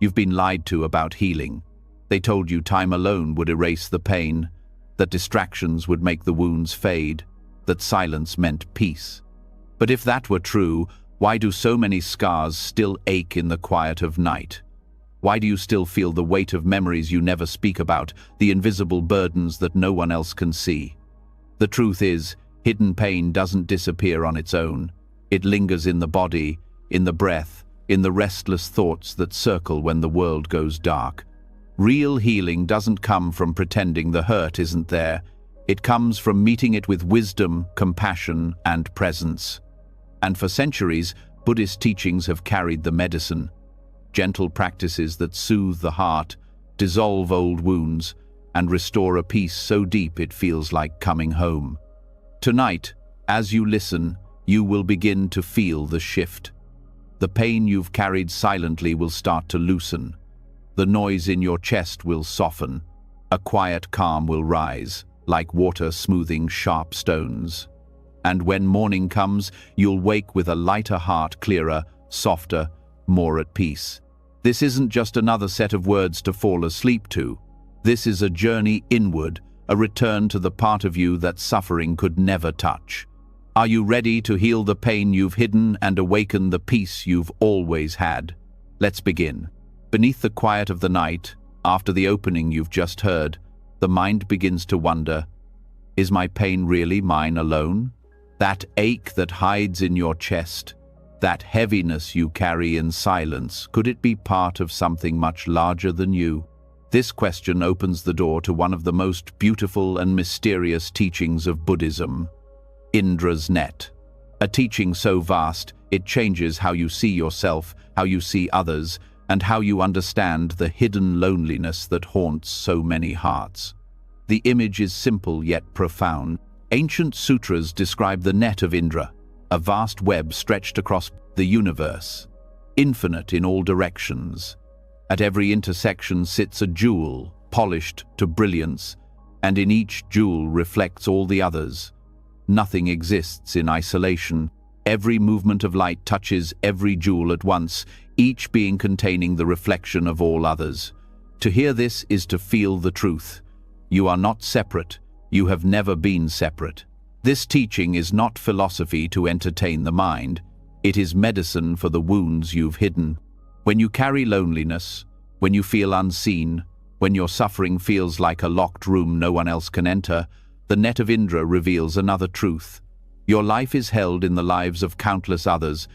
You've been lied to about healing. They told you time alone would erase the pain, that distractions would make the wounds fade, that silence meant peace. But if that were true, why do so many scars still ache in the quiet of night? Why do you still feel the weight of memories you never speak about, the invisible burdens that no one else can see? The truth is, hidden pain doesn't disappear on its own. It lingers in the body, in the breath, in the restless thoughts that circle when the world goes dark. Real healing doesn't come from pretending the hurt isn't there. It comes from meeting it with wisdom, compassion, and presence. And for centuries, Buddhist teachings have carried the medicine. Gentle practices that soothe the heart, dissolve old wounds, and restore a peace so deep it feels like coming home. Tonight, as you listen, you will begin to feel the shift. The pain you've carried silently will start to loosen. The noise in your chest will soften. A quiet calm will rise, like water smoothing sharp stones. And when morning comes, you'll wake with a lighter heart, clearer, softer, more at peace. This isn't just another set of words to fall asleep to. This is a journey inward, a return to the part of you that suffering could never touch. Are you ready to heal the pain you've hidden and awaken the peace you've always had? Let's begin. Beneath the quiet of the night, after the opening you've just heard, the mind begins to wonder, is my pain really mine alone? That ache that hides in your chest, that heaviness you carry in silence, could it be part of something much larger than you? This question opens the door to one of the most beautiful and mysterious teachings of Buddhism, Indra's net. A teaching so vast, it changes how you see yourself, how you see others, and how you understand the hidden loneliness that haunts so many hearts. The image is simple yet profound. Ancient sutras describe the net of Indra, a vast web stretched across the universe, infinite in all directions. At every intersection sits a jewel, polished to brilliance, and in each jewel reflects all the others. Nothing exists in isolation. Every movement of light touches every jewel at once, each being containing the reflection of all others. To hear this is to feel the truth. You are not separate. You have never been separate. This teaching is not philosophy to entertain the mind. It is medicine for the wounds you've hidden. When you carry loneliness, when you feel unseen, when your suffering feels like a locked room no one else can enter, the net of Indra reveals another truth. Your life is held in the lives of countless others.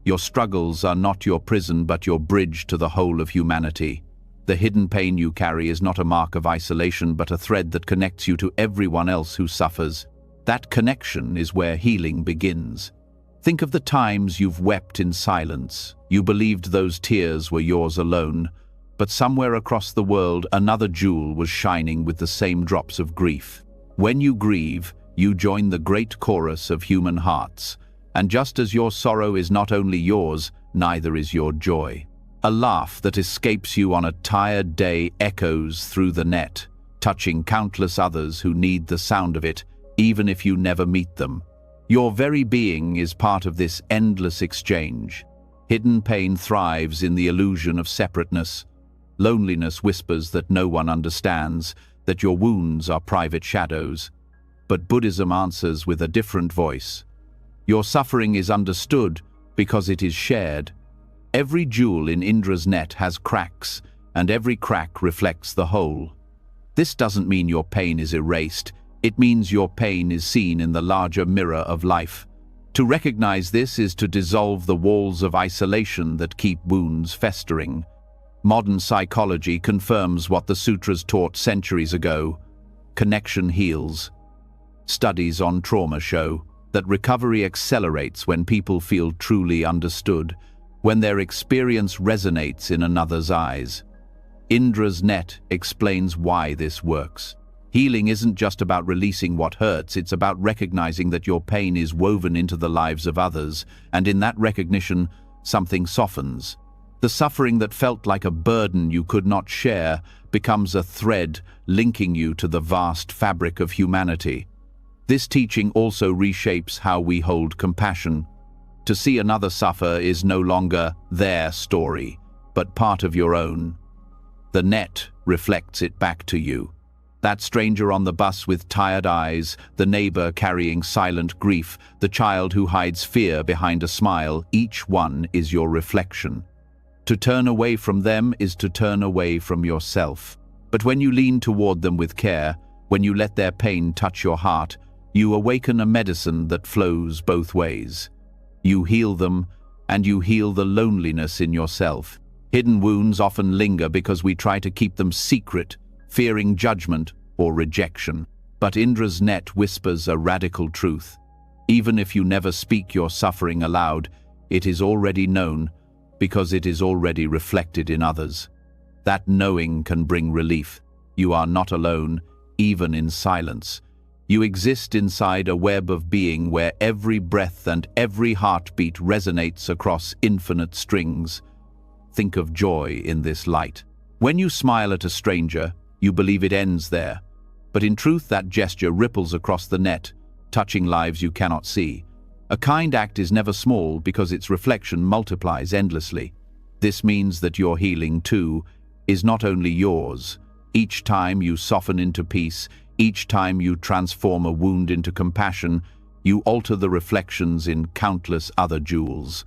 Your struggles are not your prison but your bridge to the whole of humanity. The hidden pain you carry is not a mark of isolation but a thread that connects you to everyone else who suffers. That connection is where healing begins. Think of the times you've wept in silence. You believed those tears were yours alone, but somewhere across the world another jewel was shining with the same drops of grief. When you grieve, you join the great chorus of human hearts, and just as your sorrow is not only yours, neither is your joy. A laugh that escapes you on a tired day echoes through the net, touching countless others who need the sound of it, even if you never meet them. Your very being is part of this endless exchange. Hidden pain thrives in the illusion of separateness. Loneliness whispers that no one understands, that your wounds are private shadows. But Buddhism answers with a different voice. Your suffering is understood because it is shared. Every jewel in Indra's net has cracks, and every crack reflects the whole. This doesn't mean your pain is erased. It means your pain is seen in the larger mirror of life. To recognize this is to dissolve the walls of isolation that keep wounds festering. Modern psychology confirms what the sutras taught centuries ago. Connection heals. Studies on trauma show that recovery accelerates when people feel truly understood, when their experience resonates in another's eyes. Indra's net explains why this works. Healing isn't just about releasing what hurts, it's about recognizing that your pain is woven into the lives of others, and in that recognition, something softens. The suffering that felt like a burden you could not share becomes a thread linking you to the vast fabric of humanity. This teaching also reshapes how we hold compassion. To see another suffer is no longer their story. but part of your own. The net reflects it back to you. That stranger on the bus with tired eyes, the neighbor carrying silent grief, the child who hides fear behind a smile, each one is your reflection. To turn away from them is to turn away from yourself. But when you lean toward them with care, when you let their pain touch your heart, you awaken a medicine that flows both ways. You heal them, and you heal the loneliness in yourself. Hidden wounds often linger because we try to keep them secret, fearing judgment or rejection. But Indra's net whispers a radical truth. Even if you never speak your suffering aloud, it is already known because it is already reflected in others. That knowing can bring relief. You are not alone, even in silence. You exist inside a web of being where every breath and every heartbeat resonates across infinite strings. Think of joy in this light. When you smile at a stranger, you believe it ends there. But in truth, that gesture ripples across the net, touching lives you cannot see. A kind act is never small because its reflection multiplies endlessly. This means that your healing, too, is not only yours. Each time you soften into peace, each time you transform a wound into compassion, you alter the reflections in countless other jewels.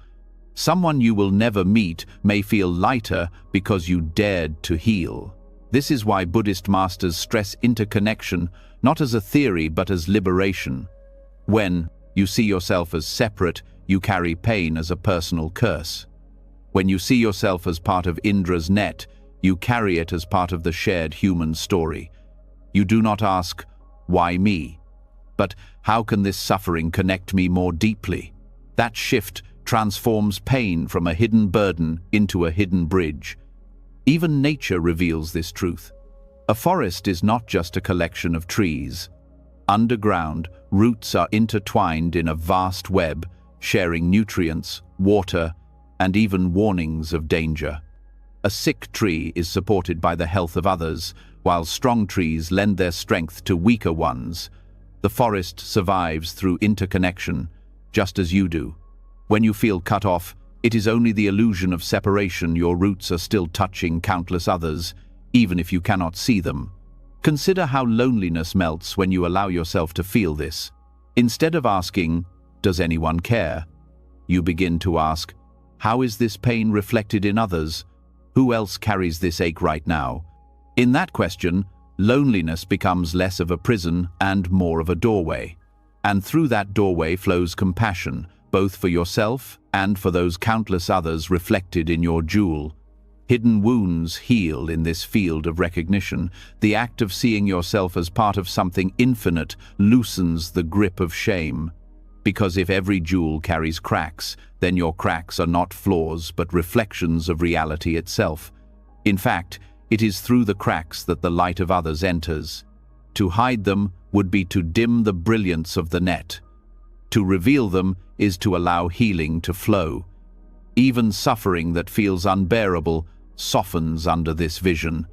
Someone you will never meet may feel lighter because you dared to heal. This is why Buddhist masters stress interconnection, not as a theory but as liberation. When you see yourself as separate, you carry pain as a personal curse. When you see yourself as part of Indra's net, you carry it as part of the shared human story. You do not ask, why me? But how can this suffering connect me more deeply? That shift transforms pain from a hidden burden into a hidden bridge. Even nature reveals this truth. A forest is not just a collection of trees. Underground, roots are intertwined in a vast web, sharing nutrients, water, and even warnings of danger. A sick tree is supported by the health of others, while strong trees lend their strength to weaker ones. The forest survives through interconnection, just as you do. When you feel cut off, it is only the illusion of separation. Your roots are still touching countless others, even if you cannot see them. Consider how loneliness melts when you allow yourself to feel this. Instead of asking, does anyone care? You begin to ask, how is this pain reflected in others? Who else carries this ache right now? In that question, loneliness becomes less of a prison and more of a doorway. And through that doorway flows compassion, both for yourself and for those countless others reflected in your jewel. Hidden wounds heal in this field of recognition. The act of seeing yourself as part of something infinite loosens the grip of shame. Because if every jewel carries cracks, then your cracks are not flaws but reflections of reality itself. In fact, it is through the cracks that the light of others enters. To hide them would be to dim the brilliance of the net. To reveal them is to allow healing to flow. Even suffering that feels unbearable softens under this vision.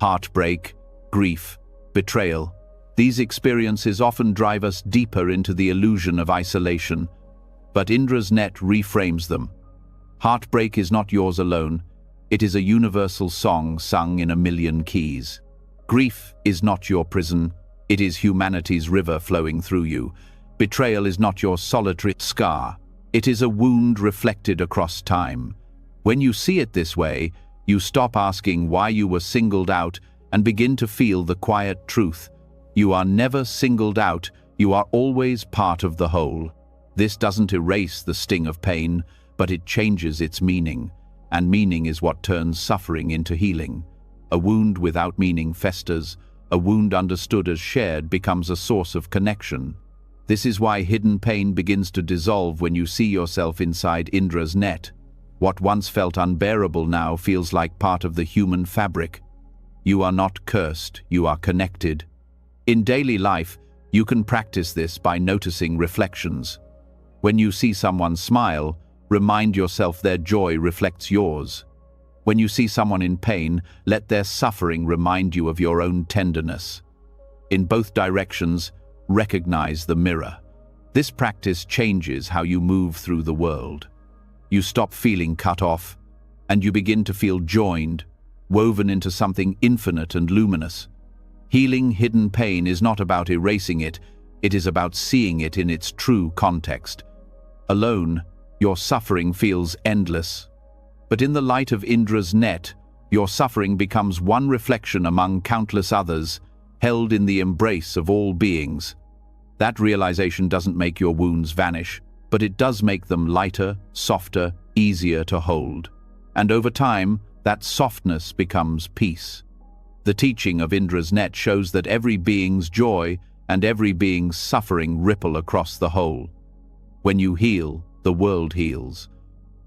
Heartbreak, grief, betrayal. These experiences often drive us deeper into the illusion of isolation, but Indra's net reframes them. Heartbreak is not yours alone. It is a universal song sung in a million keys. Grief is not your prison. It is humanity's river flowing through you. Betrayal is not your solitary scar. It is a wound reflected across time. When you see it this way, you stop asking why you were singled out and begin to feel the quiet truth. You are never singled out. You are always part of the whole. This doesn't erase the sting of pain, but it changes its meaning. And meaning is what turns suffering into healing. A wound without meaning festers. A wound understood as shared becomes a source of connection. This is why hidden pain begins to dissolve when you see yourself inside Indra's net. What once felt unbearable now feels like part of the human fabric. You are not cursed, you are connected. In daily life, you can practice this by noticing reflections. When you see someone smile, remind yourself their joy reflects yours. When you see someone in pain, let their suffering remind you of your own tenderness. In both directions, recognize the mirror. This practice changes how you move through the world. You stop feeling cut off. and you begin to feel joined, woven into something infinite and luminous. Healing hidden pain is not about erasing it, it is about seeing it in its true context. Alone, your suffering feels endless. But in the light of Indra's net, your suffering becomes one reflection among countless others, held in the embrace of all beings. That realization doesn't make your wounds vanish, but it does make them lighter, softer, easier to hold. And over time, that softness becomes peace. The teaching of Indra's net shows that every being's joy and every being's suffering ripple across the whole. When you heal, the world heals.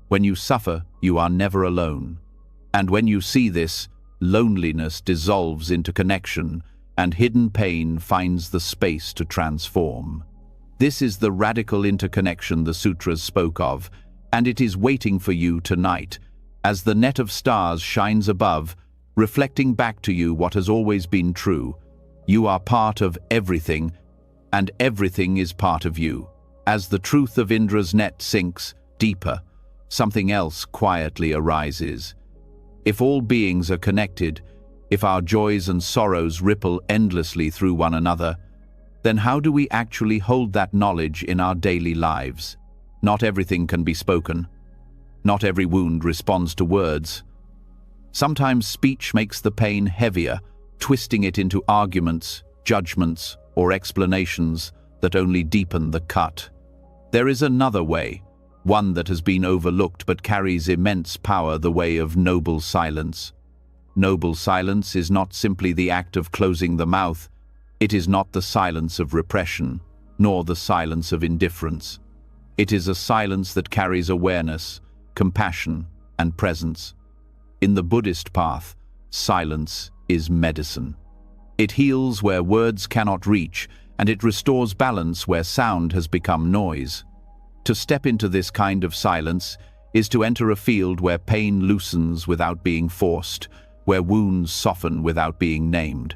When you suffer, you are never alone. And when you see this, loneliness dissolves into connection, and hidden pain finds the space to transform. This is the radical interconnection the sutras spoke of, and it is waiting for you tonight, as the net of stars shines above, reflecting back to you what has always been true. You are part of everything, and everything is part of you. As the truth of Indra's net sinks deeper, something else quietly arises. If all beings are connected, if our joys and sorrows ripple endlessly through one another, then how do we actually hold that knowledge in our daily lives? Not everything can be spoken. Not every wound responds to words. Sometimes speech makes the pain heavier, twisting it into arguments, judgments, or explanations that only deepen the cut. There is another way, one that has been overlooked but carries immense power, the way of noble silence. Noble silence is not simply the act of closing the mouth. It is not the silence of repression, nor the silence of indifference. It is a silence that carries awareness, compassion, and presence. In the Buddhist path, silence is medicine. It heals where words cannot reach, and it restores balance where sound has become noise. To step into this kind of silence is to enter a field where pain loosens without being forced, where wounds soften without being named.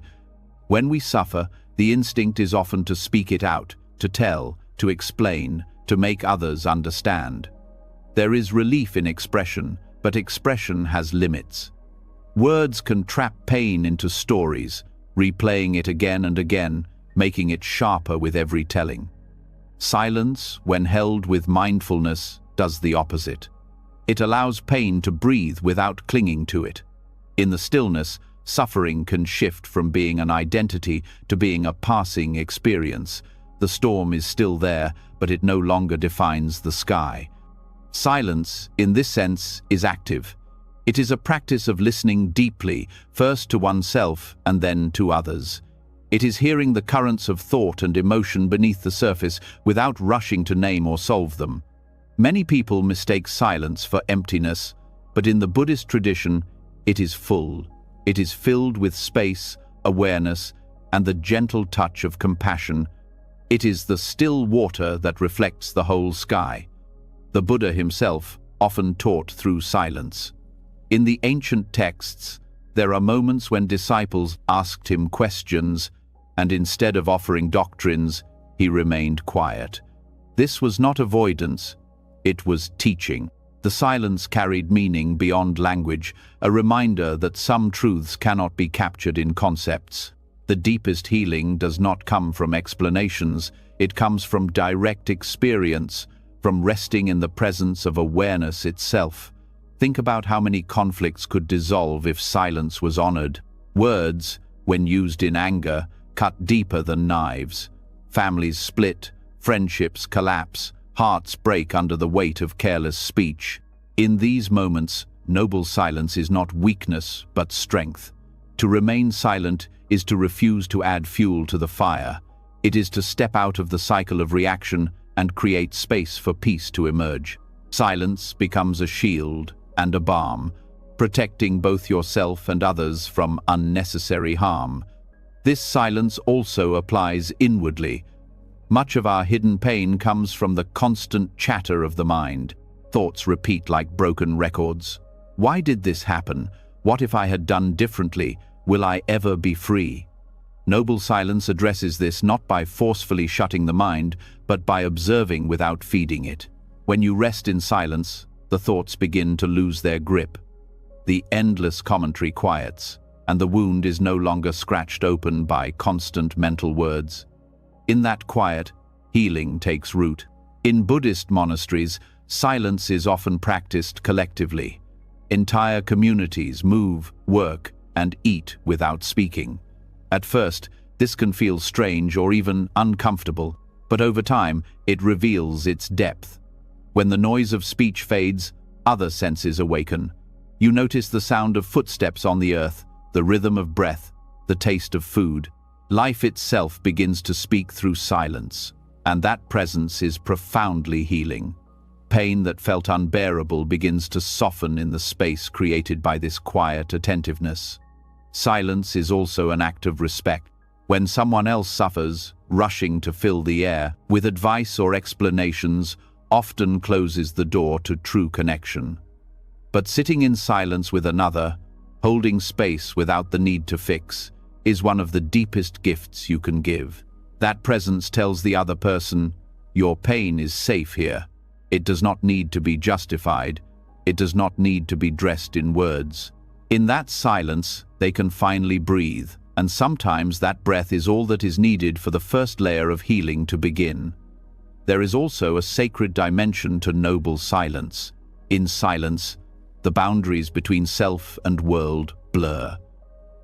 When we suffer, the instinct is often to speak it out, to tell, to explain, to make others understand. There is relief in expression, but expression has limits. Words can trap pain into stories, replaying it again and again, making it sharper with every telling. Silence, when held with mindfulness, does the opposite. It allows pain to breathe without clinging to it. In the stillness, suffering can shift from being an identity to being a passing experience. The storm is still there, but it no longer defines the sky. Silence, in this sense, is active. It is a practice of listening deeply, first to oneself and then to others. It is hearing the currents of thought and emotion beneath the surface without rushing to name or solve them. Many people mistake silence for emptiness, but in the Buddhist tradition, it is full. It is filled with space, awareness, and the gentle touch of compassion. It is the still water that reflects the whole sky. The Buddha himself often taught through silence. In the ancient texts, there are moments when disciples asked him questions, and instead of offering doctrines, he remained quiet. This was not avoidance, it was teaching. The silence carried meaning beyond language, a reminder that some truths cannot be captured in concepts. The deepest healing does not come from explanations, it comes from direct experience, from resting in the presence of awareness itself. Think about how many conflicts could dissolve if silence was honored. Words, when used in anger, cut deeper than knives. Families split, friendships collapse, hearts break under the weight of careless speech. In these moments, noble silence is not weakness, but strength. To remain silent is to refuse to add fuel to the fire. It is to step out of the cycle of reaction and create space for peace to emerge. Silence becomes a shield and a balm, protecting both yourself and others from unnecessary harm. This silence also applies inwardly. Much of our hidden pain comes from the constant chatter of the mind. Thoughts repeat like broken records. Why did this happen? What if I had done differently? Will I ever be free? Noble silence addresses this not by forcefully shutting the mind, but by observing without feeding it. When you rest in silence, the thoughts begin to lose their grip. the endless commentary quiets, and the wound is no longer scratched open by constant mental words. In that quiet, healing takes root. In Buddhist monasteries, silence is often practiced collectively. Entire communities move, work, and eat without speaking. At first, this can feel strange or even uncomfortable, but over time, it reveals its depth. When the noise of speech fades, other senses awaken. You notice the sound of footsteps on the earth, the rhythm of breath, the taste of food. Life itself begins to speak through silence, and that presence is profoundly healing. Pain that felt unbearable begins to soften in the space created by this quiet attentiveness. Silence is also an act of respect. When someone else suffers, rushing to fill the air with advice or explanations often closes the door to true connection. But sitting in silence with another, holding space without the need to fix, is one of the deepest gifts you can give. That presence tells the other person, your pain is safe here. It does not need to be justified. It does not need to be dressed in words. In that silence, they can finally breathe, and sometimes that breath is all that is needed for the first layer of healing to begin. There is also a sacred dimension to noble silence. In silence, the boundaries between self and world blur.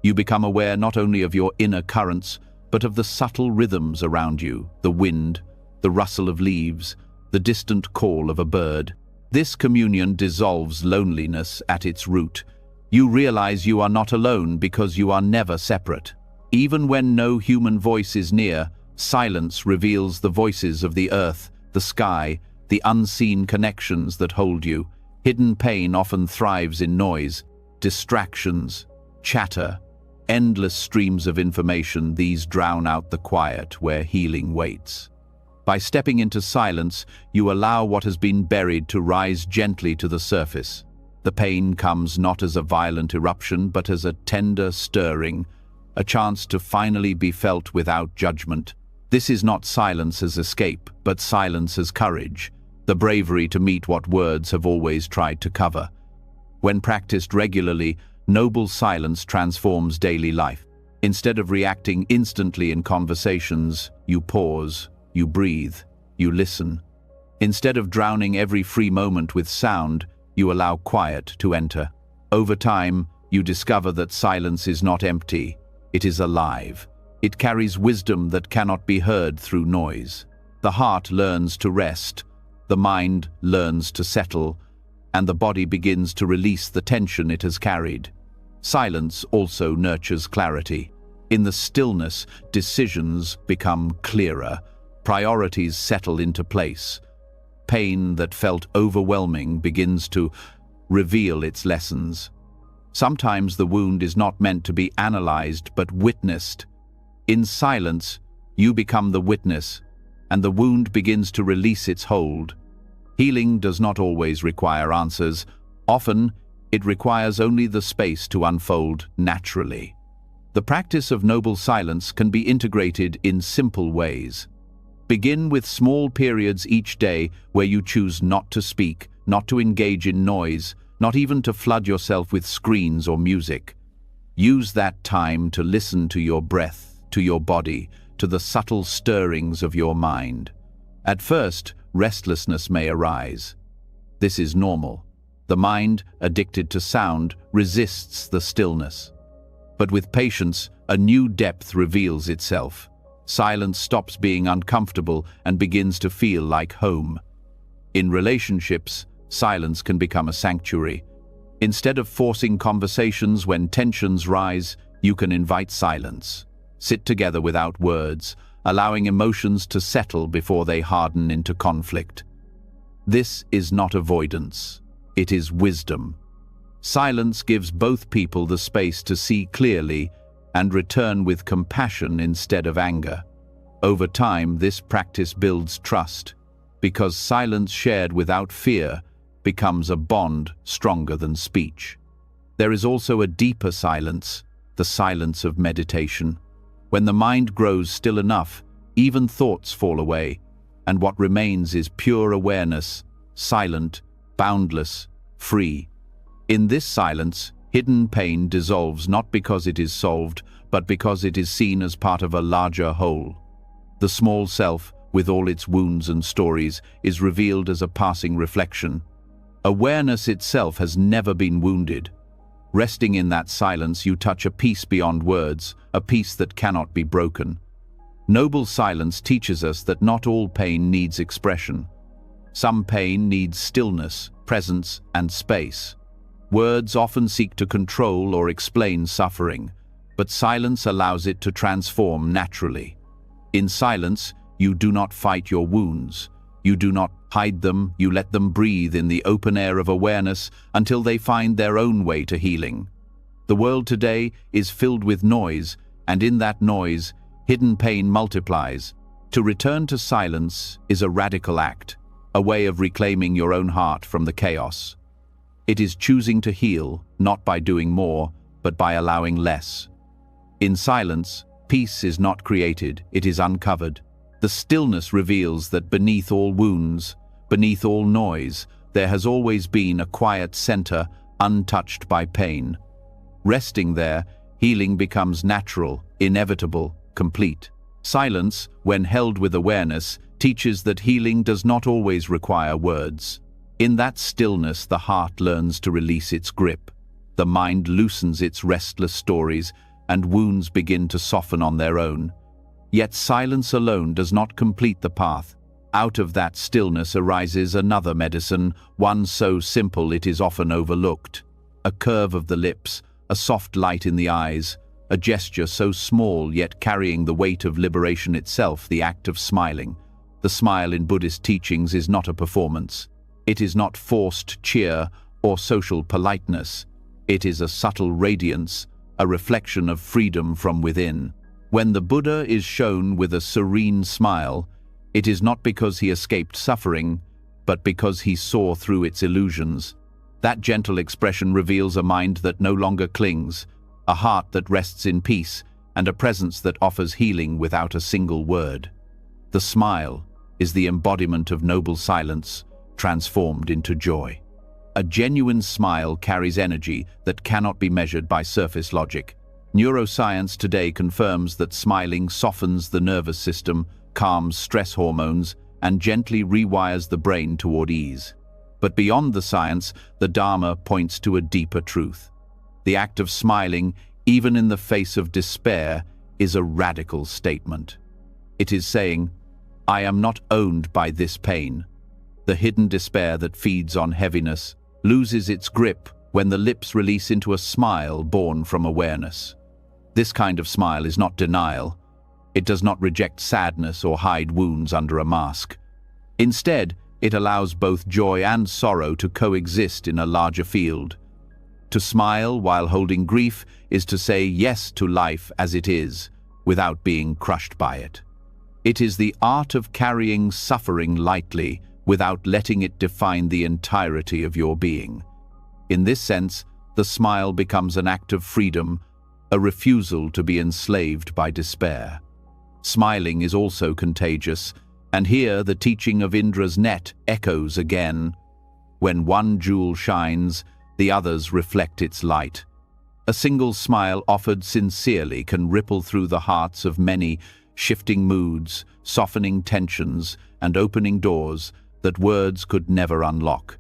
You become aware not only of your inner currents, but of the subtle rhythms around you, the wind, the rustle of leaves, the distant call of a bird. This communion dissolves loneliness at its root. You realize you are not alone because you are never separate. Even when no human voice is near, silence reveals the voices of the earth, the sky, the unseen connections that hold you. Hidden pain often thrives in noise, distractions, chatter, endless streams of information. These drown out the quiet where healing waits. By stepping into silence, you allow what has been buried to rise gently to the surface. The pain comes not as a violent eruption, but as a tender stirring, a chance to finally be felt without judgment. This is not silence as escape, but silence as courage, the bravery to meet what words have always tried to cover. When practiced regularly, noble silence transforms daily life. Instead of reacting instantly in conversations, you pause, you breathe, you listen. Instead of drowning every free moment with sound, you allow quiet to enter. Over time, you discover that silence is not empty, it is alive. It carries wisdom that cannot be heard through noise. The heart learns to rest, the mind learns to settle, and the body begins to release the tension it has carried. Silence also nurtures clarity. In the stillness, decisions become clearer, priorities settle into place. Pain that felt overwhelming begins to reveal its lessons. Sometimes the wound is not meant to be analyzed but witnessed. In silence, you become the witness, and the wound begins to release its hold. Healing does not always require answers. Often, it requires only the space to unfold naturally. The practice of noble silence can be integrated in simple ways. Begin with small periods each day where you choose not to speak, not to engage in noise, not even to flood yourself with screens or music. Use that time to listen to your breath, to your body, to the subtle stirrings of your mind. At first, restlessness may arise. This is normal. The mind, addicted to sound, resists the stillness. But with patience, a new depth reveals itself. Silence stops being uncomfortable and begins to feel like home. In relationships, silence can become a sanctuary. Instead of forcing conversations when tensions rise, you can invite silence. Sit together without words, allowing emotions to settle before they harden into conflict. This is not avoidance. It is wisdom. Silence gives both people the space to see clearly and return with compassion instead of anger. Over time, this practice builds trust, because silence shared without fear becomes a bond stronger than speech. There is also a deeper silence, the silence of meditation. When the mind grows still enough, even thoughts fall away, and what remains is pure awareness, silent, boundless, free. In this silence, hidden pain dissolves not because it is solved, but because it is seen as part of a larger whole. The small self, with all its wounds and stories, is revealed as a passing reflection. Awareness itself has never been wounded. Resting in that silence, you touch a peace beyond words, a peace that cannot be broken. Noble silence teaches us that not all pain needs expression. Some pain needs stillness, presence, and space. Words often seek to control or explain suffering, but silence allows it to transform naturally. In silence, you do not fight your wounds. You do not hide them, you let them breathe in the open air of awareness until they find their own way to healing. The world today is filled with noise, and in that noise, hidden pain multiplies. To return to silence is a radical act, a way of reclaiming your own heart from the chaos. It is choosing to heal, not by doing more, but by allowing less. In silence, peace is not created, it is uncovered. The stillness reveals that beneath all wounds, beneath all noise, there has always been a quiet center untouched by pain. Resting there, healing becomes natural, inevitable, complete. Silence, when held with awareness, teaches that healing does not always require words. In that stillness, the heart learns to release its grip. The mind loosens its restless stories, and wounds begin to soften on their own. Yet silence alone does not complete the path. Out of that stillness arises another medicine, one so simple it is often overlooked. A curve of the lips, a soft light in the eyes, a gesture so small yet carrying the weight of liberation itself, the act of smiling. The smile in Buddhist teachings is not a performance. It is not forced cheer or social politeness. It is a subtle radiance, a reflection of freedom from within. When the Buddha is shown with a serene smile, it is not because he escaped suffering, but because he saw through its illusions. That gentle expression reveals a mind that no longer clings, a heart that rests in peace, and a presence that offers healing without a single word. The smile is the embodiment of noble silence, transformed into joy. A genuine smile carries energy that cannot be measured by surface logic. Neuroscience today confirms that smiling softens the nervous system, calms stress hormones, and gently rewires the brain toward ease. But beyond the science, the Dharma points to a deeper truth. The act of smiling, even in the face of despair, is a radical statement. It is saying, "I am not owned by this pain." The hidden despair that feeds on heaviness loses its grip when the lips release into a smile born from awareness. This kind of smile is not denial. It does not reject sadness or hide wounds under a mask. Instead, it allows both joy and sorrow to coexist in a larger field. To smile while holding grief is to say yes to life as it is, without being crushed by it. It is the art of carrying suffering lightly, without letting it define the entirety of your being. In this sense, the smile becomes an act of freedom, a refusal to be enslaved by despair. Smiling is also contagious, and here the teaching of Indra's net echoes again. When one jewel shines, the others reflect its light. A single smile offered sincerely can ripple through the hearts of many, shifting moods, softening tensions, and opening doors that words could never unlock.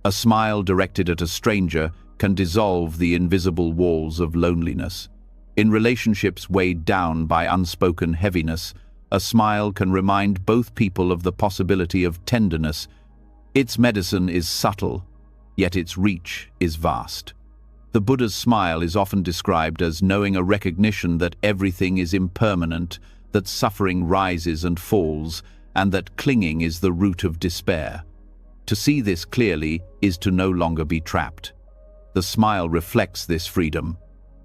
A smile directed at a stranger can dissolve the invisible walls of loneliness. In relationships weighed down by unspoken heaviness, a smile can remind both people of the possibility of tenderness. Its medicine is subtle, yet its reach is vast. The Buddha's smile is often described as knowing a recognition that everything is impermanent, that suffering rises and falls, and that clinging is the root of despair. To see this clearly is to no longer be trapped. The smile reflects this freedom.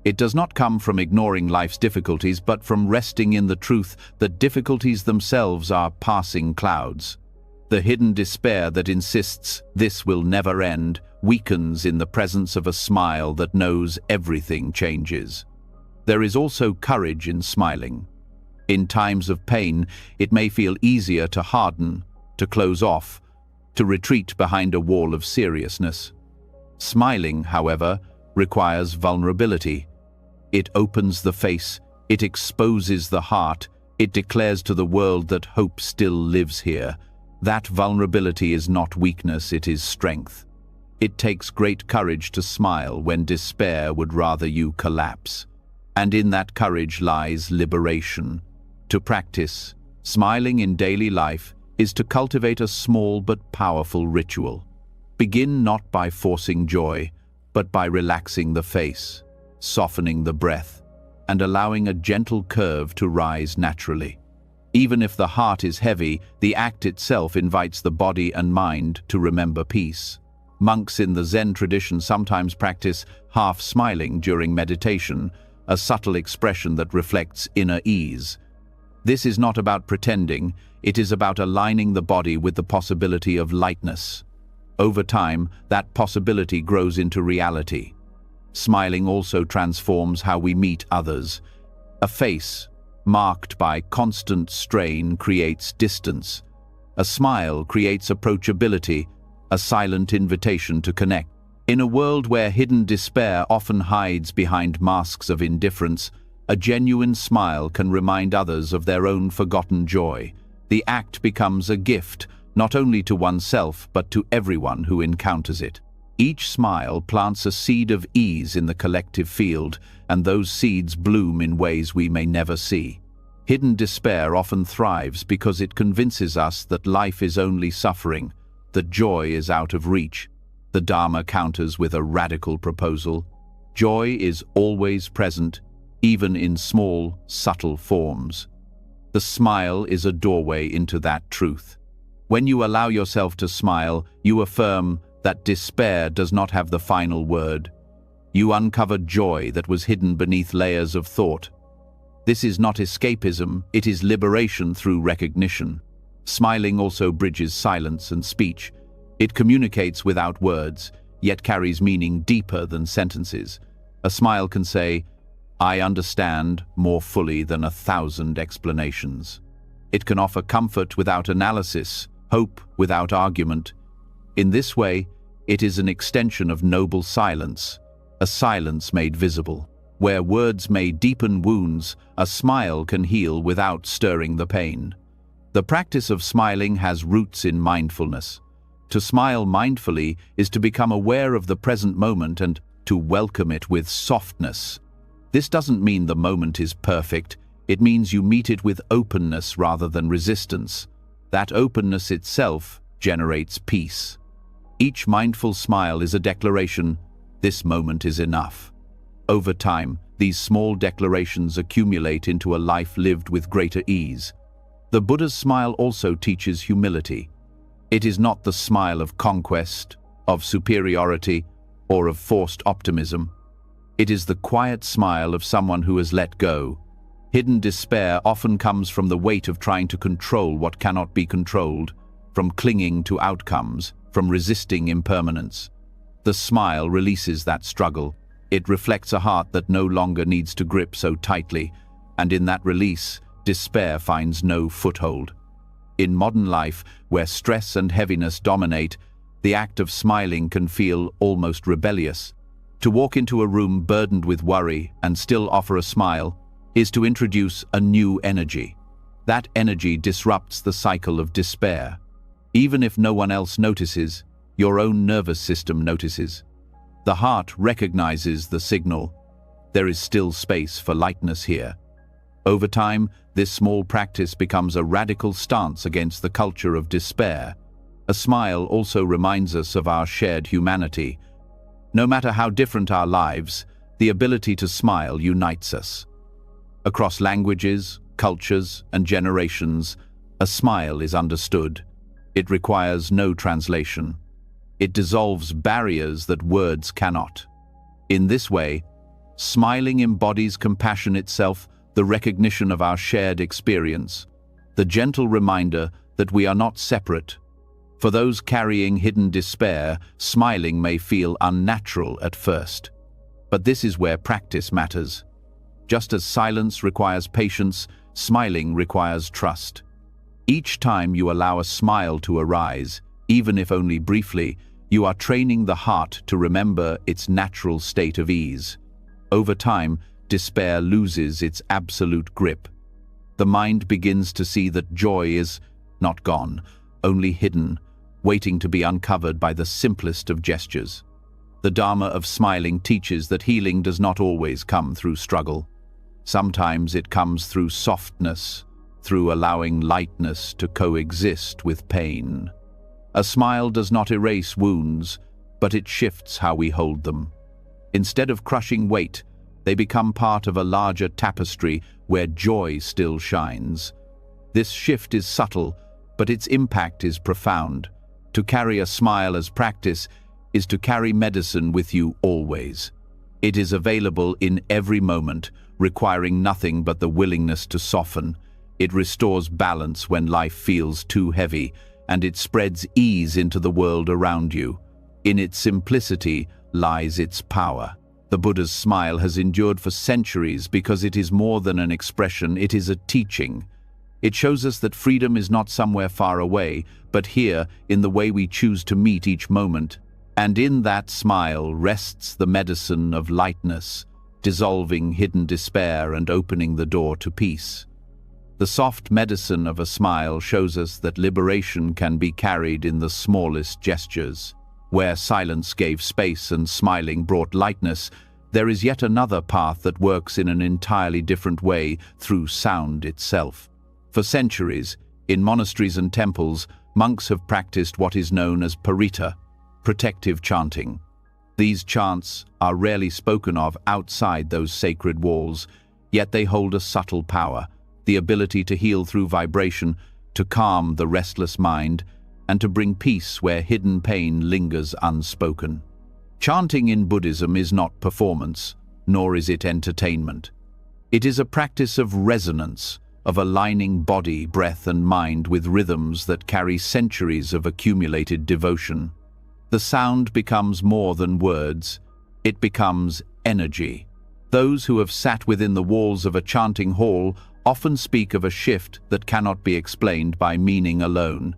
It does not come from ignoring life's difficulties, but from resting in the truth that difficulties themselves are passing clouds. The hidden despair that insists this will never end weakens in the presence of a smile that knows everything changes. There is also courage in smiling. In times of pain, it may feel easier to harden, to close off, to retreat behind a wall of seriousness. Smiling, however, requires vulnerability. It opens the face, it exposes the heart, it declares to the world that hope still lives here. That vulnerability is not weakness, it is strength. It takes great courage to smile when despair would rather you collapse. And in that courage lies liberation. To practice, smiling in daily life is to cultivate a small but powerful ritual. Begin not by forcing joy, but by relaxing the face, softening the breath, and allowing a gentle curve to rise naturally. Even if the heart is heavy, the act itself invites the body and mind to remember peace. Monks in the Zen tradition sometimes practice half-smiling during meditation, a subtle expression that reflects inner ease. This is not about pretending, it is about aligning the body with the possibility of lightness. Over time, that possibility grows into reality. Smiling also transforms how we meet others. A face marked by constant strain creates distance. A smile creates approachability, a silent invitation to connect. In a world where hidden despair often hides behind masks of indifference, a genuine smile can remind others of their own forgotten joy. The act becomes a gift, not only to oneself but to everyone who encounters it. Each smile plants a seed of ease in the collective field, and those seeds bloom in ways we may never see. Hidden despair often thrives because it convinces us that life is only suffering, that joy is out of reach. The Dharma counters with a radical proposal. Joy is always present, even in small, subtle forms. The smile is a doorway into that truth. When you allow yourself to smile, you affirm that despair does not have the final word. You uncover joy that was hidden beneath layers of thought. This is not escapism, it is liberation through recognition. Smiling also bridges silence and speech. It communicates without words, yet carries meaning deeper than sentences. A smile can say, "I understand," more fully than 1,000 explanations. It can offer comfort without analysis, hope without argument. In this way, it is an extension of noble silence, a silence made visible. Where words may deepen wounds, a smile can heal without stirring the pain. The practice of smiling has roots in mindfulness. To smile mindfully is to become aware of the present moment and to welcome it with softness. This doesn't mean the moment is perfect, it means you meet it with openness rather than resistance. That openness itself generates peace. Each mindful smile is a declaration, "This moment is enough." Over time, these small declarations accumulate into a life lived with greater ease. The Buddha's smile also teaches humility. It is not the smile of conquest, of superiority, or of forced optimism. It is the quiet smile of someone who has let go. Hidden despair often comes from the weight of trying to control what cannot be controlled, from clinging to outcomes, from resisting impermanence. The smile releases that struggle. It reflects a heart that no longer needs to grip so tightly, and in that release, despair finds no foothold. In modern life, where stress and heaviness dominate, the act of smiling can feel almost rebellious. To walk into a room burdened with worry and still offer a smile is to introduce a new energy. That energy disrupts the cycle of despair. Even if no one else notices, your own nervous system notices. The heart recognizes the signal. There is still space for lightness here. Over time, this small practice becomes a radical stance against the culture of despair. A smile also reminds us of our shared humanity. No matter how different our lives, the ability to smile unites us. Across languages, cultures, and generations, a smile is understood. It requires no translation. It dissolves barriers that words cannot. In this way, smiling embodies compassion itself, the recognition of our shared experience, the gentle reminder that we are not separate. For those carrying hidden despair, smiling may feel unnatural at first. But this is where practice matters. Just as silence requires patience, smiling requires trust. Each time you allow a smile to arise, even if only briefly, You are training the heart to remember its natural state of ease. Over time, despair loses its absolute grip. The mind begins to see that joy is not gone, only hidden, waiting to be uncovered by the simplest of gestures. The Dharma of smiling teaches that healing does not always come through struggle. Sometimes it comes through softness, through allowing lightness to coexist with pain. A smile does not erase wounds, but it shifts how we hold them. Instead of crushing weight, they become part of a larger tapestry where joy still shines. This shift is subtle, but its impact is profound. To carry a smile as practice is to carry medicine with you always. It is available in every moment, requiring nothing but the willingness to soften. It restores balance when life feels too heavy, and it spreads ease into the world around you. In its simplicity lies its power. The Buddha's smile has endured for centuries because it is more than an expression, it is a teaching. It shows us that freedom is not somewhere far away, but here, in the way we choose to meet each moment. And in that smile rests the medicine of lightness, dissolving hidden despair and opening the door to peace. The soft medicine of a smile shows us that liberation can be carried in the smallest gestures. Where silence gave space and smiling brought lightness, there is yet another path that works in an entirely different way through sound itself. For centuries, in monasteries and temples, monks have practiced what is known as parita, protective chanting. These chants are rarely spoken of outside those sacred walls, yet they hold a subtle power, the ability to heal through vibration, to calm the restless mind, and to bring peace where hidden pain lingers unspoken. Chanting in Buddhism is not performance, nor is it entertainment. It is a practice of resonance, of aligning body, breath, and mind with rhythms that carry centuries of accumulated devotion. The sound becomes more than words, it becomes energy. Those who have sat within the walls of a chanting hall often speak of a shift that cannot be explained by meaning alone.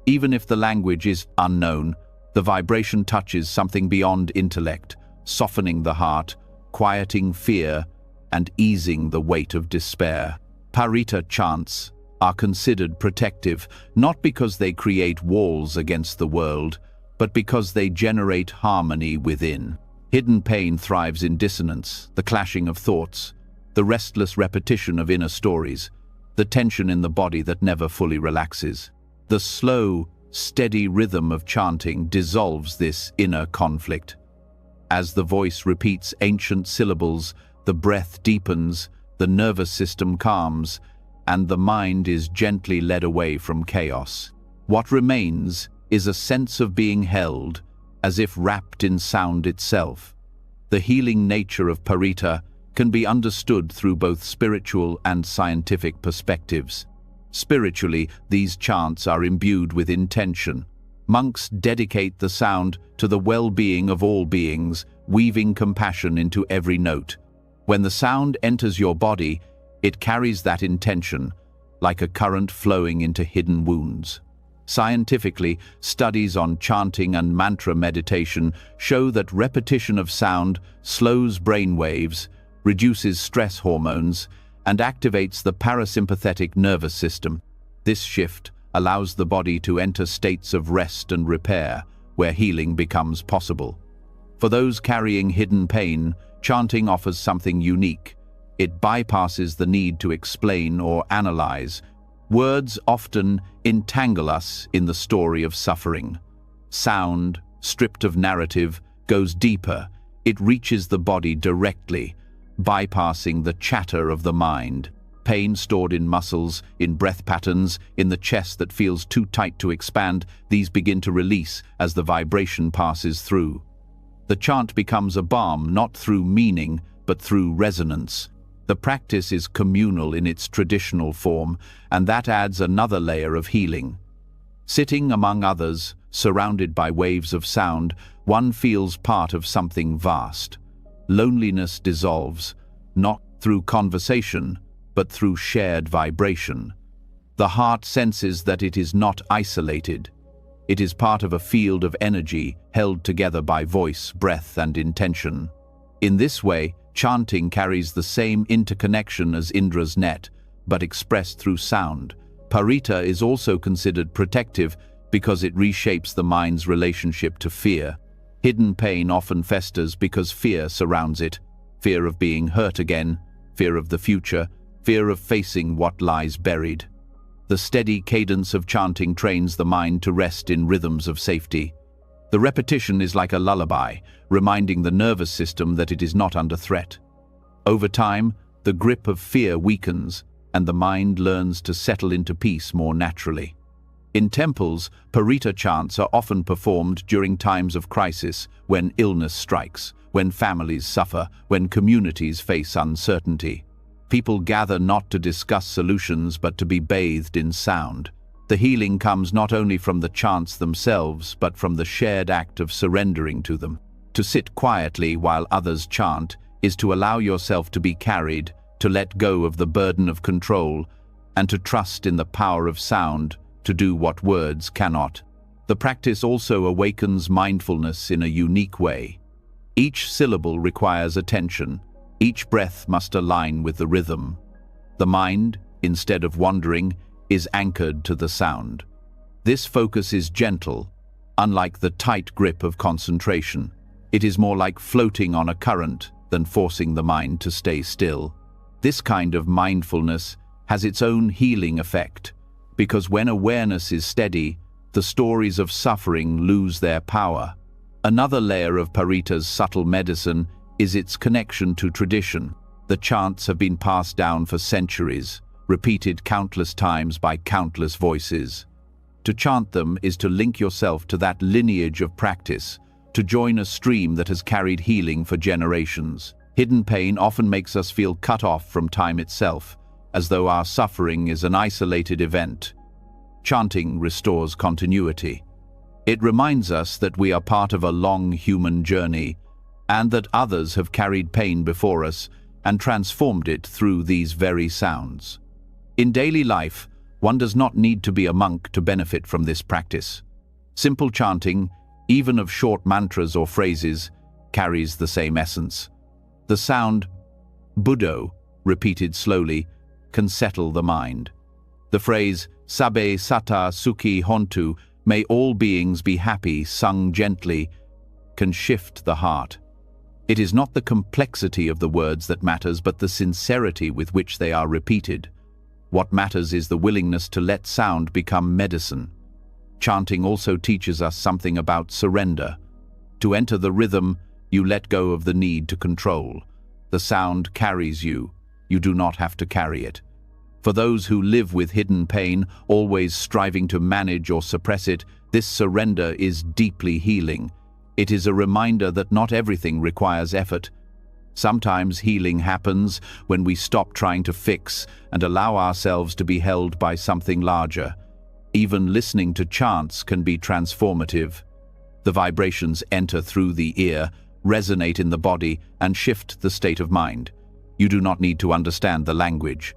Even if the language is unknown, the vibration touches something beyond intellect, softening the heart, quieting fear, and easing the weight of despair. Parita chants are considered protective, not because they create walls against the world, but because they generate harmony within. Hidden pain thrives in dissonance, the clashing of thoughts, the restless repetition of inner stories, the tension in the body that never fully relaxes. The slow, steady rhythm of chanting dissolves this inner conflict. As the voice repeats ancient syllables, the breath deepens, the nervous system calms, and the mind is gently led away from chaos. What remains is a sense of being held, as if wrapped in sound itself. The healing nature of parita can be understood through both spiritual and scientific perspectives. Spiritually, these chants are imbued with intention. Monks dedicate the sound to the well-being of all beings, weaving compassion into every note. When the sound enters your body, it carries that intention, like a current flowing into hidden wounds. Scientifically, studies on chanting and mantra meditation show that repetition of sound slows brain waves, reduces stress hormones, and activates the parasympathetic nervous system. This shift allows the body to enter states of rest and repair, where healing becomes possible. For those carrying hidden pain, chanting offers something unique. It bypasses the need to explain or analyze. Words often entangle us in the story of suffering. Sound, stripped of narrative, goes deeper. It reaches the body directly, bypassing the chatter of the mind. Pain stored in muscles, in breath patterns, in the chest that feels too tight to expand, these begin to release as the vibration passes through. The chant becomes a balm not through meaning, but through resonance. The practice is communal in its traditional form, and that adds another layer of healing. Sitting among others, surrounded by waves of sound, one feels part of something vast. Loneliness dissolves, not through conversation, but through shared vibration. The heart senses that it is not isolated. It is part of a field of energy held together by voice, breath, and intention. In this way, chanting carries the same interconnection as Indra's net, but expressed through sound. Parita is also considered protective because it reshapes the mind's relationship to fear. Hidden pain often festers because fear surrounds it. Fear of being hurt again, fear of the future, fear of facing what lies buried. The steady cadence of chanting trains the mind to rest in rhythms of safety. The repetition is like a lullaby, reminding the nervous system that it is not under threat. Over time, the grip of fear weakens, and the mind learns to settle into peace more naturally. In temples, Parita chants are often performed during times of crisis, when illness strikes, when families suffer, when communities face uncertainty. People gather not to discuss solutions but to be bathed in sound. The healing comes not only from the chants themselves but from the shared act of surrendering to them. To sit quietly while others chant is to allow yourself to be carried, to let go of the burden of control, and to trust in the power of sound to do what words cannot. The practice also awakens mindfulness in a unique way. Each syllable requires attention. Each breath must align with the rhythm. The mind, instead of wandering, is anchored to the sound. This focus is gentle, unlike the tight grip of concentration. It is more like floating on a current than forcing the mind to stay still. This kind of mindfulness has its own healing effect, because when awareness is steady, the stories of suffering lose their power. Another layer of Parita's subtle medicine is its connection to tradition. The chants have been passed down for centuries, repeated countless times by countless voices. To chant them is to link yourself to that lineage of practice, to join a stream that has carried healing for generations. Hidden pain often makes us feel cut off from time itself, as though our suffering is an isolated event. Chanting restores continuity. It reminds us that we are part of a long human journey, and that others have carried pain before us and transformed it through these very sounds. In daily life, one does not need to be a monk to benefit from this practice. Simple chanting, even of short mantras or phrases, carries the same essence. The sound, Buddho, repeated slowly, can settle the mind. The phrase, Sabbe Sata Sukhi Hontu, may all beings be happy, sung gently, can shift the heart. It is not the complexity of the words that matters, but the sincerity with which they are repeated. What matters is the willingness to let sound become medicine. Chanting also teaches us something about surrender. To enter the rhythm, you let go of the need to control. The sound carries you. You do not have to carry it. For those who live with hidden pain, always striving to manage or suppress it, this surrender is deeply healing. It is a reminder that not everything requires effort. Sometimes healing happens when we stop trying to fix and allow ourselves to be held by something larger. Even listening to chants can be transformative. The vibrations enter through the ear, resonate in the body, and shift the state of mind. You do not need to understand the language.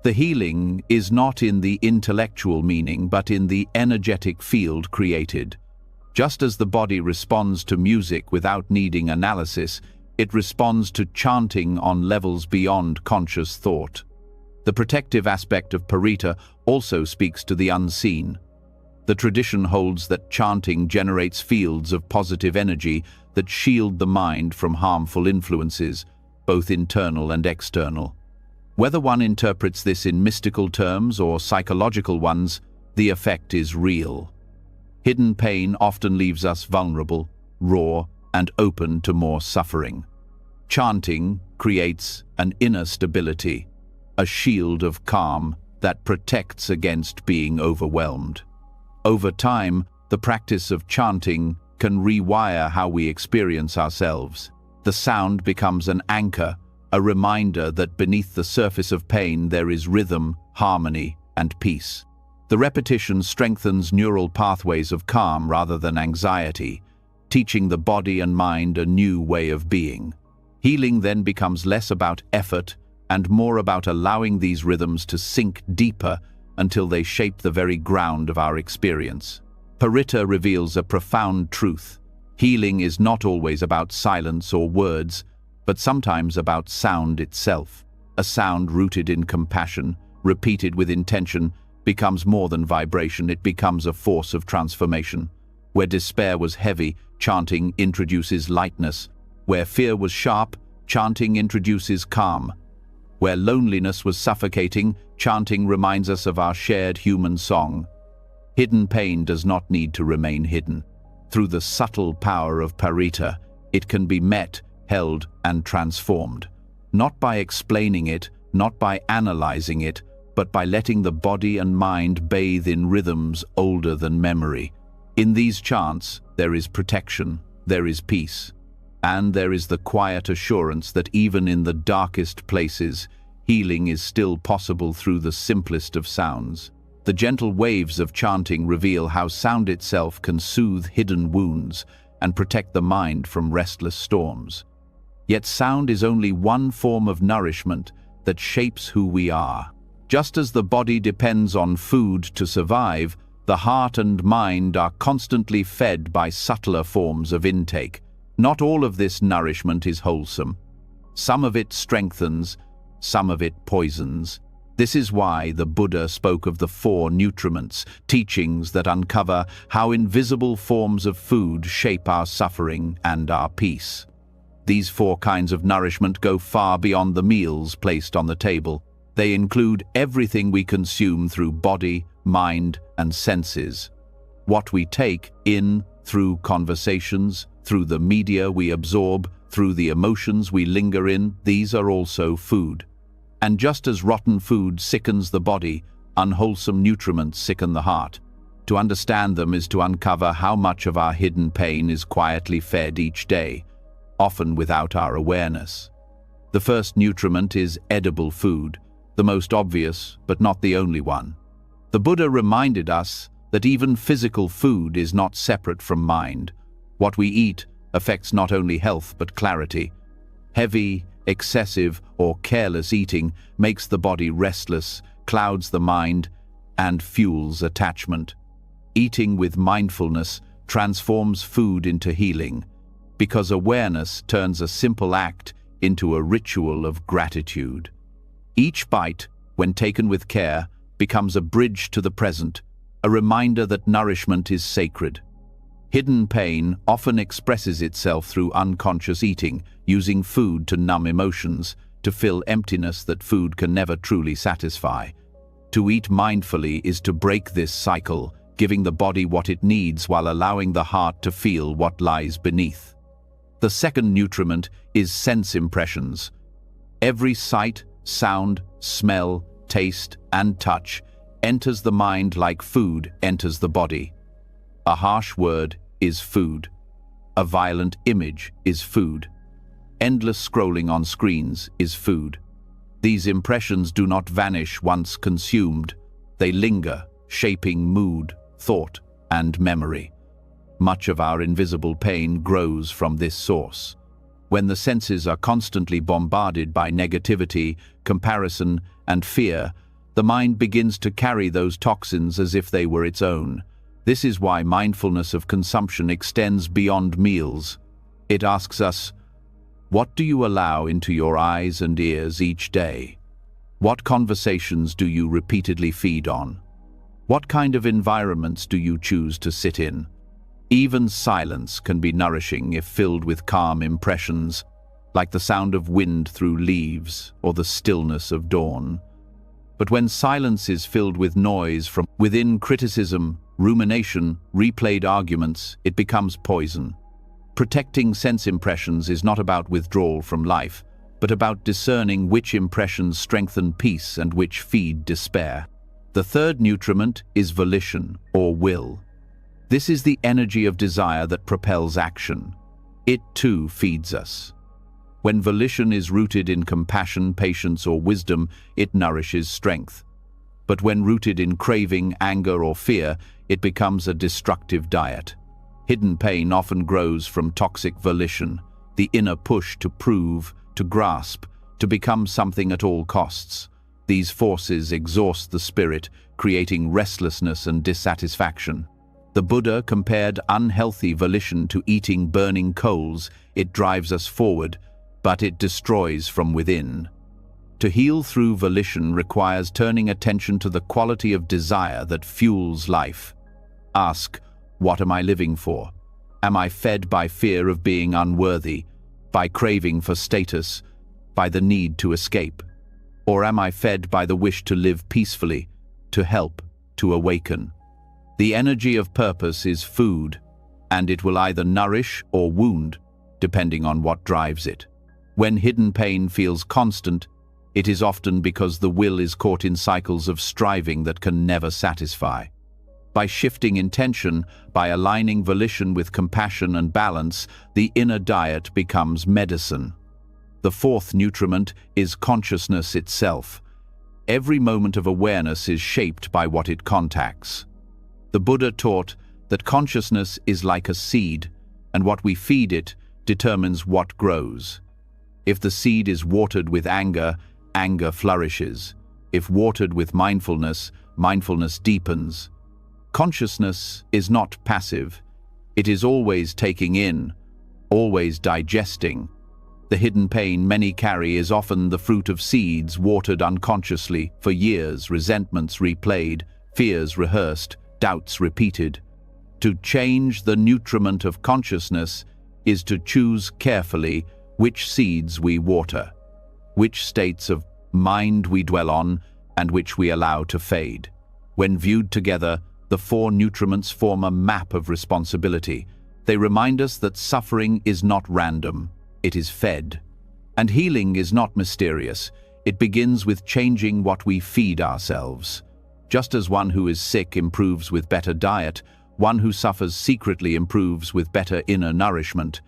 The healing is not in the intellectual meaning, but in the energetic field created. Just as the body responds to music without needing analysis, it responds to chanting on levels beyond conscious thought. The protective aspect of Parita also speaks to the unseen. The tradition holds that chanting generates fields of positive energy that shield the mind from harmful influences, both internal and external. Whether one interprets this in mystical terms or psychological ones, the effect is real. Hidden pain often leaves us vulnerable, raw, and open to more suffering. Chanting creates an inner stability, a shield of calm that protects against being overwhelmed. Over time, the practice of chanting can rewire how we experience ourselves. The sound becomes an anchor, a reminder that beneath the surface of pain there is rhythm, harmony, and peace. The repetition strengthens neural pathways of calm rather than anxiety, teaching the body and mind a new way of being. Healing then becomes less about effort and more about allowing these rhythms to sink deeper until they shape the very ground of our experience. Paritta reveals a profound truth. Healing is not always about silence or words, but sometimes about sound itself. A sound rooted in compassion, repeated with intention, becomes more than vibration, it becomes a force of transformation. Where despair was heavy, chanting introduces lightness. Where fear was sharp, chanting introduces calm. Where loneliness was suffocating, chanting reminds us of our shared human song. Hidden pain does not need to remain hidden. Through the subtle power of Paritta, it can be met, held, and transformed. Not by explaining it, not by analyzing it, but by letting the body and mind bathe in rhythms older than memory. In these chants, there is protection, there is peace, and there is the quiet assurance that even in the darkest places, healing is still possible through the simplest of sounds. The gentle waves of chanting reveal how sound itself can soothe hidden wounds and protect the mind from restless storms. Yet sound is only one form of nourishment that shapes who we are. Just as the body depends on food to survive, the heart and mind are constantly fed by subtler forms of intake. Not all of this nourishment is wholesome. Some of it strengthens, some of it poisons. This is why the Buddha spoke of the 4 nutriments, teachings that uncover how invisible forms of food shape our suffering and our peace. These 4 kinds of nourishment go far beyond the meals placed on the table. They include everything we consume through body, mind, and senses. What we take in through conversations, through the media we absorb, through the emotions we linger in, these are also food. And just as rotten food sickens the body, unwholesome nutriments sicken the heart. To understand them is to uncover how much of our hidden pain is quietly fed each day, often without our awareness. The first nutriment is edible food, the most obvious, but not the only one. The Buddha reminded us that even physical food is not separate from mind. What we eat affects not only health but clarity. Heavy, excessive, or careless eating makes the body restless, clouds the mind, and fuels attachment. Eating with mindfulness transforms food into healing, because awareness turns a simple act into a ritual of gratitude. Each bite, when taken with care, becomes a bridge to the present, a reminder that nourishment is sacred. Hidden pain often expresses itself through unconscious eating, using food to numb emotions, to fill emptiness that food can never truly satisfy. To eat mindfully is to break this cycle, giving the body what it needs while allowing the heart to feel what lies beneath. The second nutriment is sense impressions. Every sight, sound, smell, taste, and touch enters the mind like food enters the body. A harsh word is food. A violent image is food. Endless scrolling on screens is food. These impressions do not vanish once consumed. They linger, shaping mood, thought, and memory. Much of our invisible pain grows from this source. When the senses are constantly bombarded by negativity, comparison, and fear, the mind begins to carry those toxins as if they were its own. This is why mindfulness of consumption extends beyond meals. It asks us, what do you allow into your eyes and ears each day? What conversations do you repeatedly feed on? What kind of environments do you choose to sit in? Even silence can be nourishing if filled with calm impressions, like the sound of wind through leaves or the stillness of dawn. But when silence is filled with noise from within, criticism, rumination, replayed arguments, it becomes poison. Protecting sense impressions is not about withdrawal from life, but about discerning which impressions strengthen peace and which feed despair. The third nutriment is volition, or will. This is the energy of desire that propels action. It too feeds us. When volition is rooted in compassion, patience, or wisdom, it nourishes strength. But when rooted in craving, anger, or fear, it becomes a destructive diet. Hidden pain often grows from toxic volition, the inner push to prove, to grasp, to become something at all costs. These forces exhaust the spirit, creating restlessness and dissatisfaction. The Buddha compared unhealthy volition to eating burning coals. It drives us forward, but it destroys from within. To heal through volition requires turning attention to the quality of desire that fuels life. Ask, what am I living for? Am I fed by fear of being unworthy, by craving for status, by the need to escape? Or am I fed by the wish to live peacefully, to help, to awaken? The energy of purpose is food, and it will either nourish or wound, depending on what drives it. When hidden pain feels constant, it is often because the will is caught in cycles of striving that can never satisfy. By shifting intention, by aligning volition with compassion and balance, the inner diet becomes medicine. The fourth nutriment is consciousness itself. Every moment of awareness is shaped by what it contacts. The Buddha taught that consciousness is like a seed, and what we feed it determines what grows. If the seed is watered with anger, anger flourishes. If watered with mindfulness, mindfulness deepens. Consciousness is not passive. It is always taking in, always digesting. The hidden pain many carry is often the fruit of seeds watered unconsciously for years, resentments replayed, fears rehearsed, doubts repeated. To change the nutriment of consciousness is to choose carefully which seeds we water, which states of mind we dwell on, and which we allow to fade. When viewed together, the four nutriments form a map of responsibility. They remind us that suffering is not random, it is fed. And healing is not mysterious. It begins with changing what we feed ourselves. Just as one who is sick improves with better diet, one who suffers secretly improves with better inner nourishment.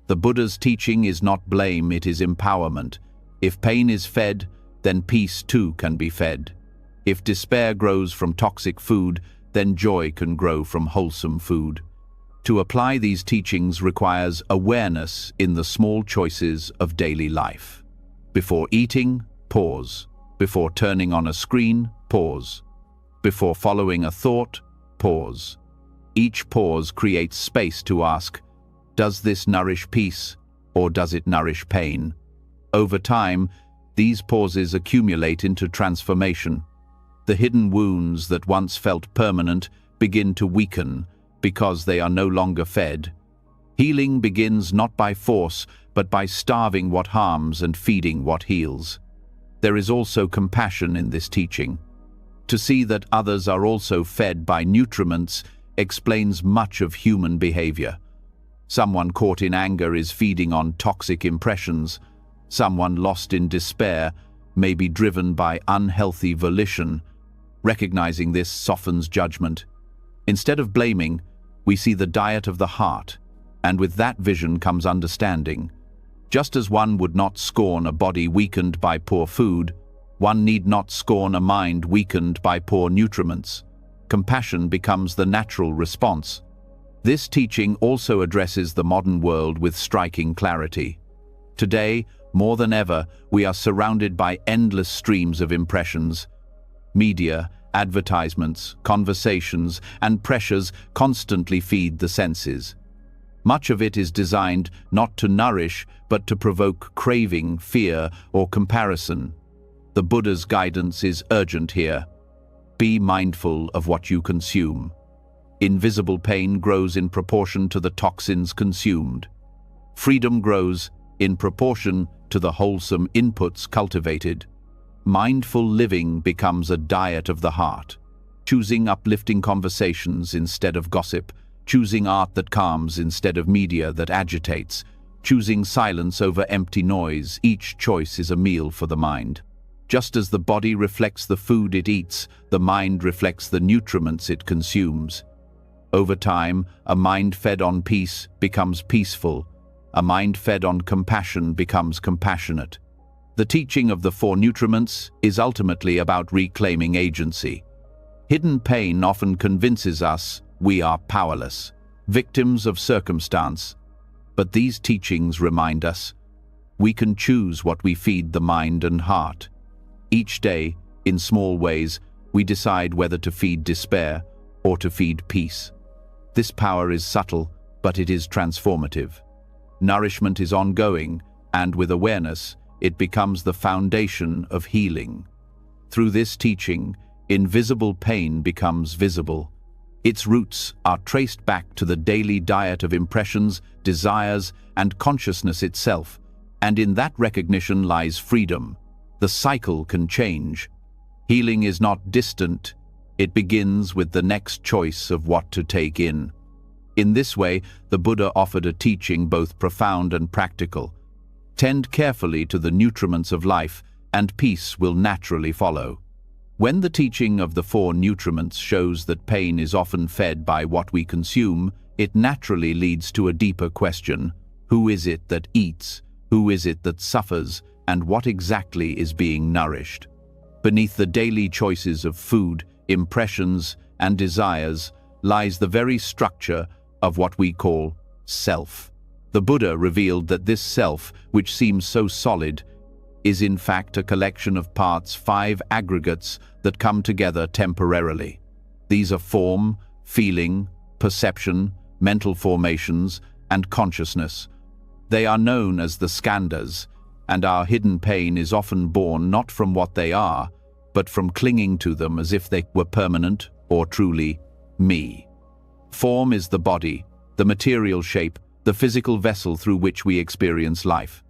The Buddha's teaching is not blame, it is empowerment. If pain is fed, then peace too can be fed. If despair grows from toxic food, then joy can grow from wholesome food. To apply these teachings requires awareness in the small choices of daily life. Before eating, pause. Before turning on a screen, pause. Before following a thought, pause. Each pause creates space to ask, does this nourish peace or does it nourish pain? Over time, these pauses accumulate into transformation. The hidden wounds that once felt permanent begin to weaken because they are no longer fed. Healing begins not by force, but by starving what harms and feeding what heals. There is also compassion in this teaching. To see that others are also fed by nutriments explains much of human behavior. Someone caught in anger is feeding on toxic impressions. Someone lost in despair may be driven by unhealthy volition. Recognizing this softens judgment. Instead of blaming, we see the diet of the heart, and with that vision comes understanding. Just as one would not scorn a body weakened by poor food, one need not scorn a mind weakened by poor nutriments. Compassion becomes the natural response. This teaching also addresses the modern world with striking clarity. Today, more than ever, we are surrounded by endless streams of impressions. Media, advertisements, conversations, and pressures constantly feed the senses. Much of it is designed not to nourish, but to provoke craving, fear, or comparison. The Buddha's guidance is urgent here. Be mindful of what you consume. Invisible pain grows in proportion to the toxins consumed. Freedom grows in proportion to the wholesome inputs cultivated. Mindful living becomes a diet of the heart. Choosing uplifting conversations instead of gossip, choosing art that calms instead of media that agitates, choosing silence over empty noise, each choice is a meal for the mind. Just as the body reflects the food it eats, the mind reflects the nutriments it consumes. Over time, a mind fed on peace becomes peaceful. A mind fed on compassion becomes compassionate. The teaching of the four nutriments is ultimately about reclaiming agency. Hidden pain often convinces us we are powerless, victims of circumstance. But these teachings remind us we can choose what we feed the mind and heart. Each day, in small ways, we decide whether to feed despair or to feed peace. This power is subtle, but it is transformative. Nourishment is ongoing, and with awareness, it becomes the foundation of healing. Through this teaching, invisible pain becomes visible. Its roots are traced back to the daily diet of impressions, desires, and consciousness itself, and in that recognition lies freedom. The cycle can change. Healing is not distant. It begins with the next choice of what to take in. In this way, the Buddha offered a teaching both profound and practical. Tend carefully to the nutriments of life, and peace will naturally follow. When the teaching of the four nutriments shows that pain is often fed by what we consume, it naturally leads to a deeper question: who is it that eats? Who is it that suffers? And what exactly is being nourished? Beneath the daily choices of food, impressions, and desires lies the very structure of what we call self. The Buddha revealed that this self, which seems so solid, is in fact a collection of parts, 5 aggregates that come together temporarily. These are form, feeling, perception, mental formations, and consciousness. They are known as the skandhas, and our hidden pain is often born not from what they are, but from clinging to them as if they were permanent or truly me. Form is the body, the material shape, the physical vessel through which we experience life.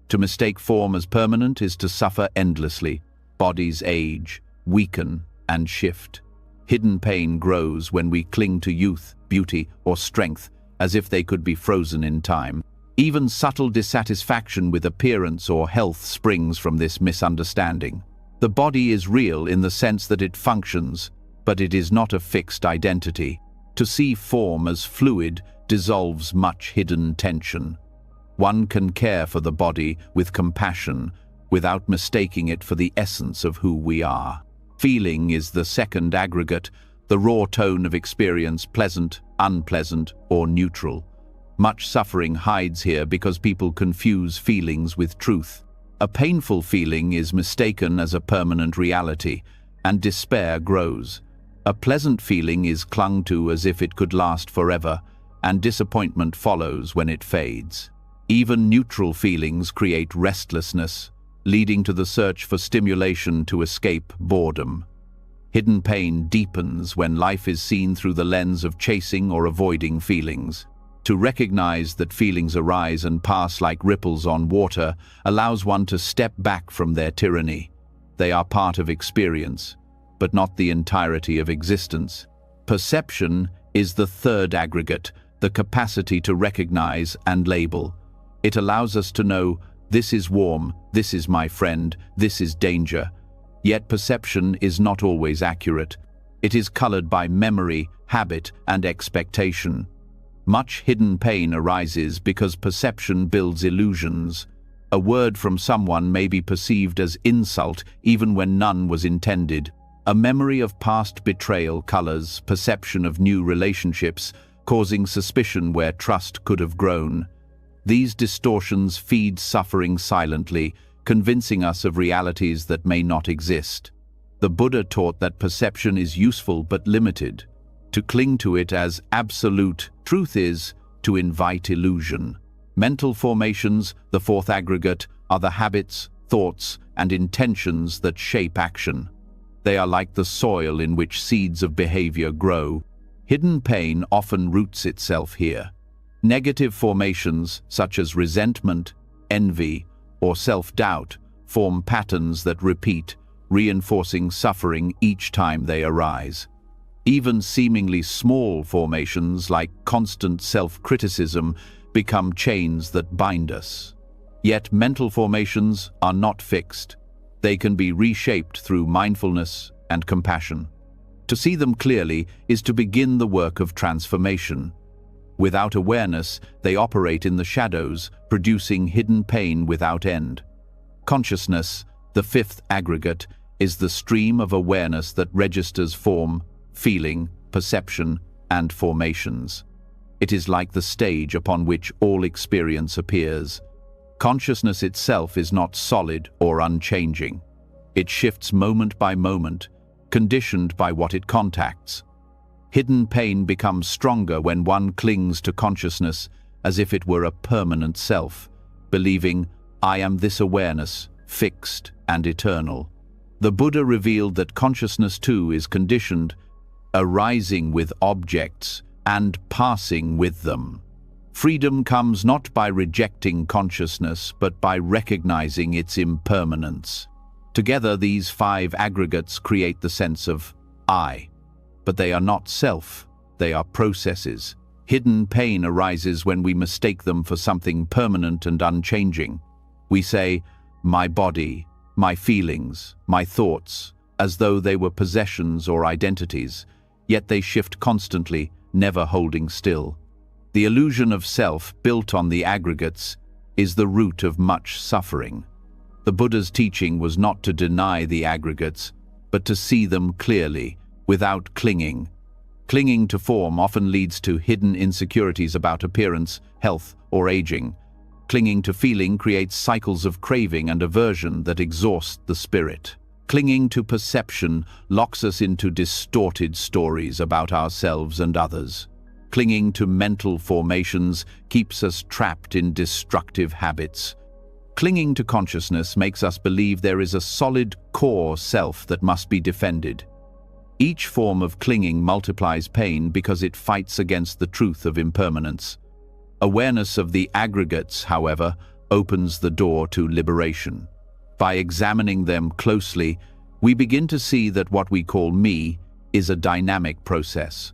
To mistake form as permanent is to suffer endlessly. Bodies age, weaken, and shift. Hidden pain grows when we cling to youth, beauty, or strength as if they could be frozen in time. Even subtle dissatisfaction with appearance or health springs from this misunderstanding. The body is real in the sense that it functions, but it is not a fixed identity. To see form as fluid dissolves much hidden tension. One can care for the body with compassion without mistaking it for the essence of who we are. Feeling is the second aggregate, the raw tone of experience, pleasant, unpleasant, or neutral. Much suffering hides here because people confuse feelings with truth. A painful feeling is mistaken as a permanent reality, and despair grows. A pleasant feeling is clung to as if it could last forever, and disappointment follows when it fades. Even neutral feelings create restlessness, leading to the search for stimulation to escape boredom. Hidden pain deepens when life is seen through the lens of chasing or avoiding feelings. To recognize that feelings arise and pass like ripples on water allows one to step back from their tyranny. They are part of experience, but not the entirety of existence. Perception is the third aggregate, the capacity to recognize and label. It allows us to know, this is warm, this is my friend, this is danger. Yet perception is not always accurate. It is colored by memory, habit, and expectation. Much hidden pain arises because perception builds illusions. A word from someone may be perceived as insult even when none was intended. A memory of past betrayal colors perception of new relationships, causing suspicion where trust could have grown. These distortions feed suffering silently, convincing us of realities that may not exist. The Buddha taught that perception is useful but limited. To cling to it as absolute truth is to invite illusion. Mental formations, the fourth aggregate, are the habits, thoughts, and intentions that shape action. They are like the soil in which seeds of behavior grow. Hidden pain often roots itself here. Negative formations, such as resentment, envy, or self-doubt, form patterns that repeat, reinforcing suffering each time they arise. Even seemingly small formations like constant self-criticism become chains that bind us. Yet mental formations are not fixed. They can be reshaped through mindfulness and compassion. To see them clearly is to begin the work of transformation. Without awareness, they operate in the shadows, producing hidden pain without end. Consciousness, the fifth aggregate, is the stream of awareness that registers form, feeling, perception, and formations. It is like the stage upon which all experience appears. Consciousness itself is not solid or unchanging. It shifts moment by moment, conditioned by what it contacts. Hidden pain becomes stronger when one clings to consciousness as if it were a permanent self, believing, "I am this awareness, fixed and eternal." The Buddha revealed that consciousness too is conditioned, arising with objects and passing with them. Freedom comes not by rejecting consciousness, but by recognizing its impermanence. Together, these five aggregates create the sense of I. But they are not self, they are processes. Hidden pain arises when we mistake them for something permanent and unchanging. We say, "My body, my feelings, my thoughts," as though they were possessions or identities, yet they shift constantly, never holding still. The illusion of self, built on the aggregates, is the root of much suffering. The Buddha's teaching was not to deny the aggregates, but to see them clearly, without clinging. Clinging to form often leads to hidden insecurities about appearance, health, or aging. Clinging to feeling creates cycles of craving and aversion that exhaust the spirit. Clinging to perception locks us into distorted stories about ourselves and others. Clinging to mental formations keeps us trapped in destructive habits. Clinging to consciousness makes us believe there is a solid core self that must be defended. Each form of clinging multiplies pain because it fights against the truth of impermanence. Awareness of the aggregates, however, opens the door to liberation. By examining them closely, we begin to see that what we call me is a dynamic process.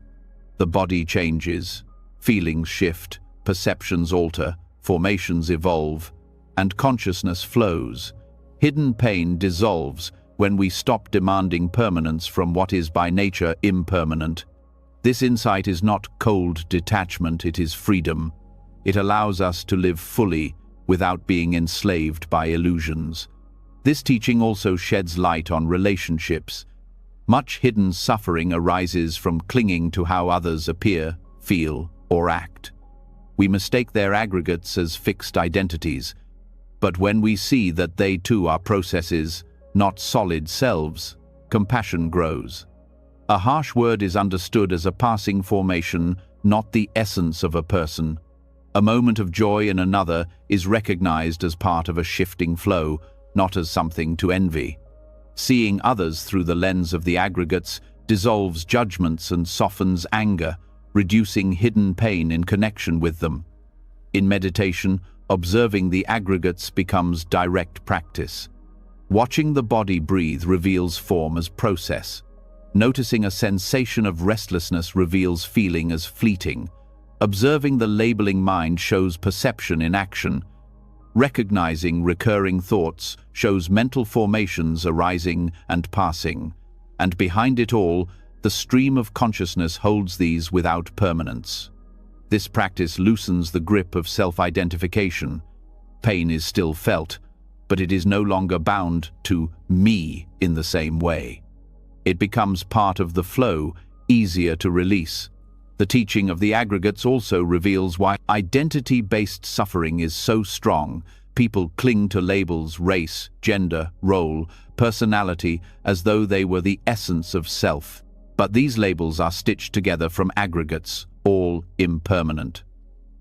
The body changes, feelings shift, perceptions alter, formations evolve, and consciousness flows. Hidden pain dissolves when we stop demanding permanence from what is by nature impermanent. This insight is not cold detachment, it is freedom. It allows us to live fully without being enslaved by illusions. This teaching also sheds light on relationships. Much hidden suffering arises from clinging to how others appear, feel, or act. We mistake their aggregates as fixed identities, but when we see that they too are processes, not solid selves, compassion grows. A harsh word is understood as a passing formation, not the essence of a person. A moment of joy in another is recognized as part of a shifting flow, not as something to envy. Seeing others through the lens of the aggregates dissolves judgments and softens anger, reducing hidden pain in connection with them. In meditation, observing the aggregates becomes direct practice. Watching the body breathe reveals form as process. Noticing a sensation of restlessness reveals feeling as fleeting. Observing the labeling mind shows perception in action. Recognizing recurring thoughts shows mental formations arising and passing. And behind it all, the stream of consciousness holds these without permanence. This practice loosens the grip of self-identification. Pain is still felt, but it is no longer bound to me in the same way. It becomes part of the flow, easier to release. The teaching of the aggregates also reveals why identity-based suffering is so strong. People cling to labels, race, gender, role, personality, as though they were the essence of self. But these labels are stitched together from aggregates, all impermanent.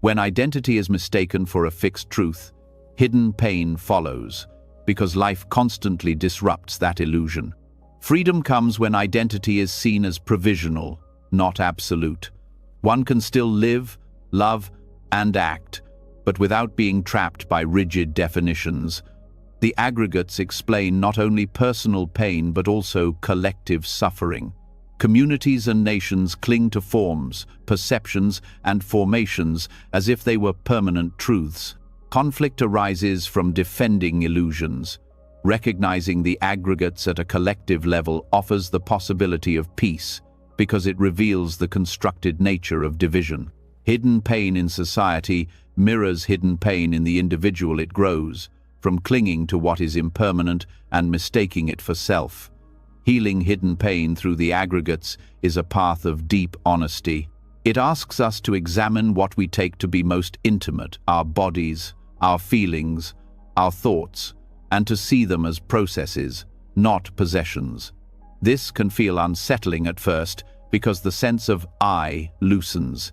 When identity is mistaken for a fixed truth, hidden pain follows, because life constantly disrupts that illusion. Freedom comes when identity is seen as provisional, not absolute. One can still live, love, and act, but without being trapped by rigid definitions. The aggregates explain not only personal pain but also collective suffering. Communities and nations cling to forms, perceptions, and formations as if they were permanent truths. Conflict arises from defending illusions. Recognizing the aggregates at a collective level offers the possibility of peace, because it reveals the constructed nature of division. Hidden pain in society mirrors hidden pain in the individual it grows, from clinging to what is impermanent and mistaking it for self. Healing hidden pain through the aggregates is a path of deep honesty. It asks us to examine what we take to be most intimate, our bodies, our feelings, our thoughts, and to see them as processes, not possessions. This can feel unsettling at first, because the sense of I loosens.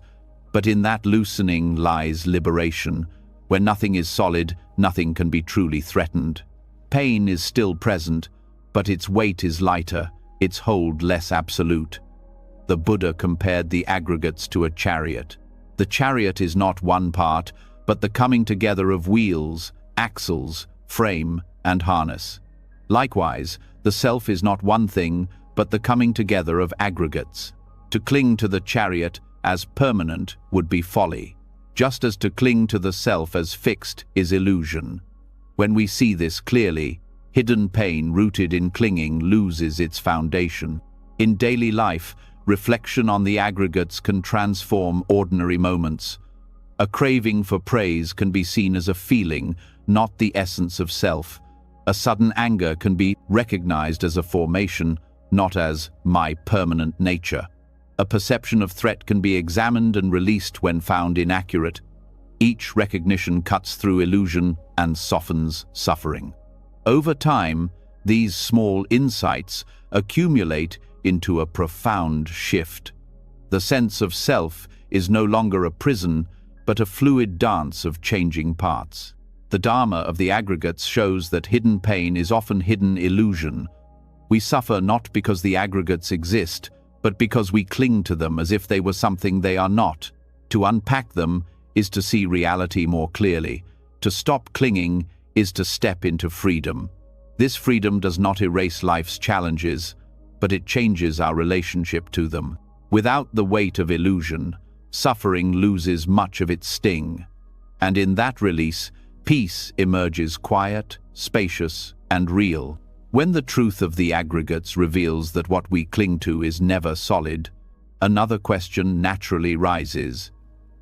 But in that loosening lies liberation. Where nothing is solid, nothing can be truly threatened. Pain is still present, but its weight is lighter, its hold less absolute. The Buddha compared the aggregates to a chariot. The chariot is not one part, but the coming together of wheels, axles, frame, and harness. Likewise, the self is not one thing, but the coming together of aggregates. To cling to the chariot as permanent would be folly, just as to cling to the self as fixed is illusion. When we see this clearly, hidden pain rooted in clinging loses its foundation. In daily life, reflection on the aggregates can transform ordinary moments. A craving for praise can be seen as a feeling, not the essence of self. A sudden anger can be recognized as a formation, not as my permanent nature. A perception of threat can be examined and released when found inaccurate. Each recognition cuts through illusion and softens suffering. Over time, these small insights accumulate into a profound shift. The sense of self is no longer a prison, but a fluid dance of changing parts. The Dharma of the aggregates shows that hidden pain is often hidden illusion. We suffer not because the aggregates exist, but because we cling to them as if they were something they are not. To unpack them is to see reality more clearly. To stop clinging is to step into freedom. This freedom does not erase life's challenges, but it changes our relationship to them. Without the weight of illusion, suffering loses much of its sting. And in that release, peace emerges quiet, spacious, and real. When the truth of the aggregates reveals that what we cling to is never solid, another question naturally rises.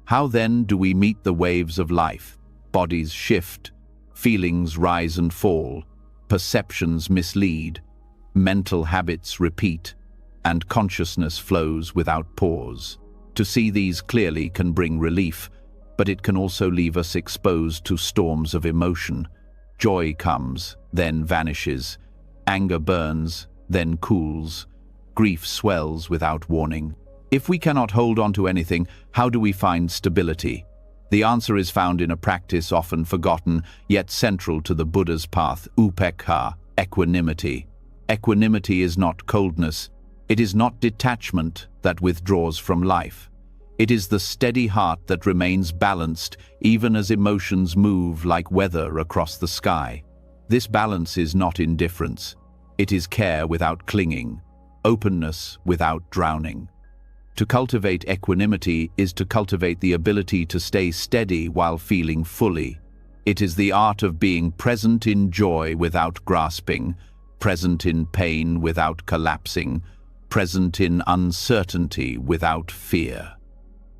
How then do we meet the waves of life? Bodies shift, feelings rise and fall, perceptions mislead, mental habits repeat, and consciousness flows without pause. To see these clearly can bring relief, but it can also leave us exposed to storms of emotion. Joy comes, then vanishes. Anger burns, then cools. Grief swells without warning. If we cannot hold on to anything, how do we find stability? The answer is found in a practice often forgotten, yet central to the Buddha's path, upekkha, equanimity. Equanimity is not coldness. It is not detachment that withdraws from life. It is the steady heart that remains balanced even as emotions move like weather across the sky. This balance is not indifference. It is care without clinging, openness without drowning. To cultivate equanimity is to cultivate the ability to stay steady while feeling fully. It is the art of being present in joy without grasping, present in pain without collapsing, present in uncertainty without fear.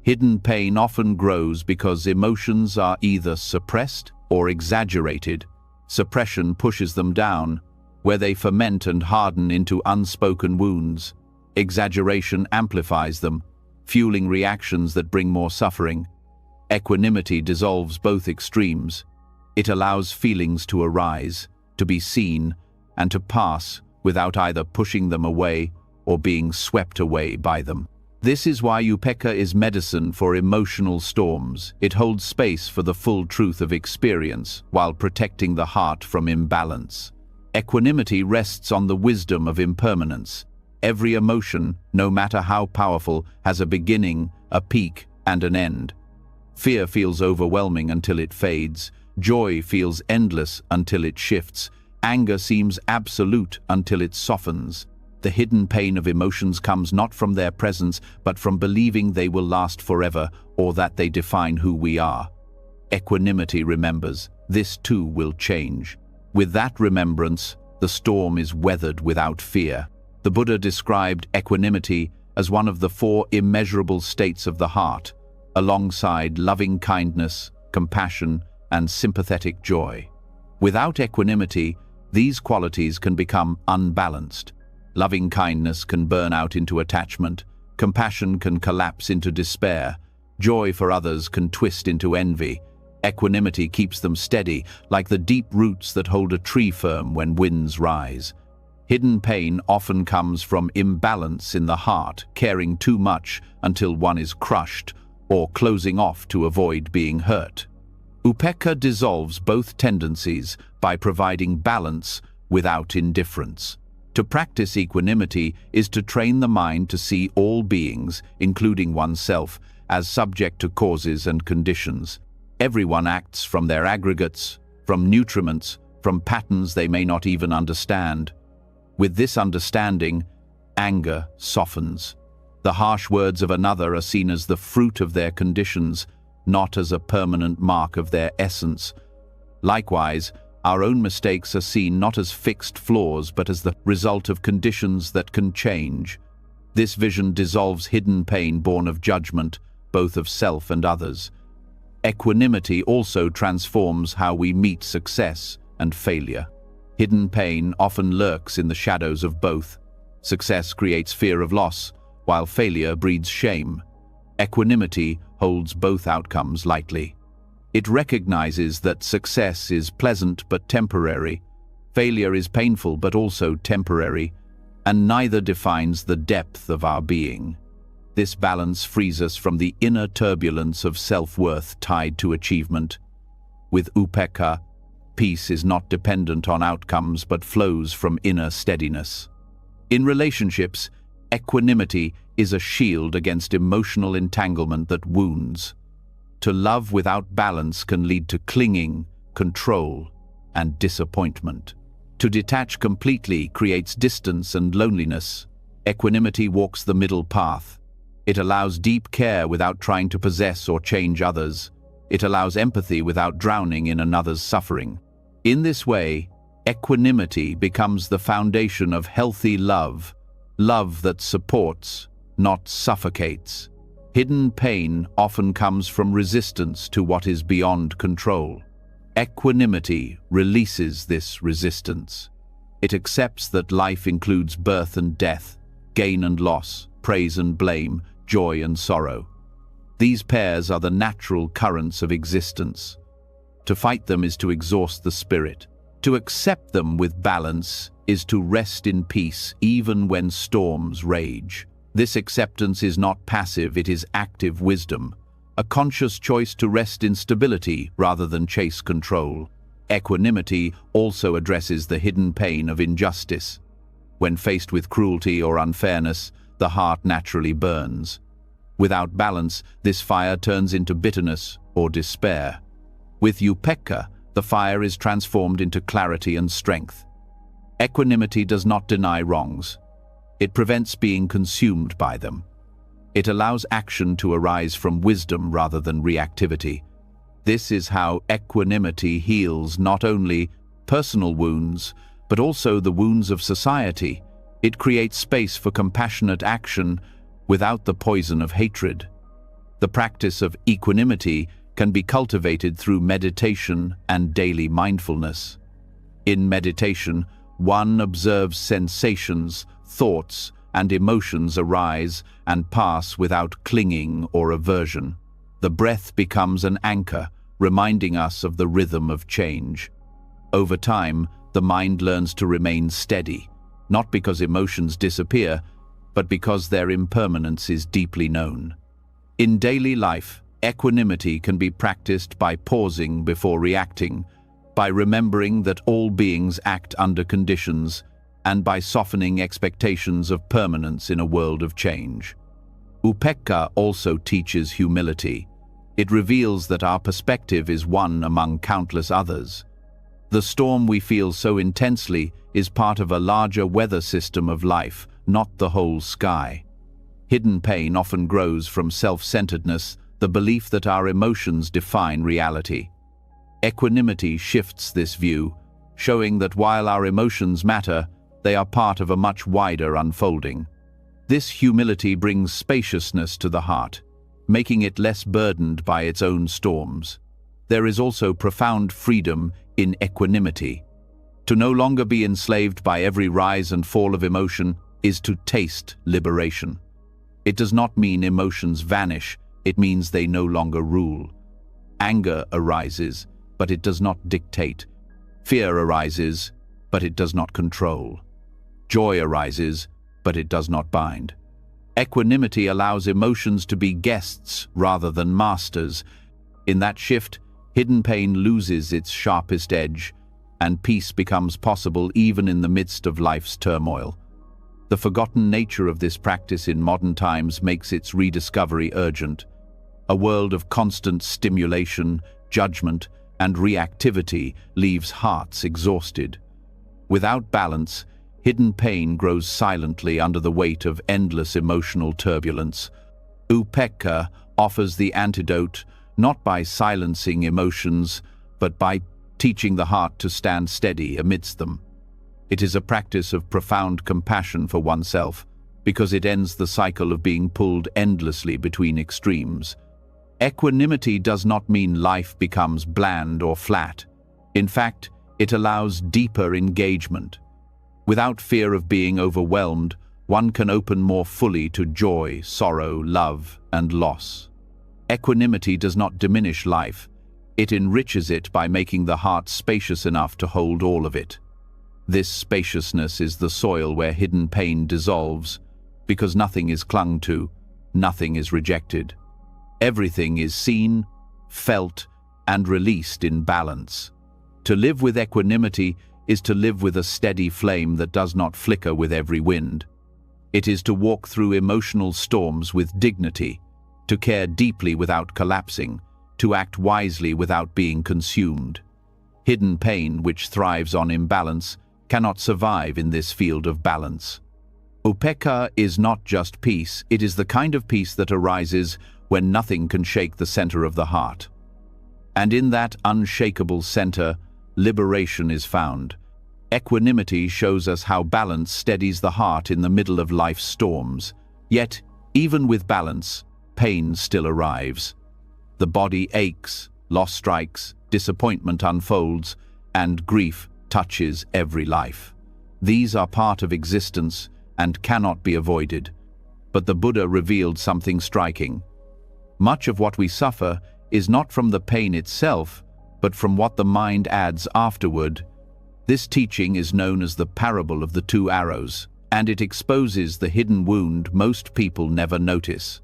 Hidden pain often grows because emotions are either suppressed or exaggerated. Suppression pushes them down, where they ferment and harden into unspoken wounds. Exaggeration amplifies them, fueling reactions that bring more suffering. Equanimity dissolves both extremes. It allows feelings to arise, to be seen, and to pass without either pushing them away or being swept away by them. This is why upekkha is medicine for emotional storms. It holds space for the full truth of experience while protecting the heart from imbalance. Equanimity rests on the wisdom of impermanence. Every emotion, no matter how powerful, has a beginning, a peak, and an end. Fear feels overwhelming until it fades. Joy feels endless until it shifts. Anger seems absolute until it softens. The hidden pain of emotions comes not from their presence, but from believing they will last forever or that they define who we are. Equanimity remembers, this too will change. With that remembrance, the storm is weathered without fear. The Buddha described equanimity as one of the four immeasurable states of the heart, alongside loving kindness, compassion, and sympathetic joy. Without equanimity, these qualities can become unbalanced. Loving kindness can burn out into attachment, compassion can collapse into despair, joy for others can twist into envy. Equanimity keeps them steady, like the deep roots that hold a tree firm when winds rise. Hidden pain often comes from imbalance in the heart, caring too much until one is crushed, or closing off to avoid being hurt. Upekkha dissolves both tendencies by providing balance without indifference. To practice equanimity is to train the mind to see all beings, including oneself, as subject to causes and conditions. Everyone acts from their aggregates, from nutriments, from patterns they may not even understand. With this understanding, anger softens. The harsh words of another are seen as the fruit of their conditions, not as a permanent mark of their essence. Likewise, our own mistakes are seen not as fixed flaws but as the result of conditions that can change. This vision dissolves hidden pain born of judgment, both of self and others. Equanimity also transforms how we meet success and failure. Hidden pain often lurks in the shadows of both. Success creates fear of loss, while failure breeds shame. Equanimity holds both outcomes lightly. It recognizes that success is pleasant but temporary, failure is painful but also temporary, and neither defines the depth of our being. This balance frees us from the inner turbulence of self-worth tied to achievement. With upekkha, peace is not dependent on outcomes but flows from inner steadiness. In relationships, equanimity is a shield against emotional entanglement that wounds. To love without balance can lead to clinging, control, and disappointment. To detach completely creates distance and loneliness. Equanimity walks the middle path. It allows deep care without trying to possess or change others. It allows empathy without drowning in another's suffering. In this way, equanimity becomes the foundation of healthy love, love that supports, not suffocates. Hidden pain often comes from resistance to what is beyond control. Equanimity releases this resistance. It accepts that life includes birth and death, gain and loss, praise and blame, joy and sorrow. These pairs are the natural currents of existence. To fight them is to exhaust the spirit. To accept them with balance is to rest in peace even when storms rage. This acceptance is not passive, it is active wisdom, a conscious choice to rest in stability rather than chase control. Equanimity also addresses the hidden pain of injustice. When faced with cruelty or unfairness, the heart naturally burns. Without balance, this fire turns into bitterness or despair. With upekkha, the fire is transformed into clarity and strength. Equanimity does not deny wrongs. It prevents being consumed by them. It allows action to arise from wisdom rather than reactivity. This is how equanimity heals not only personal wounds, but also the wounds of society. It creates space for compassionate action without the poison of hatred. The practice of equanimity can be cultivated through meditation and daily mindfulness. In meditation, one observes sensations, thoughts, and emotions arise and pass without clinging or aversion. The breath becomes an anchor, reminding us of the rhythm of change. Over time, the mind learns to remain steady, not because emotions disappear, but because their impermanence is deeply known. In daily life, equanimity can be practiced by pausing before reacting, by remembering that all beings act under conditions, and by softening expectations of permanence in a world of change. Upekkha also teaches humility. It reveals that our perspective is one among countless others. The storm we feel so intensely is part of a larger weather system of life, not the whole sky. Hidden pain often grows from self-centeredness, the belief that our emotions define reality. Equanimity shifts this view, showing that while our emotions matter, they are part of a much wider unfolding. This humility brings spaciousness to the heart, making it less burdened by its own storms. There is also profound freedom in equanimity. To no longer be enslaved by every rise and fall of emotion is to taste liberation. It does not mean emotions vanish, it means they no longer rule. Anger arises, but it does not dictate. Fear arises, but it does not control. Joy arises, but it does not bind. Equanimity allows emotions to be guests rather than masters. In that shift, hidden pain loses its sharpest edge, and peace becomes possible even in the midst of life's turmoil. The forgotten nature of this practice in modern times makes its rediscovery urgent. A world of constant stimulation, judgment, and reactivity leaves hearts exhausted. Without balance, hidden pain grows silently under the weight of endless emotional turbulence. Upekkha offers the antidote not by silencing emotions, but by teaching the heart to stand steady amidst them. It is a practice of profound compassion for oneself, because it ends the cycle of being pulled endlessly between extremes. Equanimity does not mean life becomes bland or flat. In fact, it allows deeper engagement. Without fear of being overwhelmed, one can open more fully to joy, sorrow, love, and loss. Equanimity does not diminish life. It enriches it by making the heart spacious enough to hold all of it. This spaciousness is the soil where hidden pain dissolves, because nothing is clung to, nothing is rejected. Everything is seen, felt, and released in balance. To live with equanimity is to live with a steady flame that does not flicker with every wind. It is to walk through emotional storms with dignity, to care deeply without collapsing, to act wisely without being consumed. Hidden pain, which thrives on imbalance, cannot survive in this field of balance. Upekkha is not just peace, it is the kind of peace that arises when nothing can shake the center of the heart. And in that unshakable center, liberation is found. Equanimity shows us how balance steadies the heart in the middle of life's storms. Yet, even with balance, pain still arrives. The body aches, loss strikes, disappointment unfolds, and grief touches every life. These are part of existence and cannot be avoided. But the Buddha revealed something striking. Much of what we suffer is not from the pain itself, but from what the mind adds afterward. This teaching is known as the parable of the two arrows, and it exposes the hidden wound most people never notice.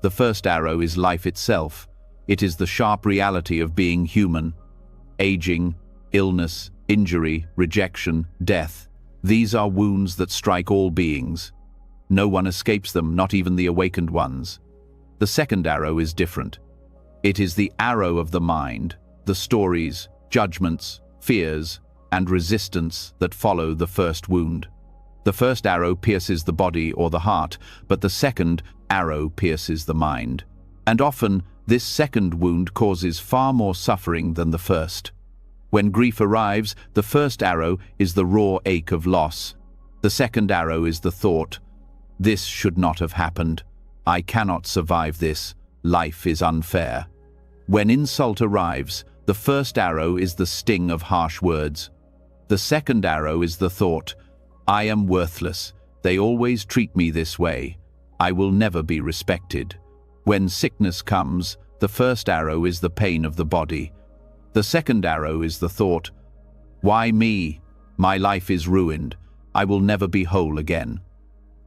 The first arrow is life itself. It is the sharp reality of being human. Aging, illness, injury, rejection, death. These are wounds that strike all beings. No one escapes them, not even the awakened ones. The second arrow is different. It is the arrow of the mind, the stories, judgments, fears, and resistance that follow the first wound. The first arrow pierces the body or the heart, but the second arrow pierces the mind. And often, this second wound causes far more suffering than the first. When grief arrives, the first arrow is the raw ache of loss. The second arrow is the thought, "This should not have happened. I cannot survive this. Life is unfair." When insult arrives, the first arrow is the sting of harsh words. The second arrow is the thought, "I am worthless. They always treat me this way. I will never be respected." When sickness comes, the first arrow is the pain of the body. The second arrow is the thought, "Why me? My life is ruined. I will never be whole again."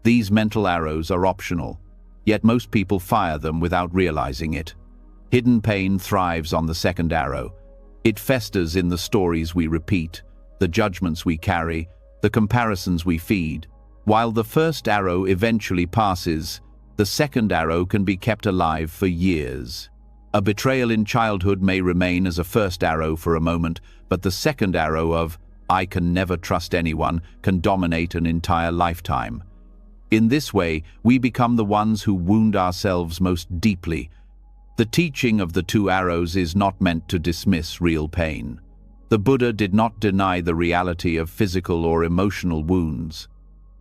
These mental arrows are optional, yet most people fire them without realizing it. Hidden pain thrives on the second arrow. It festers in the stories we repeat, the judgments we carry, the comparisons we feed. While the first arrow eventually passes, the second arrow can be kept alive for years. A betrayal in childhood may remain as a first arrow for a moment, but the second arrow of "I can never trust anyone" can dominate an entire lifetime. In this way, we become the ones who wound ourselves most deeply. The teaching of the two arrows is not meant to dismiss real pain. The Buddha did not deny the reality of physical or emotional wounds.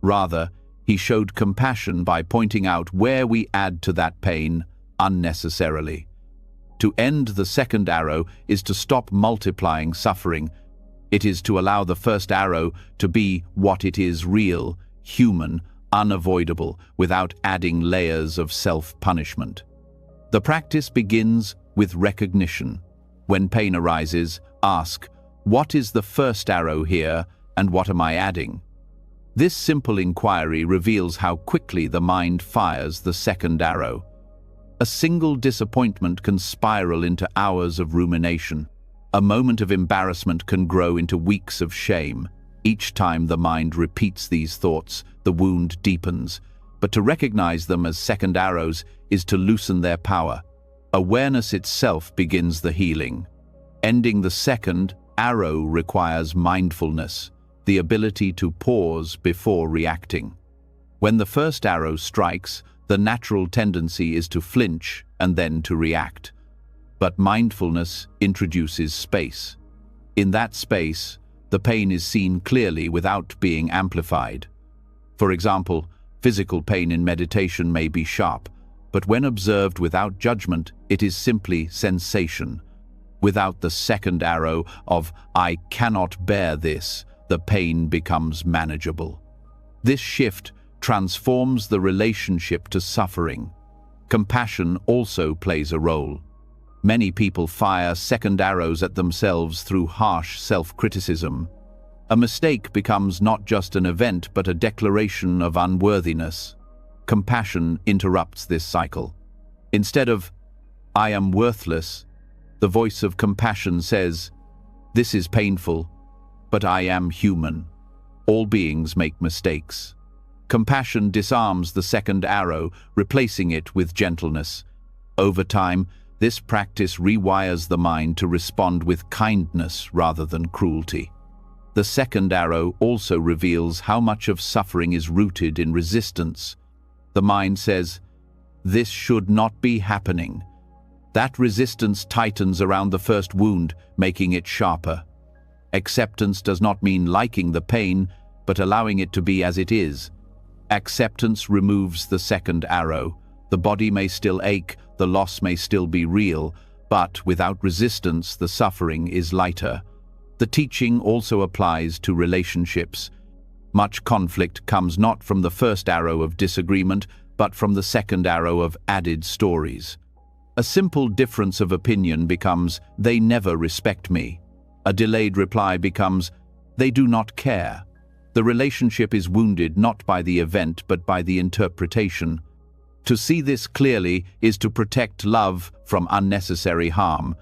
Rather, he showed compassion by pointing out where we add to that pain unnecessarily. To end the second arrow is to stop multiplying suffering. It is to allow the first arrow to be what it is: real, human, unavoidable, without adding layers of self-punishment. The practice begins with recognition. When pain arises, ask, "What is the first arrow here, and what am I adding?" This simple inquiry reveals how quickly the mind fires the second arrow. A single disappointment can spiral into hours of rumination. A moment of embarrassment can grow into weeks of shame. Each time the mind repeats these thoughts, the wound deepens. But to recognize them as second arrows is to loosen their power. Awareness itself begins the healing. Ending the second arrow requires mindfulness, the ability to pause before reacting. When the first arrow strikes, the natural tendency is to flinch and then to react. But mindfulness introduces space. In that space, the pain is seen clearly without being amplified. For example, physical pain in meditation may be sharp, but when observed without judgment, it is simply sensation. Without the second arrow of "I cannot bear this," the pain becomes manageable. This shift transforms the relationship to suffering. Compassion also plays a role. Many people fire second arrows at themselves through harsh self-criticism. A mistake becomes not just an event but a declaration of unworthiness. Compassion interrupts this cycle. Instead of "I am worthless," the voice of compassion says, "This is painful, but I am human. All beings make mistakes." Compassion disarms the second arrow, replacing it with gentleness. Over time, this practice rewires the mind to respond with kindness rather than cruelty. The second arrow also reveals how much of suffering is rooted in resistance. The mind says, "This should not be happening." That resistance tightens around the first wound, making it sharper. Acceptance does not mean liking the pain, but allowing it to be as it is. Acceptance removes the second arrow. The body may still ache, the loss may still be real, but without resistance, the suffering is lighter. The teaching also applies to relationships. Much conflict comes not from the first arrow of disagreement, but from the second arrow of added stories. A simple difference of opinion becomes, "They never respect me." A delayed reply becomes, "They do not care." The relationship is wounded not by the event but by the interpretation. To see this clearly is to protect love from unnecessary harm.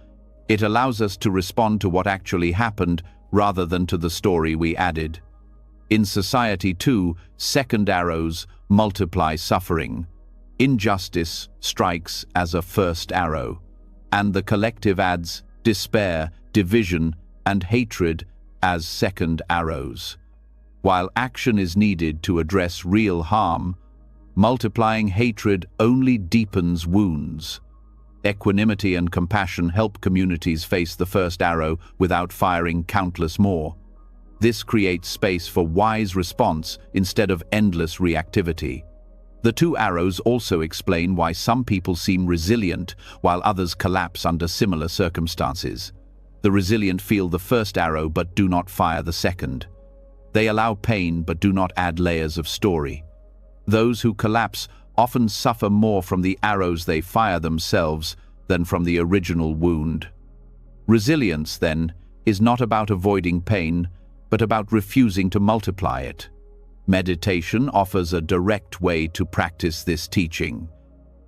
It allows us to respond to what actually happened rather than to the story we added. In society too, second arrows multiply suffering. Injustice strikes as a first arrow, and the collective adds despair, division, and hatred as second arrows. While action is needed to address real harm, multiplying hatred only deepens wounds. Equanimity and compassion help communities face the first arrow without firing countless more. This creates space for wise response instead of endless reactivity. The two arrows also explain why some people seem resilient while others collapse under similar circumstances. The resilient feel the first arrow but do not fire the second. They allow pain but do not add layers of story. Those who collapse often suffer more from the arrows they fire themselves than from the original wound. Resilience, then, is not about avoiding pain, but about refusing to multiply it. Meditation offers a direct way to practice this teaching.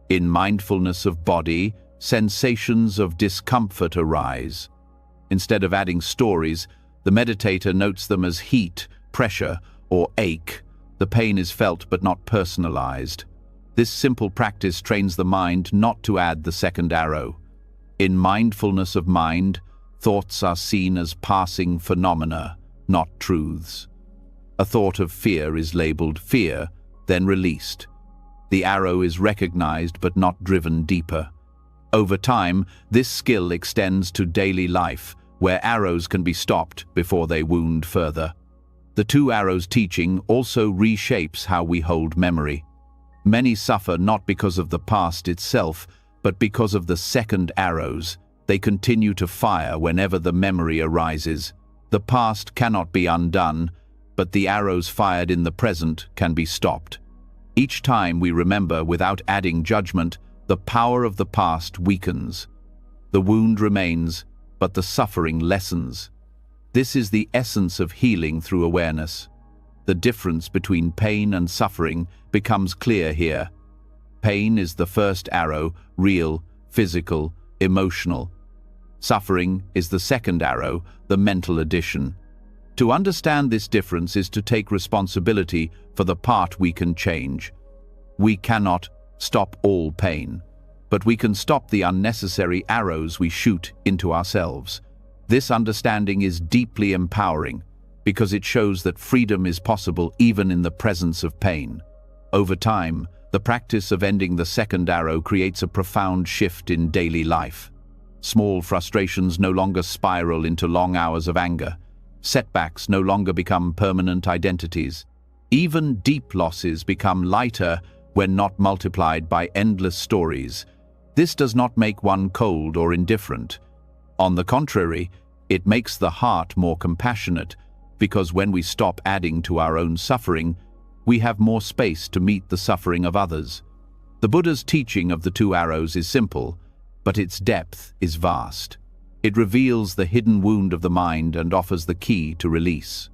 In mindfulness of body, sensations of discomfort arise. Instead of adding stories, the meditator notes them as heat, pressure, or ache. The pain is felt but not personalized. This simple practice trains the mind not to add the second arrow. In mindfulness of mind, thoughts are seen as passing phenomena, not truths. A thought of fear is labeled fear, then released. The arrow is recognized but not driven deeper. Over time, this skill extends to daily life, where arrows can be stopped before they wound further. The two arrows teaching also reshapes how we hold memory. Many suffer not because of the past itself, but because of the second arrows. They continue to fire whenever the memory arises. The past cannot be undone, but the arrows fired in the present can be stopped. Each time we remember without adding judgment, the power of the past weakens. The wound remains, but the suffering lessens. This is the essence of healing through awareness. The difference between pain and suffering becomes clear here. Pain is the first arrow, real, physical, emotional. Suffering is the second arrow, the mental addition. To understand this difference is to take responsibility for the part we can change. We cannot stop all pain, but we can stop the unnecessary arrows we shoot into ourselves. This understanding is deeply empowering because it shows that freedom is possible even in the presence of pain. Over time, the practice of ending the second arrow creates a profound shift in daily life. Small frustrations no longer spiral into long hours of anger. Setbacks no longer become permanent identities. Even deep losses become lighter when not multiplied by endless stories. This does not make one cold or indifferent. On the contrary, it makes the heart more compassionate, because when we stop adding to our own suffering, we have more space to meet the suffering of others. The Buddha's teaching of the two arrows is simple, but its depth is vast. It reveals the hidden wound of the mind and offers the key to release.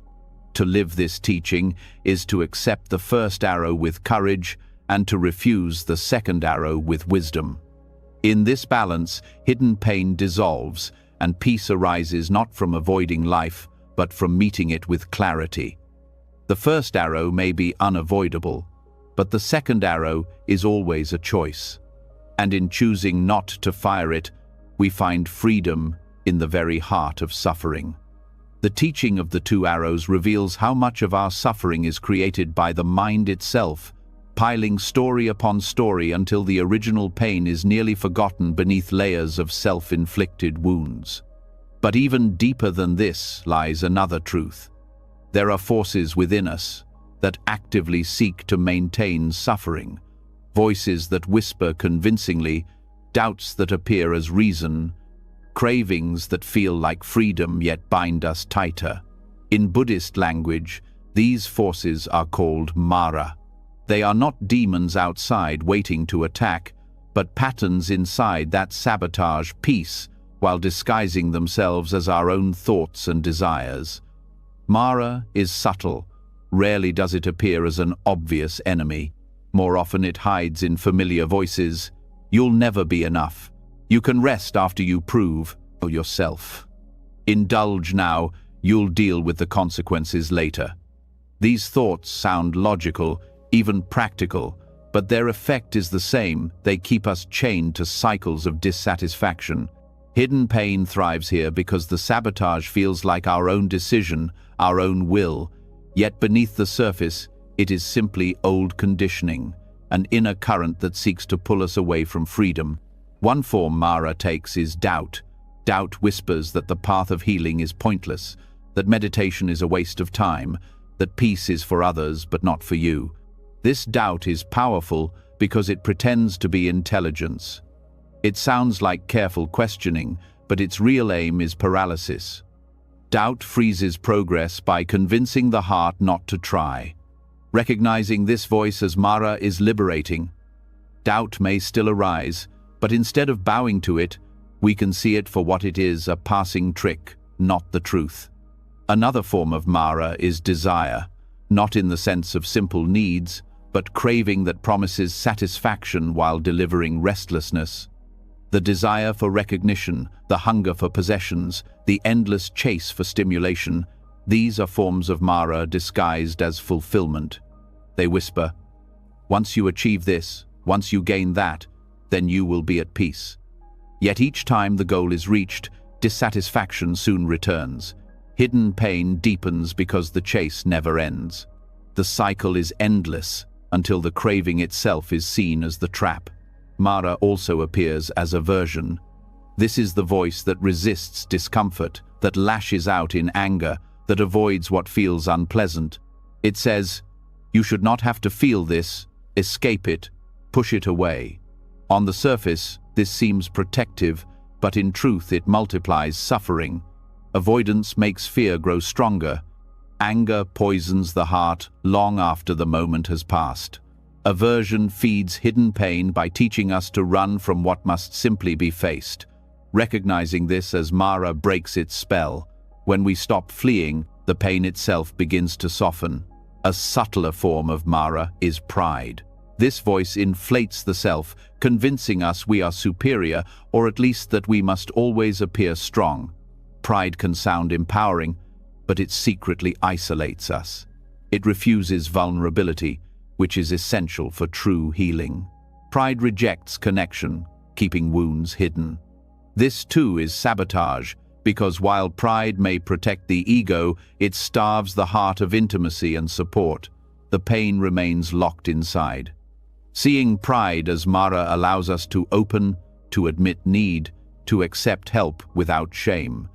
To live this teaching is to accept the first arrow with courage and to refuse the second arrow with wisdom. In this balance, hidden pain dissolves, and peace arises not from avoiding life, but from meeting it with clarity. The first arrow may be unavoidable, but the second arrow is always a choice. And in choosing not to fire it, we find freedom in the very heart of suffering. The teaching of the two arrows reveals how much of our suffering is created by the mind itself, piling story upon story until the original pain is nearly forgotten beneath layers of self-inflicted wounds. But even deeper than this lies another truth. There are forces within us that actively seek to maintain suffering, voices that whisper convincingly, doubts that appear as reason, cravings that feel like freedom yet bind us tighter. In Buddhist language, these forces are called Mara. They are not demons outside waiting to attack, but patterns inside that sabotage peace while disguising themselves as our own thoughts and desires. Mara is subtle. Rarely does it appear as an obvious enemy. More often it hides in familiar voices. You'll never be enough. You can rest after you prove yourself. Indulge now, you'll deal with the consequences later. These thoughts sound logical, even practical, but their effect is the same. They keep us chained to cycles of dissatisfaction. Hidden pain thrives here because the sabotage feels like our own decision, our own will, yet beneath the surface, it is simply old conditioning, an inner current that seeks to pull us away from freedom. One form Mara takes is doubt. Doubt whispers that the path of healing is pointless, that meditation is a waste of time, that peace is for others but not for you. This doubt is powerful because it pretends to be intelligence. It sounds like careful questioning, but its real aim is paralysis. Doubt freezes progress by convincing the heart not to try. Recognizing this voice as Mara is liberating. Doubt may still arise, but instead of bowing to it, we can see it for what it is, a passing trick, not the truth. Another form of Mara is desire, not in the sense of simple needs, but craving that promises satisfaction while delivering restlessness. The desire for recognition, the hunger for possessions, the endless chase for stimulation, these are forms of Mara disguised as fulfillment. They whisper, once you achieve this, once you gain that, then you will be at peace. Yet each time the goal is reached, dissatisfaction soon returns. Hidden pain deepens because the chase never ends. The cycle is endless until the craving itself is seen as the trap. Mara also appears as aversion. This is the voice that resists discomfort, that lashes out in anger, that avoids what feels unpleasant. It says, you should not have to feel this, escape it, push it away. On the surface, this seems protective, but in truth it multiplies suffering. Avoidance makes fear grow stronger. Anger poisons the heart long after the moment has passed. Aversion feeds hidden pain by teaching us to run from what must simply be faced. Recognizing this as Mara breaks its spell, when we stop fleeing, the pain itself begins to soften. A subtler form of Mara is pride. This voice inflates the self, convincing us we are superior, or at least that we must always appear strong. Pride can sound empowering, but it secretly isolates us. It refuses vulnerability, which is essential for true healing. Pride rejects connection, keeping wounds hidden. This too is sabotage, because while pride may protect the ego, it starves the heart of intimacy and support. The pain remains locked inside. Seeing pride as Mara allows us to open, to admit need, to accept help without shame.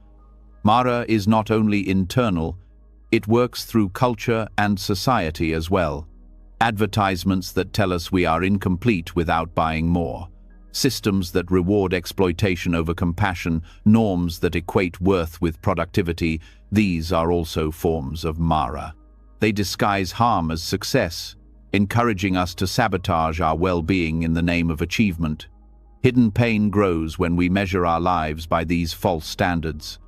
Mara is not only internal, it works through culture and society as well. Advertisements that tell us we are incomplete without buying more. Systems that reward exploitation over compassion, norms that equate worth with productivity, these are also forms of Mara. They disguise harm as success, encouraging us to sabotage our well-being in the name of achievement. Hidden pain grows when we measure our lives by these false standards.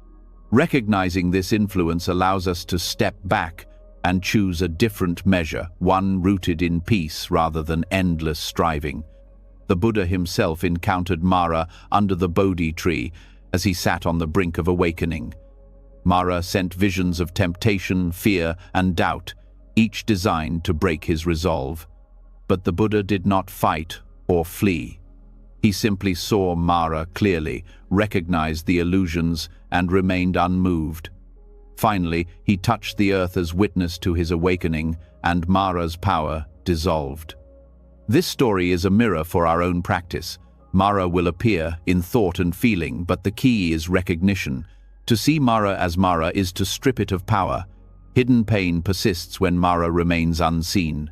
Recognizing this influence allows us to step back and choose a different measure, one rooted in peace rather than endless striving. The Buddha himself encountered Mara under the Bodhi tree as he sat on the brink of awakening. Mara sent visions of temptation, fear, and doubt, each designed to break his resolve. But the Buddha did not fight or flee. He simply saw Mara clearly, recognized the illusions, and remained unmoved. Finally, he touched the earth as witness to his awakening, and Mara's power dissolved. This story is a mirror for our own practice. Mara will appear in thought and feeling, but the key is recognition. To see Mara as Mara is to strip it of power. Hidden pain persists when Mara remains unseen.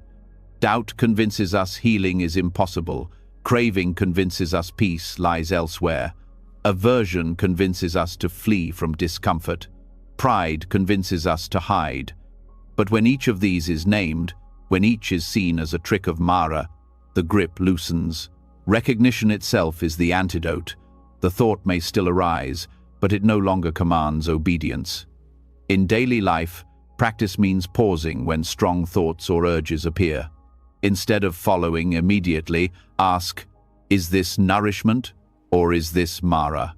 Doubt convinces us healing is impossible. Craving convinces us peace lies elsewhere. Aversion convinces us to flee from discomfort. Pride convinces us to hide. But when each of these is named, when each is seen as a trick of Mara, the grip loosens. Recognition itself is the antidote. The thought may still arise, but it no longer commands obedience. In daily life, practice means pausing when strong thoughts or urges appear. Instead of following immediately, ask, is this nourishment or is this Mara?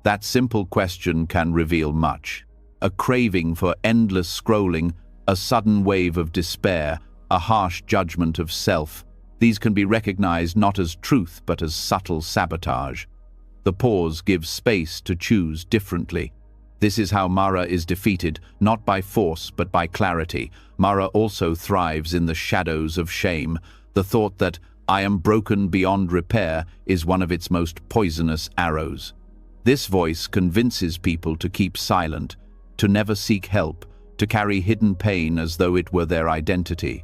That simple question can reveal much. A craving for endless scrolling, a sudden wave of despair, a harsh judgment of self. These can be recognized not as truth but as subtle sabotage. The pause gives space to choose differently. This is how Mara is defeated, not by force but by clarity. Mara also thrives in the shadows of shame. The thought that I am broken beyond repair is one of its most poisonous arrows. This voice convinces people to keep silent, to never seek help, to carry hidden pain as though it were their identity.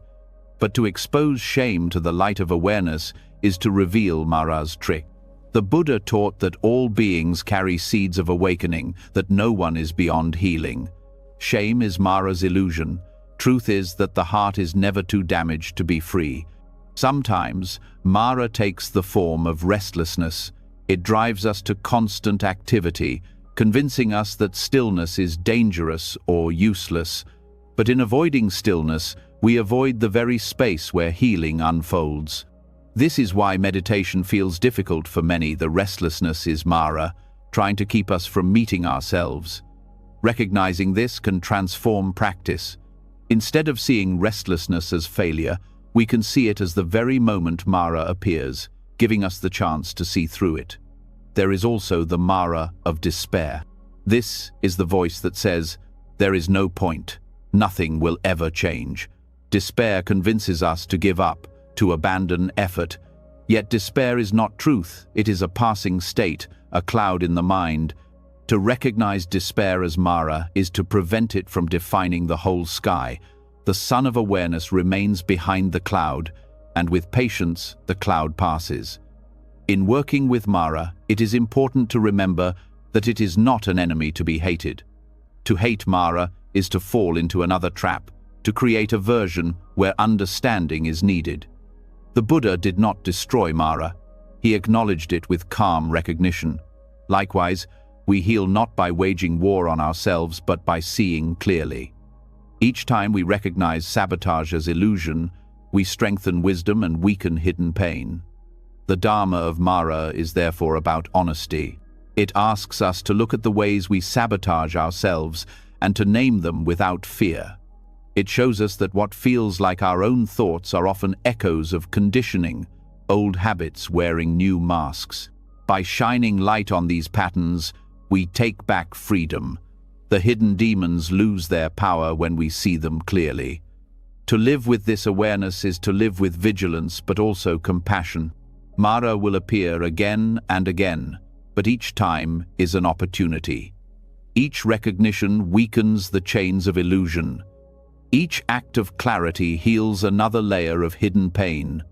But to expose shame to the light of awareness is to reveal Mara's trick. The Buddha taught that all beings carry seeds of awakening, that no one is beyond healing. Shame is Mara's illusion. Truth is that the heart is never too damaged to be free. Sometimes, Mara takes the form of restlessness. It drives us to constant activity, convincing us that stillness is dangerous or useless. But in avoiding stillness, we avoid the very space where healing unfolds. This is why meditation feels difficult for many. The restlessness is Mara, trying to keep us from meeting ourselves. Recognizing this can transform practice. Instead of seeing restlessness as failure, we can see it as the very moment Mara appears, giving us the chance to see through it. There is also the Mara of despair. This is the voice that says, there is no point, nothing will ever change. Despair convinces us to give up, to abandon effort. Yet despair is not truth, it is a passing state, a cloud in the mind. To recognize despair as Mara is to prevent it from defining the whole sky. The sun of awareness remains behind the cloud, and with patience, the cloud passes. In working with Mara, it is important to remember that it is not an enemy to be hated. To hate Mara is to fall into another trap, to create a version where understanding is needed. The Buddha did not destroy Mara. He acknowledged it with calm recognition. Likewise, we heal not by waging war on ourselves, but by seeing clearly. Each time we recognize sabotage as illusion, we strengthen wisdom and weaken hidden pain. The Dharma of Mara is therefore about honesty. It asks us to look at the ways we sabotage ourselves and to name them without fear. It shows us that what feels like our own thoughts are often echoes of conditioning, old habits wearing new masks. By shining light on these patterns, we take back freedom. The hidden demons lose their power when we see them clearly. To live with this awareness is to live with vigilance but also compassion. Mara will appear again and again, but each time is an opportunity. Each recognition weakens the chains of illusion. Each act of clarity heals another layer of hidden pain.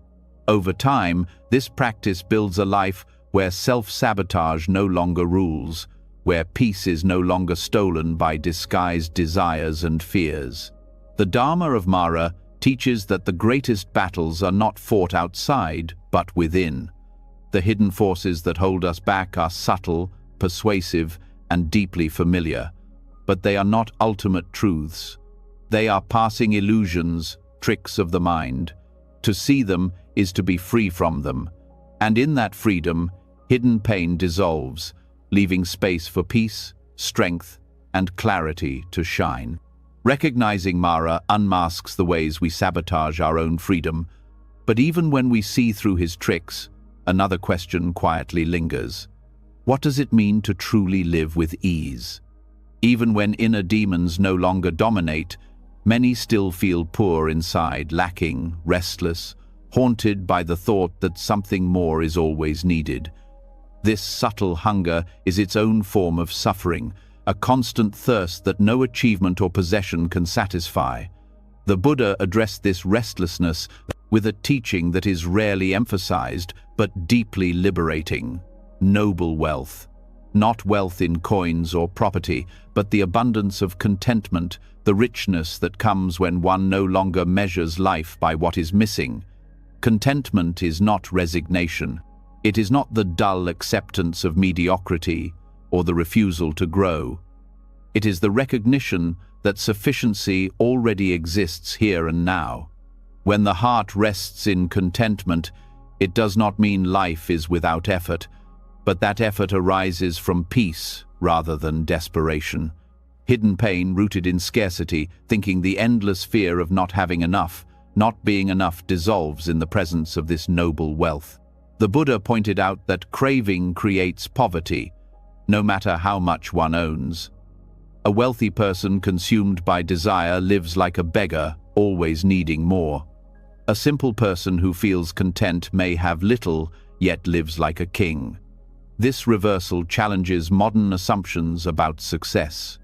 Over time, this practice builds a life where self-sabotage no longer rules, where peace is no longer stolen by disguised desires and fears. The Dharma of Mara teaches that the greatest battles are not fought outside, but within. The hidden forces that hold us back are subtle, persuasive, and deeply familiar, but they are not ultimate truths. They are passing illusions, tricks of the mind. To see them is to be free from them, and in that freedom, hidden pain dissolves, leaving space for peace, strength, and clarity to shine. Recognizing Mara unmasks the ways we sabotage our own freedom, but even when we see through his tricks, another question quietly lingers. What does it mean to truly live with ease? Even when inner demons no longer dominate, many still feel poor inside, lacking, restless, haunted by the thought that something more is always needed. This subtle hunger is its own form of suffering, a constant thirst that no achievement or possession can satisfy. The Buddha addressed this restlessness with a teaching that is rarely emphasized, but deeply liberating: noble wealth. Not wealth in coins or property, but the abundance of contentment, the richness that comes when one no longer measures life by what is missing. Contentment is not resignation. It is not the dull acceptance of mediocrity or the refusal to grow. It is the recognition that sufficiency already exists here and now. When the heart rests in contentment, it does not mean life is without effort, but that effort arises from peace rather than desperation. Hidden pain rooted in scarcity, thinking the endless fear of not having enough, not being enough, dissolves in the presence of this noble wealth. The Buddha pointed out that craving creates poverty, no matter how much one owns. A wealthy person consumed by desire lives like a beggar, always needing more. A simple person who feels content may have little, yet lives like a king. This reversal challenges modern assumptions about success.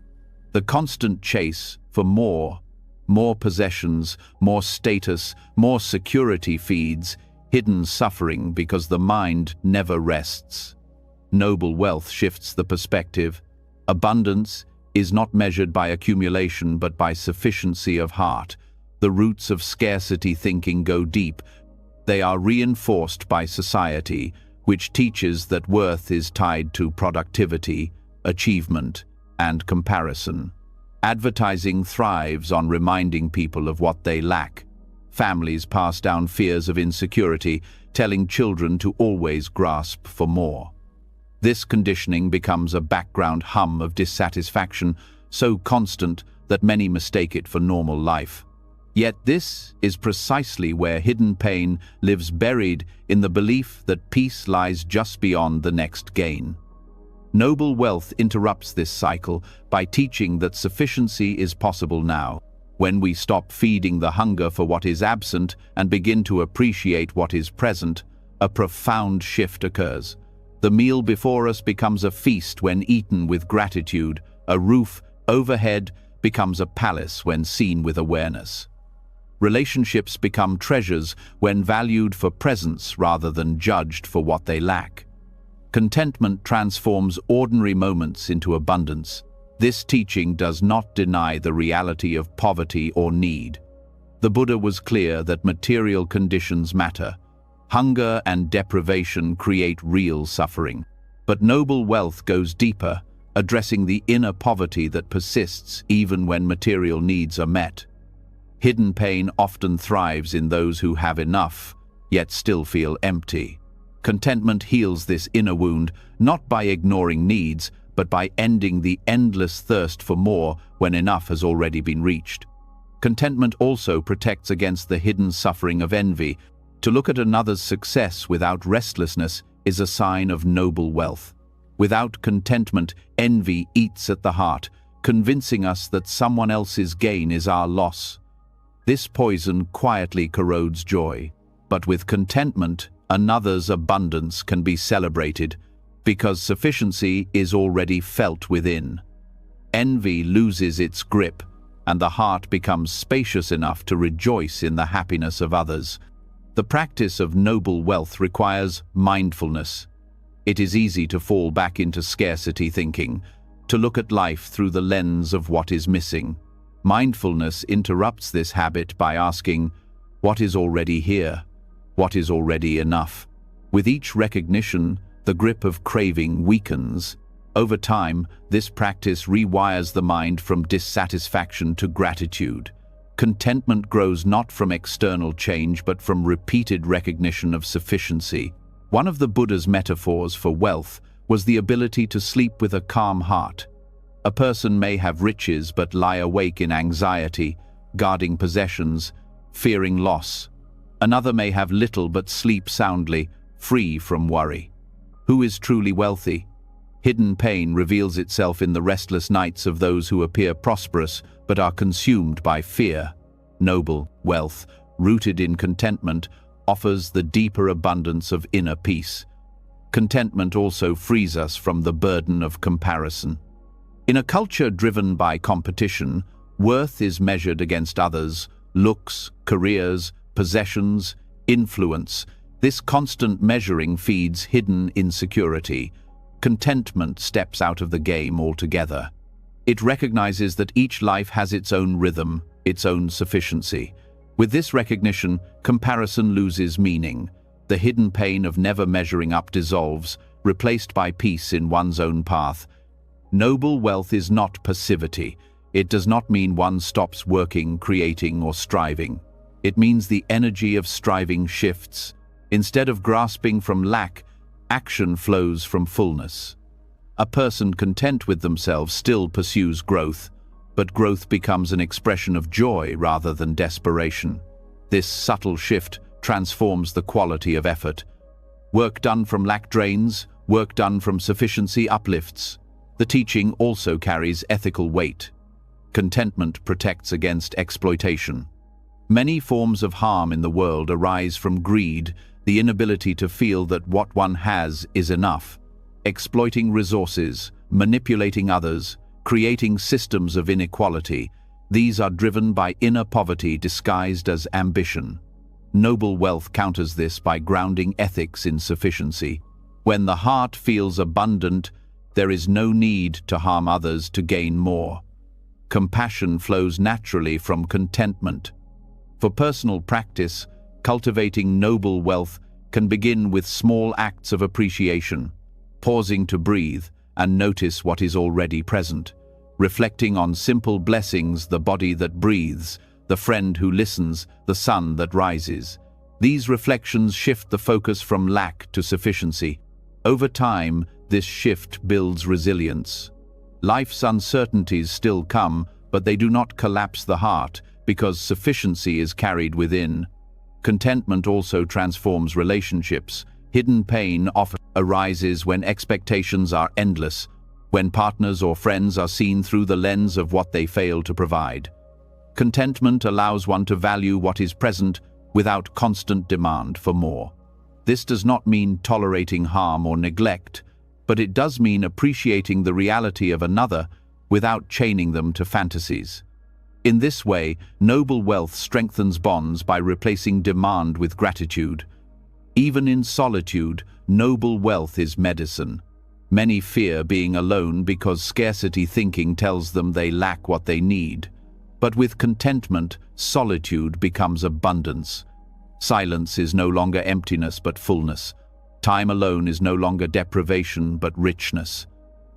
The constant chase for more possessions, more status, more security feeds hidden suffering because the mind never rests. Noble wealth shifts the perspective. Abundance is not measured by accumulation but by sufficiency of heart. The roots of scarcity thinking go deep. They are reinforced by society, which teaches that worth is tied to productivity, achievement, and comparison. Advertising thrives on reminding people of what they lack. Families pass down fears of insecurity, telling children to always grasp for more. This conditioning becomes a background hum of dissatisfaction, so constant that many mistake it for normal life. Yet this is precisely where hidden pain lives, buried in the belief that peace lies just beyond the next gain. Noble wealth interrupts this cycle by teaching that sufficiency is possible now. When we stop feeding the hunger for what is absent and begin to appreciate what is present, a profound shift occurs. The meal before us becomes a feast when eaten with gratitude. A roof overhead becomes a palace when seen with awareness. Relationships become treasures when valued for presence rather than judged for what they lack. Contentment transforms ordinary moments into abundance. This teaching does not deny the reality of poverty or need. The Buddha was clear that material conditions matter. Hunger and deprivation create real suffering. But noble wealth goes deeper. addressing the inner poverty that persists even when material needs are met. Hidden pain often thrives in those who have enough, yet still feel empty. Contentment heals this inner wound, not by ignoring needs, but by ending the endless thirst for more when enough has already been reached. Contentment also protects against the hidden suffering of envy. To look at another's success without restlessness is a sign of noble wealth. Without contentment, envy eats at the heart, convincing us that someone else's gain is our loss. This poison quietly corrodes joy. But with contentment, another's abundance can be celebrated, because sufficiency is already felt within. Envy loses its grip, and the heart becomes spacious enough to rejoice in the happiness of others. The practice of noble wealth requires mindfulness. It is easy to fall back into scarcity thinking, to look at life through the lens of what is missing. Mindfulness interrupts this habit by asking, what is already here? What is already enough? With each recognition, the grip of craving weakens. Over time, this practice rewires the mind from dissatisfaction to gratitude. Contentment grows not from external change, but from repeated recognition of sufficiency. One of the Buddha's metaphors for wealth was the ability to sleep with a calm heart. A person may have riches but lie awake in anxiety, guarding possessions, fearing loss. Another may have little but sleep soundly, free from worry. Who is truly wealthy? Hidden pain reveals itself in the restless nights of those who appear prosperous but are consumed by fear. Noble wealth, rooted in contentment, offers the deeper abundance of inner peace. Contentment also frees us from the burden of comparison. In a culture driven by competition, worth is measured against others, looks, careers, possessions, influence. This constant measuring feeds hidden insecurity. Contentment steps out of the game altogether. It recognizes that each life has its own rhythm, its own sufficiency. With this recognition, comparison loses meaning. The hidden pain of never measuring up dissolves, replaced by peace in one's own path. Noble wealth is not passivity. It does not mean one stops working, creating, or striving. It means the energy of striving shifts. Instead of grasping from lack, action flows from fullness. A person content with themselves still pursues growth, but growth becomes an expression of joy rather than desperation. This subtle shift transforms the quality of effort. Work done from lack drains, work done from sufficiency uplifts. The teaching also carries ethical weight. Contentment protects against exploitation. Many forms of harm in the world arise from greed, the inability to feel that what one has is enough. Exploiting resources, manipulating others, creating systems of inequality, these are driven by inner poverty disguised as ambition. Noble wealth counters this by grounding ethics in sufficiency. When the heart feels abundant, there is no need to harm others to gain more. Compassion flows naturally from contentment. For personal practice, cultivating noble wealth can begin with small acts of appreciation, pausing to breathe and notice what is already present, reflecting on simple blessings: the body that breathes, the friend who listens, the sun that rises. These reflections shift the focus from lack to sufficiency. Over time, this shift builds resilience. Life's uncertainties still come, but they do not collapse the heart, because sufficiency is carried within. Contentment also transforms relationships. Hidden pain often arises when expectations are endless, when partners or friends are seen through the lens of what they fail to provide. Contentment allows one to value what is present without constant demand for more. This does not mean tolerating harm or neglect, but it does mean appreciating the reality of another without chaining them to fantasies. In this way, noble wealth strengthens bonds by replacing demand with gratitude. Even in solitude, noble wealth is medicine. Many fear being alone because scarcity thinking tells them they lack what they need. But with contentment, solitude becomes abundance. Silence is no longer emptiness but fullness. Time alone is no longer deprivation but richness.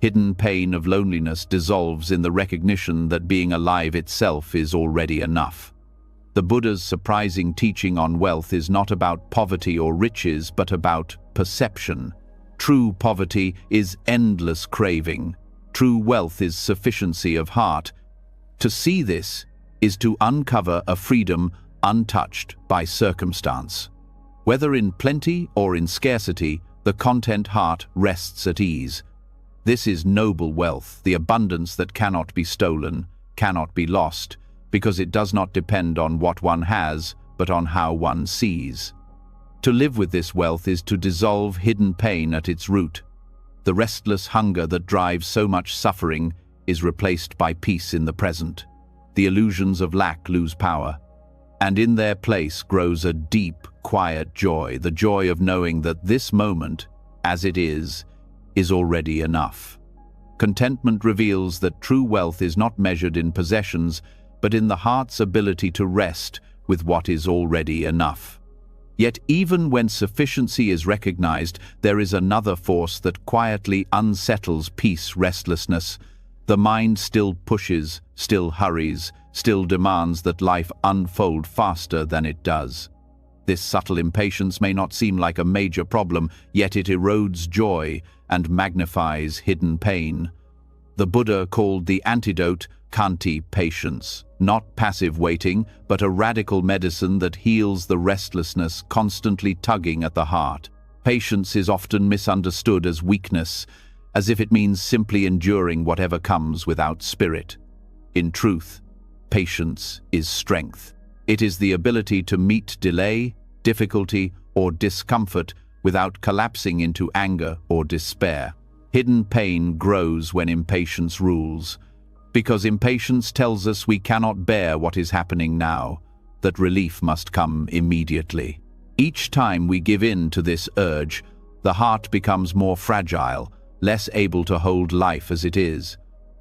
Hidden pain of loneliness dissolves in the recognition that being alive itself is already enough. The Buddha's surprising teaching on wealth is not about poverty or riches, but about perception. True poverty is endless craving. True wealth is sufficiency of heart. To see this is to uncover a freedom untouched by circumstance. Whether in plenty or in scarcity, the content heart rests at ease. This is noble wealth, the abundance that cannot be stolen, cannot be lost, because it does not depend on what one has, but on how one sees. To live with this wealth is to dissolve hidden pain at its root. The restless hunger that drives so much suffering is replaced by peace in the present. The illusions of lack lose power, and in their place grows a deep, quiet joy, the joy of knowing that this moment, as it is already enough. Contentment reveals that true wealth is not measured in possessions, but in the heart's ability to rest with what is already enough. Yet even when sufficiency is recognized, there is another force that quietly unsettles peace, restlessness. The mind still pushes, still hurries, still demands that life unfold faster than it does. This subtle impatience may not seem like a major problem, yet it erodes joy and magnifies hidden pain. The Buddha called the antidote khanti, patience, not passive waiting, but a radical medicine that heals the restlessness constantly tugging at the heart. Patience is often misunderstood as weakness, as if it means simply enduring whatever comes without spirit. In truth, patience is strength. It is the ability to meet delay, difficulty, or discomfort without collapsing into anger or despair. Hidden pain grows when impatience rules, because impatience tells us we cannot bear what is happening now, that relief must come immediately. Each time we give in to this urge, the heart becomes more fragile, less able to hold life as it is.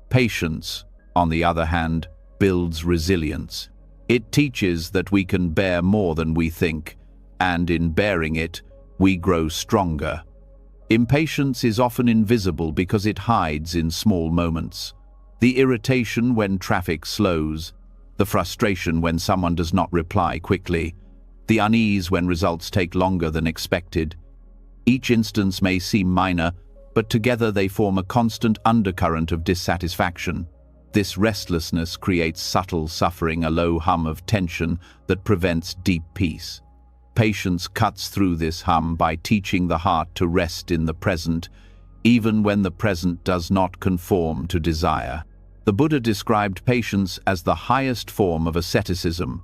Patience, on the other hand, builds resilience. It teaches that we can bear more than we think, and in bearing it, we grow stronger. Impatience is often invisible because it hides in small moments. The irritation when traffic slows, the frustration when someone does not reply quickly, the unease when results take longer than expected. Each instance may seem minor, but together they form a constant undercurrent of dissatisfaction. This restlessness creates subtle suffering, a low hum of tension that prevents deep peace. Patience cuts through this hum by teaching the heart to rest in the present, even when the present does not conform to desire. The Buddha described patience as the highest form of asceticism.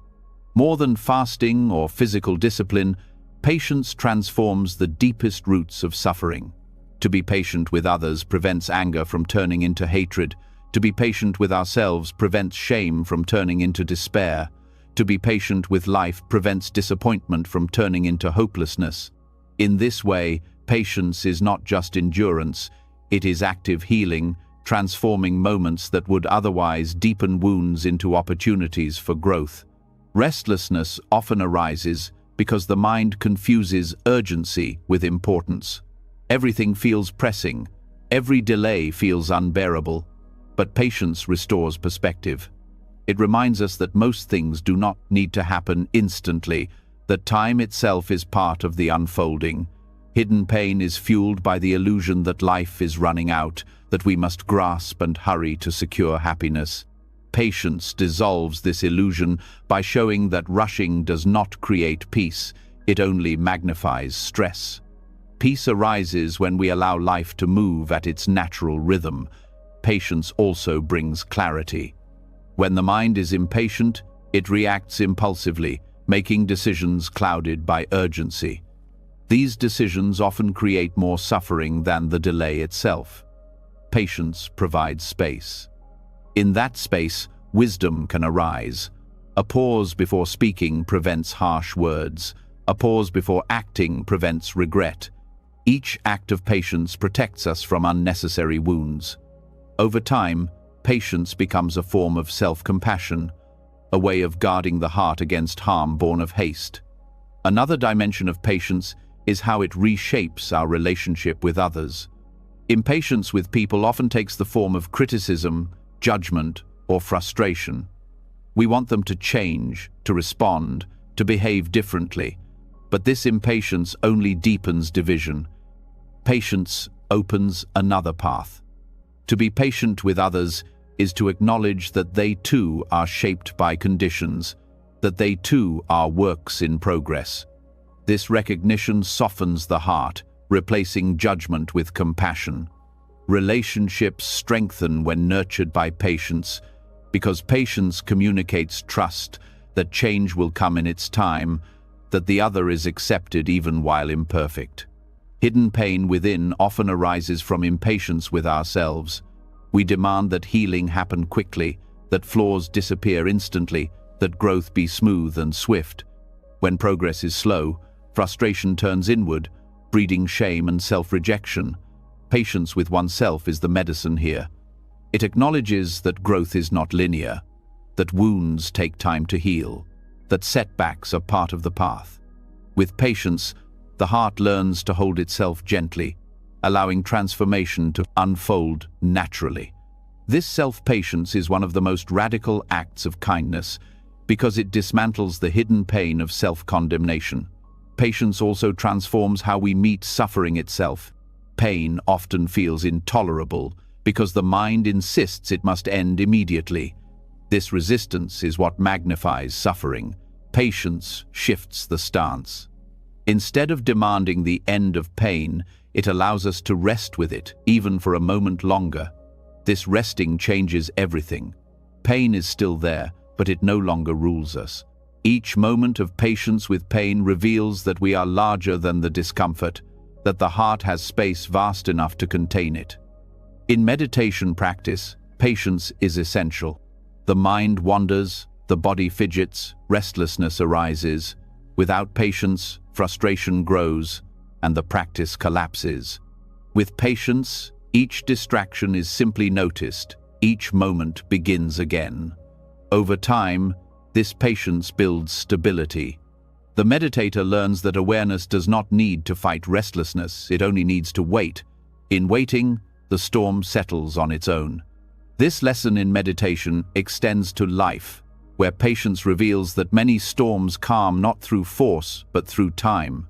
More than fasting or physical discipline, patience transforms the deepest roots of suffering. To be patient with others prevents anger from turning into hatred. To be patient with ourselves prevents shame from turning into despair. To be patient with life prevents disappointment from turning into hopelessness. In this way, patience is not just endurance, it is active healing, transforming moments that would otherwise deepen wounds into opportunities for growth. Restlessness often arises because the mind confuses urgency with importance. Everything feels pressing, every delay feels unbearable, but patience restores perspective. It reminds us that most things do not need to happen instantly, that time itself is part of the unfolding. Hidden pain is fueled by the illusion that life is running out, that we must grasp and hurry to secure happiness. Patience dissolves this illusion by showing that rushing does not create peace, it only magnifies stress. Peace arises when we allow life to move at its natural rhythm. Patience also brings clarity. When the mind is impatient, it reacts impulsively, making decisions clouded by urgency. These decisions often create more suffering than the delay itself. Patience provides space. In that space, wisdom can arise. A pause before speaking prevents harsh words. A pause before acting prevents regret. Each act of patience protects us from unnecessary wounds. Over time, patience becomes a form of self-compassion, a way of guarding the heart against harm born of haste. Another dimension of patience is how it reshapes our relationship with others. Impatience with people often takes the form of criticism, judgment, or frustration. We want them to change, to respond, to behave differently, but this impatience only deepens division. Patience opens another path. To be patient with others is to acknowledge that they too are shaped by conditions, that they too are works in progress. This recognition softens the heart, replacing judgment with compassion. Relationships strengthen when nurtured by patience, because patience communicates trust that change will come in its time, that the other is accepted even while imperfect. Hidden pain within often arises from impatience with ourselves. We demand that healing happen quickly, that flaws disappear instantly, that growth be smooth and swift. When progress is slow, frustration turns inward, breeding shame and self-rejection. Patience with oneself is the medicine here. It acknowledges that growth is not linear, that wounds take time to heal, that setbacks are part of the path. With patience, the heart learns to hold itself gently, allowing transformation to unfold naturally. This self-patience is one of the most radical acts of kindness because it dismantles the hidden pain of self-condemnation. Patience also transforms how we meet suffering itself. Pain often feels intolerable because the mind insists it must end immediately. This resistance is what magnifies suffering. Patience shifts the stance. Instead of demanding the end of pain, it allows us to rest with it, even for a moment longer. This resting changes everything. Pain is still there, but it no longer rules us. Each moment of patience with pain reveals that we are larger than the discomfort, that the heart has space vast enough to contain it. In meditation practice, patience is essential. The mind wanders, the body fidgets, restlessness arises. Without patience, frustration grows, and the practice collapses. With patience, each distraction is simply noticed, each moment begins again. Over time, this patience builds stability. The meditator learns that awareness does not need to fight restlessness, it only needs to wait. In waiting, the storm settles on its own. This lesson in meditation extends to life, where patience reveals that many storms calm not through force, but through time.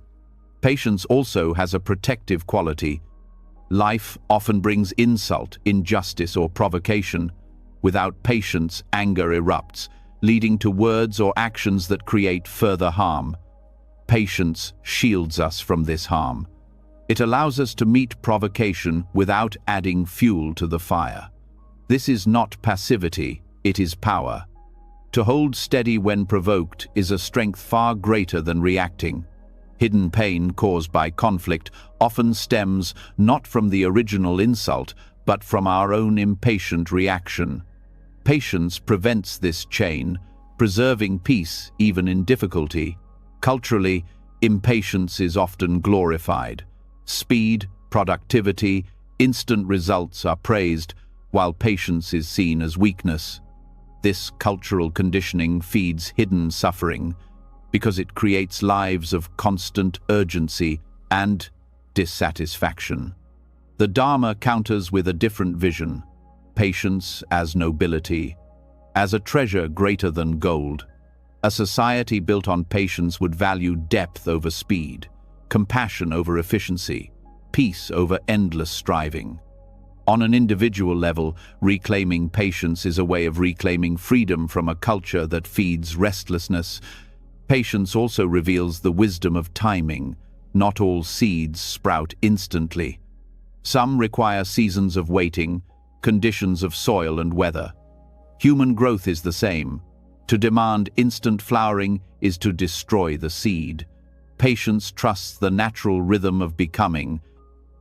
Patience also has a protective quality. Life often brings insult, injustice, or provocation. Without patience, anger erupts, leading to words or actions that create further harm. Patience shields us from this harm. It allows us to meet provocation without adding fuel to the fire. This is not passivity, it is power. To hold steady when provoked is a strength far greater than reacting. Hidden pain caused by conflict often stems not from the original insult, but from our own impatient reaction. Patience prevents this chain, preserving peace even in difficulty. Culturally, impatience is often glorified. Speed, productivity, instant results are praised, while patience is seen as weakness. This cultural conditioning feeds hidden suffering because it creates lives of constant urgency and dissatisfaction. The Dharma counters with a different vision. Patience as nobility, as a treasure greater than gold. A society built on patience would value depth over speed, compassion over efficiency, peace over endless striving. On an individual level, reclaiming patience is a way of reclaiming freedom from a culture that feeds restlessness. Patience also reveals the wisdom of timing. Not all seeds sprout instantly. Some require seasons of waiting, conditions of soil and weather. Human growth is the same. To demand instant flowering is to destroy the seed. Patience trusts the natural rhythm of becoming.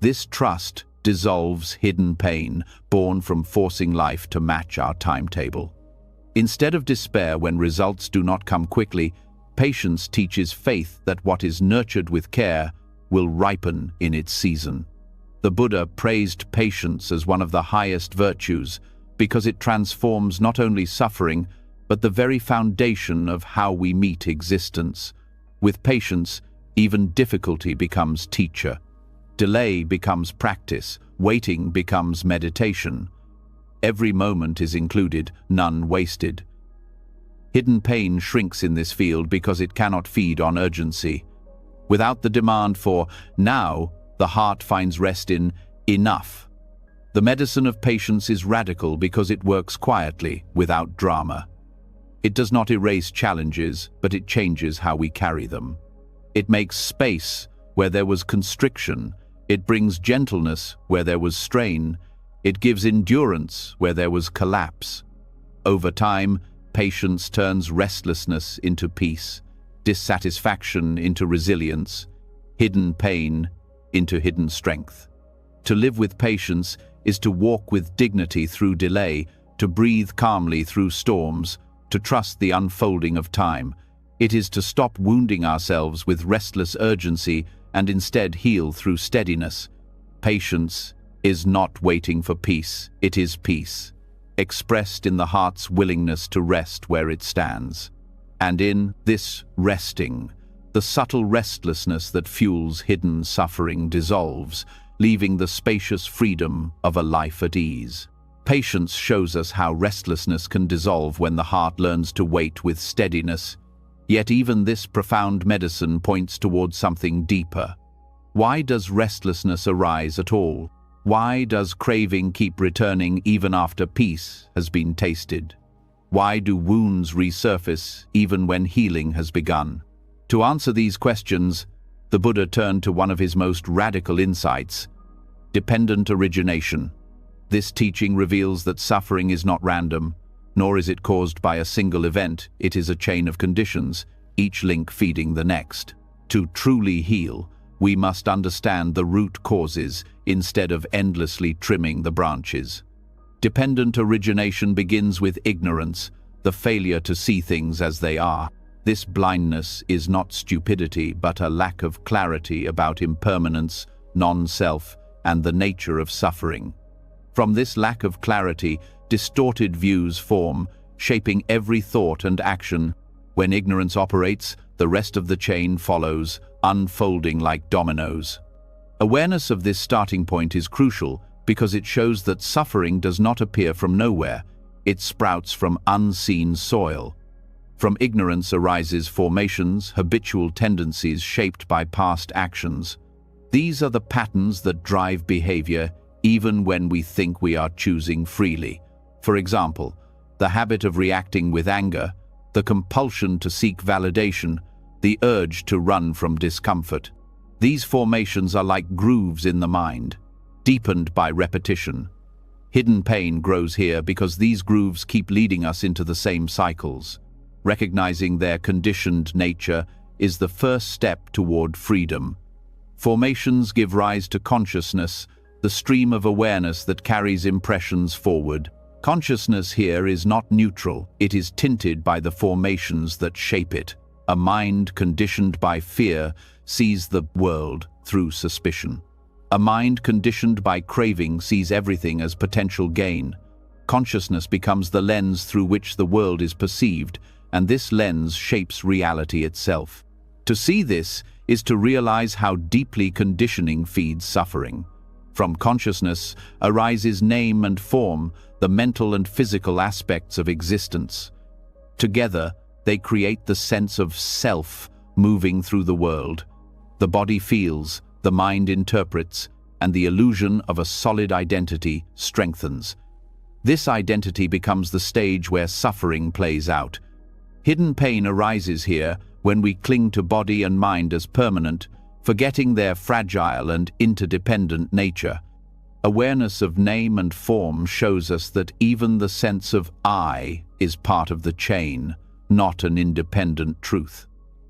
This trust dissolves hidden pain, born from forcing life to match our timetable. Instead of despair when results do not come quickly, patience teaches faith that what is nurtured with care will ripen in its season. The Buddha praised patience as one of the highest virtues because it transforms not only suffering, but the very foundation of how we meet existence. With patience, even difficulty becomes teacher. Delay becomes practice, waiting becomes meditation. Every moment is included, none wasted. Hidden pain shrinks in this field because it cannot feed on urgency. Without the demand for now, the heart finds rest in enough. The medicine of patience is radical because it works quietly, without drama. It does not erase challenges, but it changes how we carry them. It makes space where there was constriction. It brings gentleness where there was strain. It gives endurance where there was collapse. Over time, patience turns restlessness into peace, dissatisfaction into resilience, hidden pain into hidden strength. To live with patience is to walk with dignity through delay, to breathe calmly through storms, to trust the unfolding of time. It is to stop wounding ourselves with restless urgency and instead heal through steadiness. Patience is not waiting for peace, it is peace, expressed in the heart's willingness to rest where it stands. And in this resting, the subtle restlessness that fuels hidden suffering dissolves, leaving the spacious freedom of a life at ease. Patience shows us how restlessness can dissolve when the heart learns to wait with steadiness. Yet even this profound medicine points towards something deeper. Why does restlessness arise at all? Why does craving keep returning even after peace has been tasted? Why do wounds resurface even when healing has begun? To answer these questions, the Buddha turned to one of his most radical insights: dependent origination. This teaching reveals that suffering is not random, nor is it caused by a single event. It is a chain of conditions, each link feeding the next. To truly heal, we must understand the root causes instead of endlessly trimming the branches. Dependent origination begins with ignorance, the failure to see things as they are. This blindness is not stupidity, but a lack of clarity about impermanence, non-self, and the nature of suffering. From this lack of clarity, distorted views form, shaping every thought and action. When ignorance operates, the rest of the chain follows, unfolding like dominoes. Awareness of this starting point is crucial because it shows that suffering does not appear from nowhere. It sprouts from unseen soil. From ignorance arises formations, habitual tendencies shaped by past actions. These are the patterns that drive behavior even when we think we are choosing freely. For example, the habit of reacting with anger, the compulsion to seek validation, the urge to run from discomfort. These formations are like grooves in the mind, deepened by repetition. Hidden pain grows here because these grooves keep leading us into the same cycles. Recognizing their conditioned nature is the first step toward freedom. Formations give rise to consciousness, the stream of awareness that carries impressions forward. Consciousness here is not neutral, it is tinted by the formations that shape it. A mind conditioned by fear sees the world through suspicion. A mind conditioned by craving sees everything as potential gain. Consciousness becomes the lens through which the world is perceived, and this lens shapes reality itself. To see this is to realize how deeply conditioning feeds suffering. From consciousness arises name and form, the mental and physical aspects of existence. Together, they create the sense of self moving through the world. The body feels, the mind interprets, and the illusion of a solid identity strengthens. This identity becomes the stage where suffering plays out. Hidden pain arises here when we cling to body and mind as permanent, forgetting their fragile and interdependent nature. Awareness of name and form shows us that even the sense of I is part of the chain, not an independent truth.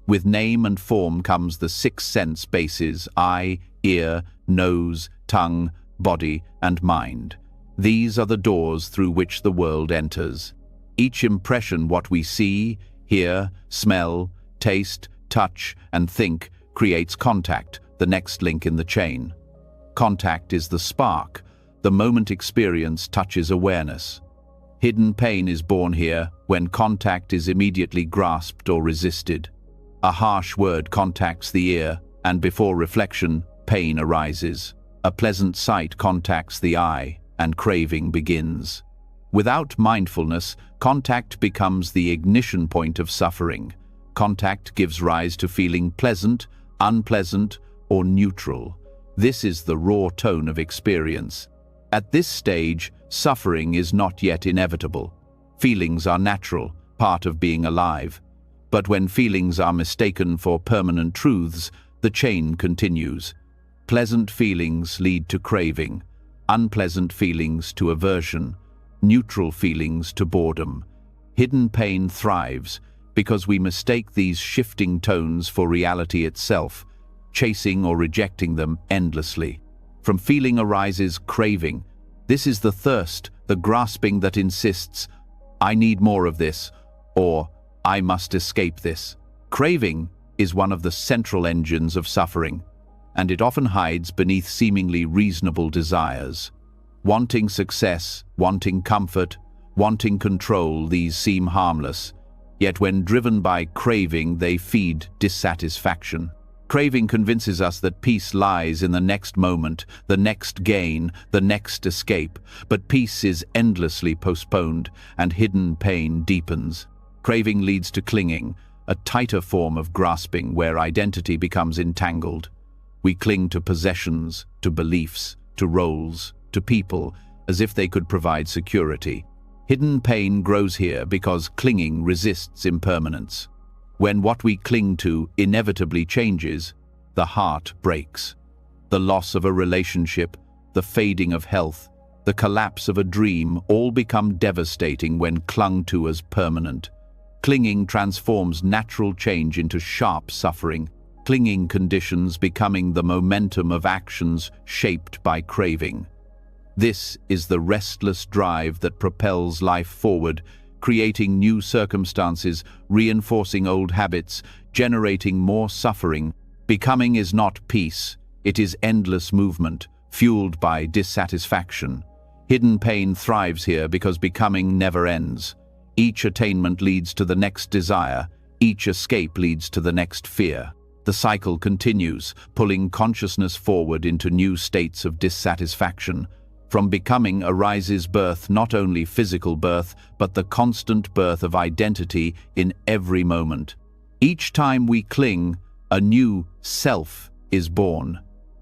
With name and form comes the 6 sense bases: eye, ear, nose, tongue, body, and mind. These are the doors through which the world enters. Each impression, what we see, hear, smell, taste, touch, and think, creates contact, the next link in the chain. Contact is the spark. The moment experience touches awareness. Hidden pain is born here when contact is immediately grasped or resisted. A harsh word contacts the ear, and before reflection, pain arises. A pleasant sight contacts the eye, and craving begins. Without mindfulness, contact becomes the ignition point of suffering. Contact gives rise to feeling pleasant, unpleasant, or neutral. This is the raw tone of experience. At this stage, suffering is not yet inevitable. Feelings are natural, part of being alive. But when feelings are mistaken for permanent truths, the chain continues. Pleasant feelings lead to craving, unpleasant feelings to aversion, neutral feelings to boredom. Hidden pain thrives because we mistake these shifting tones for reality itself, chasing or rejecting them endlessly. From feeling arises craving. This is the thirst, the grasping that insists, "I need more of this," or "I must escape this." Craving is one of the central engines of suffering, and it often hides beneath seemingly reasonable desires. Wanting success, wanting comfort, wanting control, these seem harmless. Yet when driven by craving, they feed dissatisfaction. Craving convinces us that peace lies in the next moment, the next gain, the next escape. But peace is endlessly postponed, and hidden pain deepens. Craving leads to clinging, a tighter form of grasping where identity becomes entangled. We cling to possessions, to beliefs, to roles, to people, as if they could provide security. Hidden pain grows here because clinging resists impermanence. When what we cling to inevitably changes, the heart breaks. The loss of a relationship, the fading of health, the collapse of a dream all become devastating when clung to as permanent. Clinging transforms natural change into sharp suffering. Clinging conditions becoming the momentum of actions shaped by craving. This is the restless drive that propels life forward, creating new circumstances, reinforcing old habits, generating more suffering. Becoming is not peace, it is endless movement, fueled by dissatisfaction. Hidden pain thrives here because becoming never ends. Each attainment leads to the next desire, each escape leads to the next fear. The cycle continues, pulling consciousness forward into new states of dissatisfaction. From becoming arises birth, not only physical birth, but the constant birth of identity in every moment. Each time we cling, a new self is born.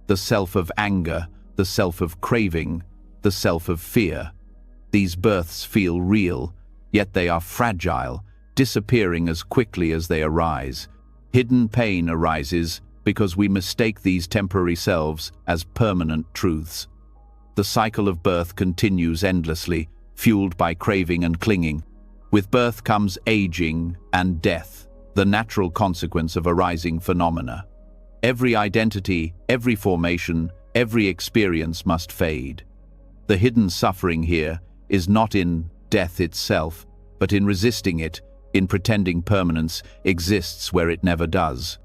The self of anger, the self of craving, the self of fear. These births feel real, yet they are fragile, disappearing as quickly as they arise. Hidden pain arises because we mistake these temporary selves as permanent truths. The cycle of birth continues endlessly, fueled by craving and clinging. With birth comes aging and death, the natural consequence of arising phenomena. Every identity, every formation, every experience must fade. The hidden suffering here is not in death itself, but in resisting it, in pretending permanence exists where it never does.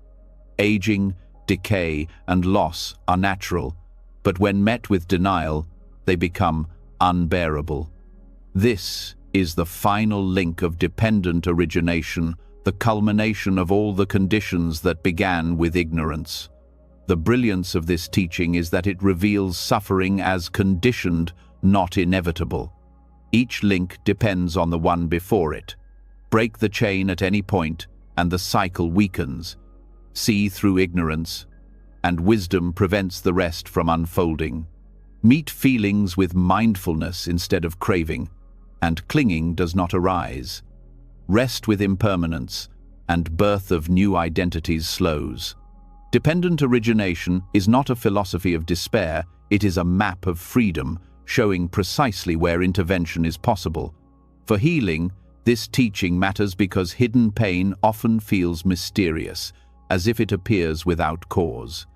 Aging, decay, and loss are natural, but when met with denial, they become unbearable. This is the final link of dependent origination, the culmination of all the conditions that began with ignorance. The brilliance of this teaching is that it reveals suffering as conditioned, not inevitable. Each link depends on the one before it. Break the chain at any point, and the cycle weakens. See through ignorance, and wisdom prevents the rest from unfolding. Meet feelings with mindfulness instead of craving, and clinging does not arise. Rest with impermanence, and birth of new identities slows. Dependent origination is not a philosophy of despair, it is a map of freedom, showing precisely where intervention is possible. For healing, this teaching matters because hidden pain often feels mysterious, as if it appears without cause.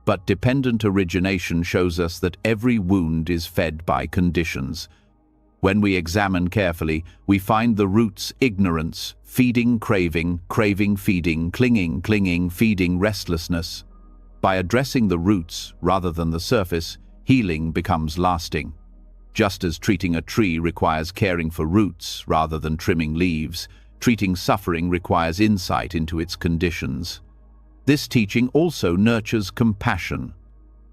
But dependent origination shows us that every wound is fed by conditions. When we examine carefully, we find the roots: ignorance, feeding craving, craving feeding, clinging, clinging, feeding restlessness. By addressing the roots rather than the surface, healing becomes lasting. Just as treating a tree requires caring for roots rather than trimming leaves, treating suffering requires insight into its conditions. This teaching also nurtures compassion.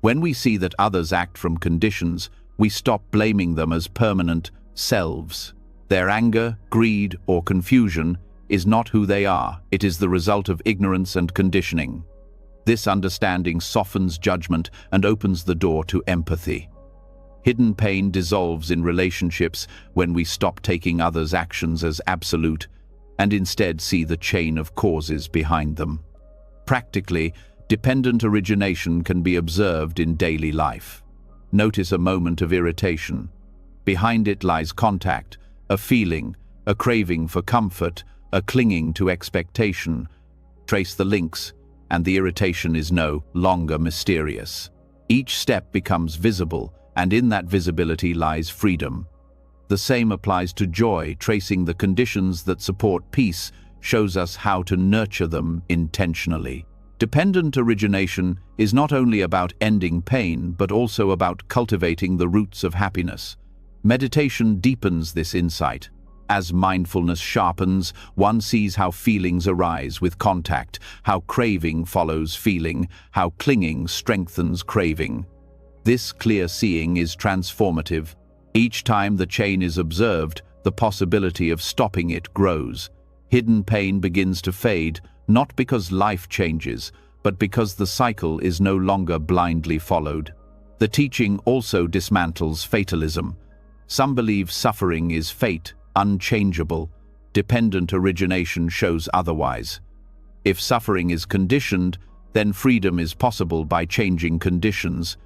When we see that others act from conditions, we stop blaming them as permanent selves. Their anger, greed, or confusion is not who they are. It is the result of ignorance and conditioning. This understanding softens judgment and opens the door to empathy. Hidden pain dissolves in relationships when we stop taking others' actions as absolute and instead see the chain of causes behind them. Practically, dependent origination can be observed in daily life. Notice a moment of irritation. Behind it lies contact, a feeling, a craving for comfort, a clinging to expectation. Trace the links, and the irritation is no longer mysterious. Each step becomes visible, and in that visibility lies freedom. The same applies to joy. Tracing the conditions that support peace shows us how to nurture them intentionally. Dependent origination is not only about ending pain, but also about cultivating the roots of happiness. Meditation deepens this insight. As mindfulness sharpens, one sees how feelings arise with contact, how craving follows feeling, how clinging strengthens craving. This clear seeing is transformative. Each time the chain is observed, the possibility of stopping it grows. Hidden pain begins to fade, not because life changes, but because the cycle is no longer blindly followed. The teaching also dismantles fatalism. Some believe suffering is fate, unchangeable. Dependent origination shows otherwise. If suffering is conditioned, then freedom is possible by changing conditions.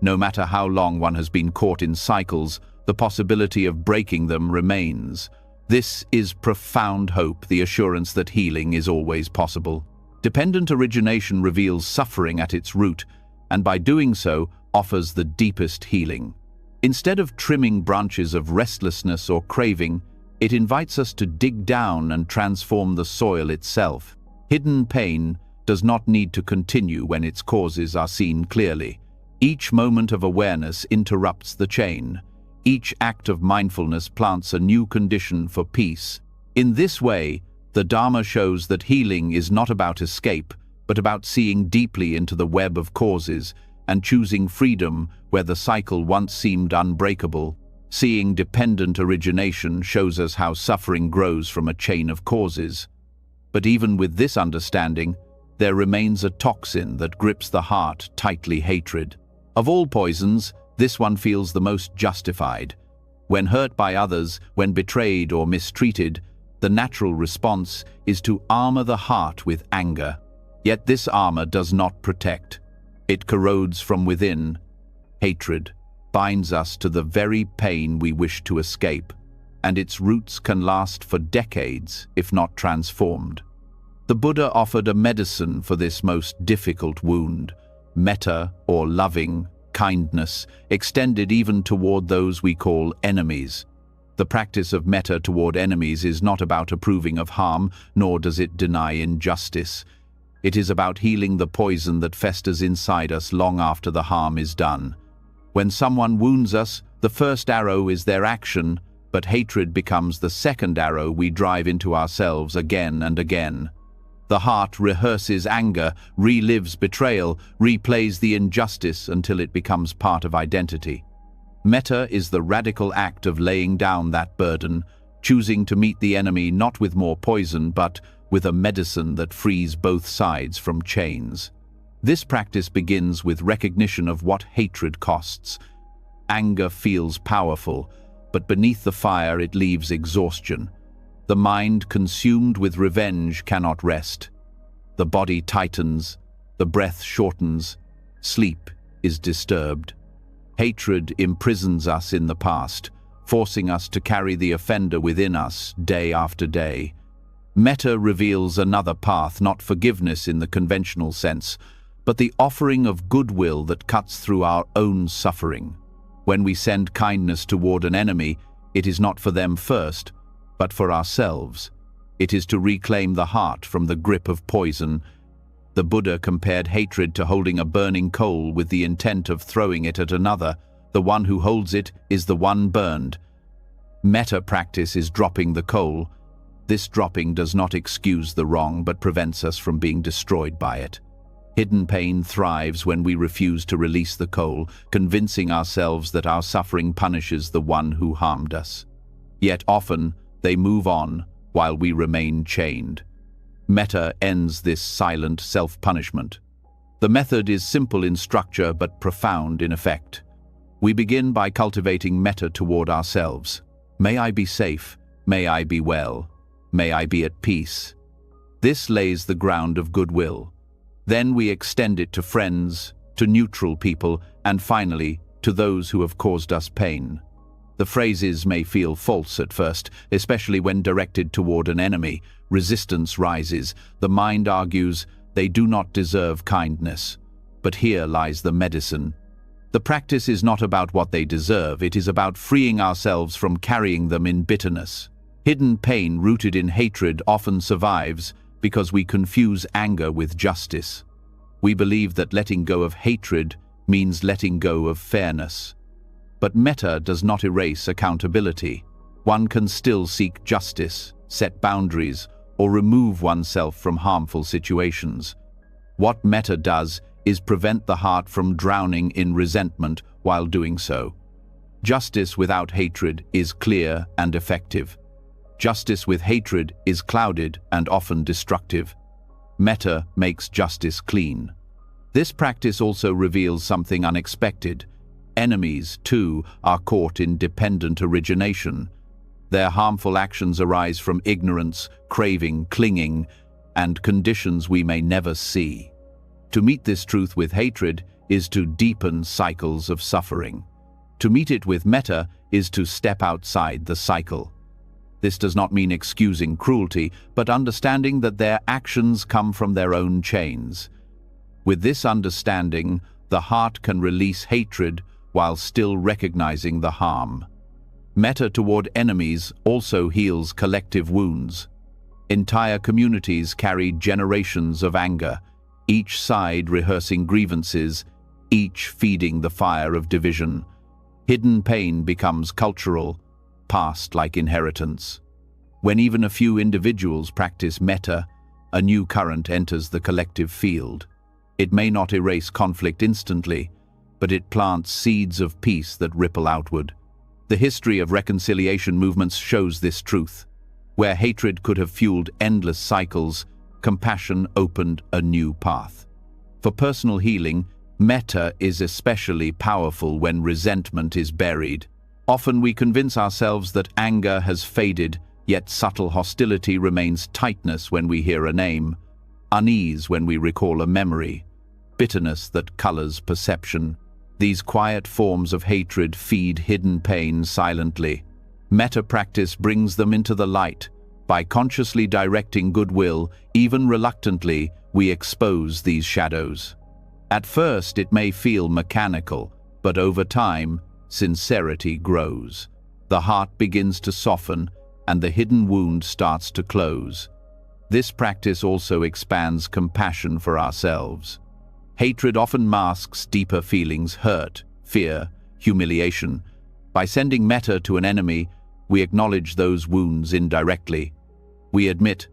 No matter how long one has been caught in cycles, the possibility of breaking them remains. This is profound hope, the assurance that healing is always possible. Dependent origination reveals suffering at its root, and by doing so, offers the deepest healing. Instead of trimming branches of restlessness or craving, it invites us to dig down and transform the soil itself. Hidden pain does not need to continue when its causes are seen clearly. Each moment of awareness interrupts the chain. Each act of mindfulness plants a new condition for peace. In this way, the Dharma shows that healing is not about escape, but about seeing deeply into the web of causes and choosing freedom where the cycle once seemed unbreakable. Seeing dependent origination shows us how suffering grows from a chain of causes. But even with this understanding, there remains a toxin that grips the heart tightly: hatred. Of all poisons, this one feels the most justified. When hurt by others, when betrayed or mistreated, the natural response is to armor the heart with anger. Yet this armor does not protect. It corrodes from within. Hatred binds us to the very pain we wish to escape, and its roots can last for decades if not transformed. The Buddha offered a medicine for this most difficult wound: metta, or loving kindness, extended even toward those we call enemies. The practice of metta toward enemies is not about approving of harm, nor does it deny injustice. It is about healing the poison that festers inside us long after the harm is done. When someone wounds us, the first arrow is their action, but hatred becomes the second arrow we drive into ourselves again and again. The heart rehearses anger, relives betrayal, replays the injustice until it becomes part of identity. Metta is the radical act of laying down that burden, choosing to meet the enemy not with more poison, but with a medicine that frees both sides from chains. This practice begins with recognition of what hatred costs. Anger feels powerful, but beneath the fire it leaves exhaustion. The mind, consumed with revenge, cannot rest. The body tightens, the breath shortens, sleep is disturbed. Hatred imprisons us in the past, forcing us to carry the offender within us day after day. Metta reveals another path, not forgiveness in the conventional sense, but the offering of goodwill that cuts through our own suffering. When we send kindness toward an enemy, it is not for them first, but for ourselves. It is to reclaim the heart from the grip of poison. The Buddha compared hatred to holding a burning coal with the intent of throwing it at another. The one who holds it is the one burned. Metta practice is dropping the coal. This dropping does not excuse the wrong, but prevents us from being destroyed by it. Hidden pain thrives when we refuse to release the coal, convincing ourselves that our suffering punishes the one who harmed us. Yet often, they move on while we remain chained. Metta ends this silent self-punishment. The method is simple in structure but profound in effect. We begin by cultivating metta toward ourselves. May I be safe, may I be well, may I be at peace. This lays the ground of goodwill. Then we extend it to friends, to neutral people, and finally, to those who have caused us pain. The phrases may feel false at first, especially when directed toward an enemy. Resistance rises. The mind argues they do not deserve kindness. But here lies the medicine. The practice is not about what they deserve, it is about freeing ourselves from carrying them in bitterness. Hidden pain rooted in hatred often survives because we confuse anger with justice. We believe that letting go of hatred means letting go of fairness. But metta does not erase accountability. One can still seek justice, set boundaries, or remove oneself from harmful situations. What metta does is prevent the heart from drowning in resentment while doing so. Justice without hatred is clear and effective. Justice with hatred is clouded and often destructive. Metta makes justice clean. This practice also reveals something unexpected. Enemies, too, are caught in dependent origination. Their harmful actions arise from ignorance, craving, clinging, and conditions we may never see. To meet this truth with hatred is to deepen cycles of suffering. To meet it with metta is to step outside the cycle. This does not mean excusing cruelty, but understanding that their actions come from their own chains. With this understanding, the heart can release hatred while still recognizing the harm. Metta toward enemies also heals collective wounds. Entire communities carry generations of anger, each side rehearsing grievances, each feeding the fire of division. Hidden pain becomes cultural, passed like inheritance. When even a few individuals practice metta, a new current enters the collective field. It may not erase conflict instantly, but it plants seeds of peace that ripple outward. The history of reconciliation movements shows this truth. Where hatred could have fueled endless cycles, compassion opened a new path. For personal healing, metta is especially powerful when resentment is buried. Often we convince ourselves that anger has faded, yet subtle hostility remains. Tightness when we hear a name, unease when we recall a memory, bitterness that colors perception. These quiet forms of hatred feed hidden pain silently. Metta practice brings them into the light. By consciously directing goodwill, even reluctantly, we expose these shadows. At first, it may feel mechanical, but over time, sincerity grows. The heart begins to soften, and the hidden wound starts to close. This practice also expands compassion for ourselves. Hatred often masks deeper feelings: hurt, fear, humiliation. By sending metta to an enemy, we acknowledge those wounds indirectly. We admit,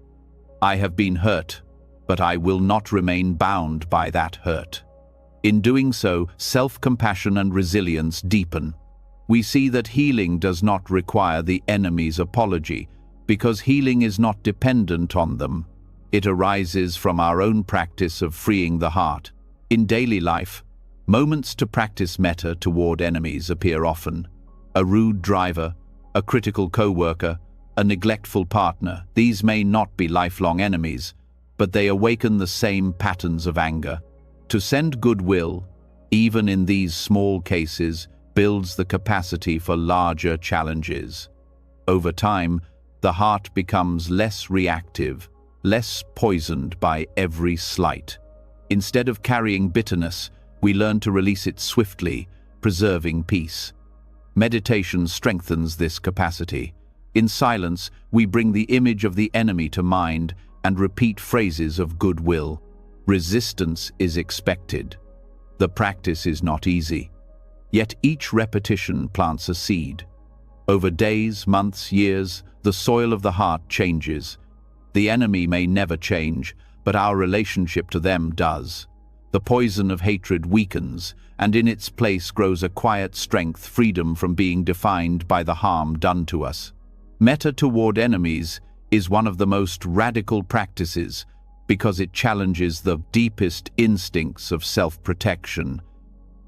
I have been hurt, but I will not remain bound by that hurt. In doing so, self-compassion and resilience deepen. We see that healing does not require the enemy's apology, because healing is not dependent on them. It arises from our own practice of freeing the heart. In daily life, moments to practice metta toward enemies appear often. A rude driver, a critical co-worker, a neglectful partner. These may not be lifelong enemies, but they awaken the same patterns of anger. To send goodwill, even in these small cases, builds the capacity for larger challenges. Over time, the heart becomes less reactive, less poisoned by every slight. Instead of carrying bitterness, we learn to release it swiftly, preserving peace. Meditation strengthens this capacity. In silence, we bring the image of the enemy to mind and repeat phrases of goodwill. Resistance is expected. The practice is not easy. Yet each repetition plants a seed. Over days, months, years, the soil of the heart changes. The enemy may never change, but our relationship to them does. The poison of hatred weakens, and in its place grows a quiet strength, freedom from being defined by the harm done to us. Metta toward enemies is one of the most radical practices because it challenges the deepest instincts of self-protection.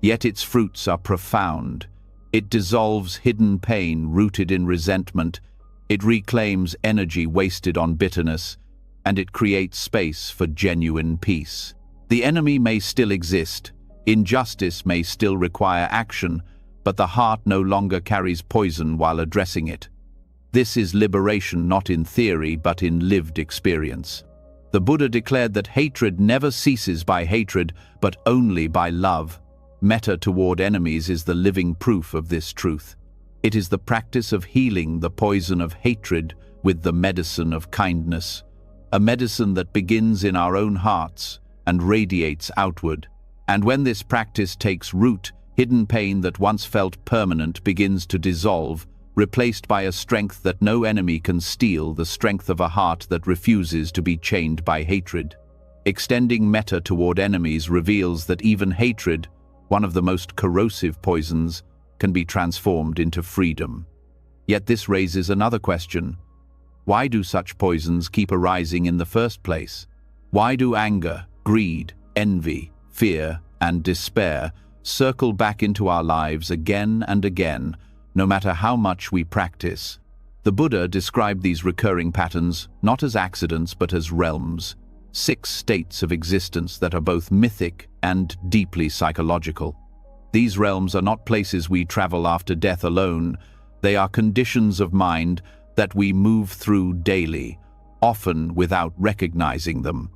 Yet its fruits are profound. It dissolves hidden pain rooted in resentment, it reclaims energy wasted on bitterness, and it creates space for genuine peace. The enemy may still exist, injustice may still require action, but the heart no longer carries poison while addressing it. This is liberation not in theory but in lived experience. The Buddha declared that hatred never ceases by hatred, but only by love. Metta toward enemies is the living proof of this truth. It is the practice of healing the poison of hatred with the medicine of kindness, a medicine that begins in our own hearts and radiates outward. And when this practice takes root, hidden pain that once felt permanent begins to dissolve, replaced by a strength that no enemy can steal, the strength of a heart that refuses to be chained by hatred. Extending metta toward enemies reveals that even hatred, one of the most corrosive poisons, can be transformed into freedom. Yet this raises another question. Why do such poisons keep arising in the first place? Why do anger, greed, envy, fear, and despair circle back into our lives again and again, no matter how much we practice? The Buddha described these recurring patterns not as accidents but as realms, 6 states of existence that are both mythic and deeply psychological. These realms are not places we travel after death alone. They are conditions of mind that we move through daily, often without recognizing them.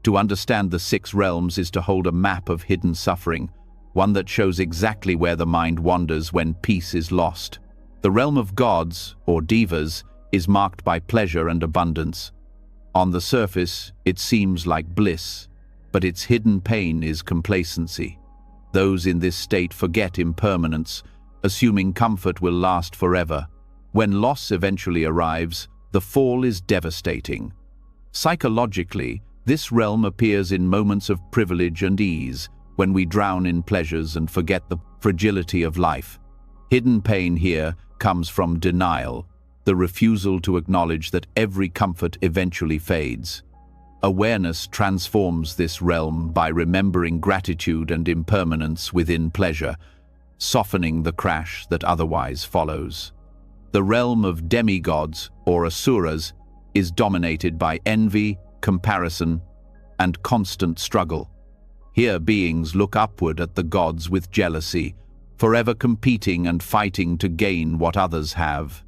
To understand the 6 realms is to hold a map of hidden suffering, one that shows exactly where the mind wanders when peace is lost. The realm of gods, or devas, is marked by pleasure and abundance. On the surface, it seems like bliss, but its hidden pain is complacency. Those in this state forget impermanence, assuming comfort will last forever. When loss eventually arrives, the fall is devastating. Psychologically, this realm appears in moments of privilege and ease, when we drown in pleasures and forget the fragility of life. Hidden pain here comes from denial, the refusal to acknowledge that every comfort eventually fades. Awareness transforms this realm by remembering gratitude and impermanence within pleasure, softening the crash that otherwise follows. The realm of demigods, or asuras, is dominated by envy, comparison, and constant struggle. Here beings look upward at the gods with jealousy, forever competing and fighting to gain what others have.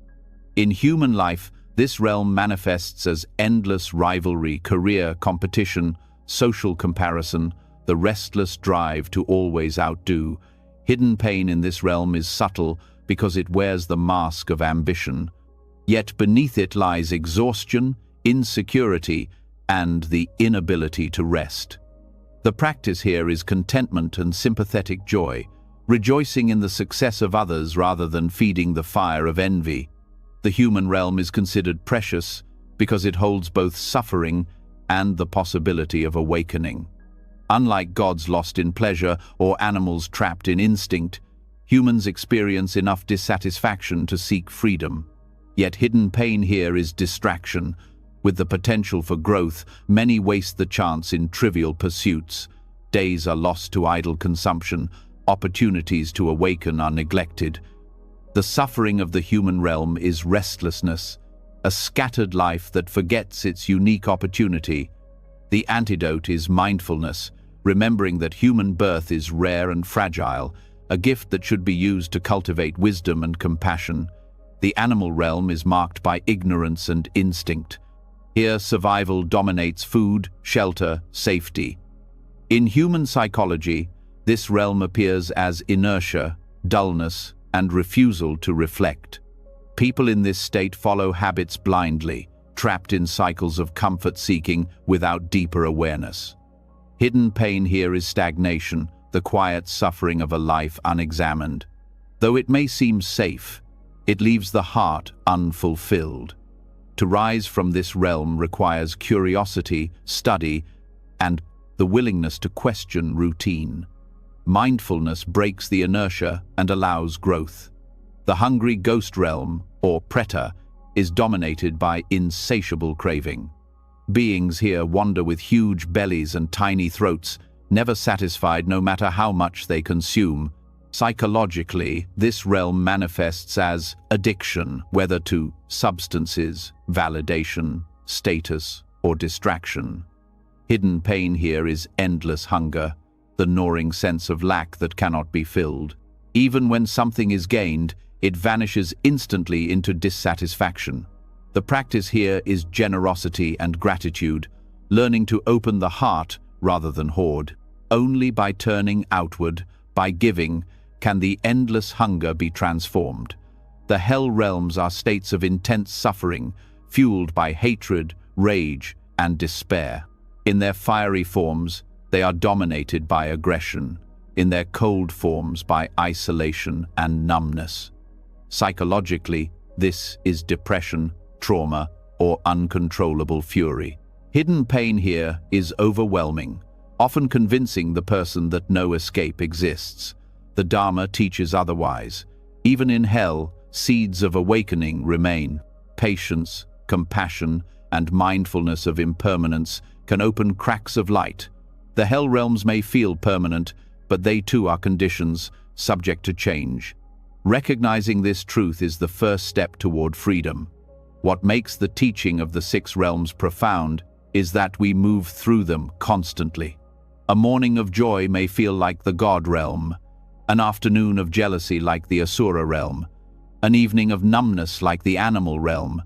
In human life, this realm manifests as endless rivalry, career competition, social comparison, the restless drive to always outdo. Hidden pain in this realm is subtle because it wears the mask of ambition. Yet beneath it lies exhaustion, insecurity, and the inability to rest. The practice here is contentment and sympathetic joy, rejoicing in the success of others rather than feeding the fire of envy. The human realm is considered precious because it holds both suffering and the possibility of awakening. Unlike gods lost in pleasure or animals trapped in instinct, humans experience enough dissatisfaction to seek freedom. Yet hidden pain here is distraction. With the potential for growth, many waste the chance in trivial pursuits. Days are lost to idle consumption, opportunities to awaken are neglected. The suffering of the human realm is restlessness, a scattered life that forgets its unique opportunity. The antidote is mindfulness, remembering that human birth is rare and fragile, a gift that should be used to cultivate wisdom and compassion. The animal realm is marked by ignorance and instinct. Here, survival dominates food, shelter, safety. In human psychology, this realm appears as inertia, dullness, and refusal to reflect. People in this state follow habits blindly, trapped in cycles of comfort-seeking without deeper awareness. Hidden pain here is stagnation, the quiet suffering of a life unexamined. Though it may seem safe, it leaves the heart unfulfilled. To rise from this realm requires curiosity, study, and the willingness to question routine. Mindfulness breaks the inertia and allows growth. The hungry ghost realm, or preta, is dominated by insatiable craving. Beings here wander with huge bellies and tiny throats, never satisfied no matter how much they consume. Psychologically, this realm manifests as addiction, whether to substances, validation, status, or distraction. Hidden pain here is endless hunger, the gnawing sense of lack that cannot be filled. Even when something is gained, it vanishes instantly into dissatisfaction. The practice here is generosity and gratitude, learning to open the heart rather than hoard. Only by turning outward, by giving, can the endless hunger be transformed. The hell realms are states of intense suffering, fueled by hatred, rage, and despair. In their fiery forms, they are dominated by aggression. In their cold forms, by isolation and numbness. Psychologically, this is depression, trauma, or uncontrollable fury. Hidden pain here is overwhelming, often convincing the person that no escape exists. The Dharma teaches otherwise. Even in hell, seeds of awakening remain. Patience, compassion, and mindfulness of impermanence can open cracks of light. The hell realms may feel permanent, but they too are conditions, subject to change. Recognizing this truth is the first step toward freedom. What makes the teaching of the six realms profound is that we move through them constantly. A morning of joy may feel like the God realm, an afternoon of jealousy like the Asura realm, an evening of numbness like the animal realm,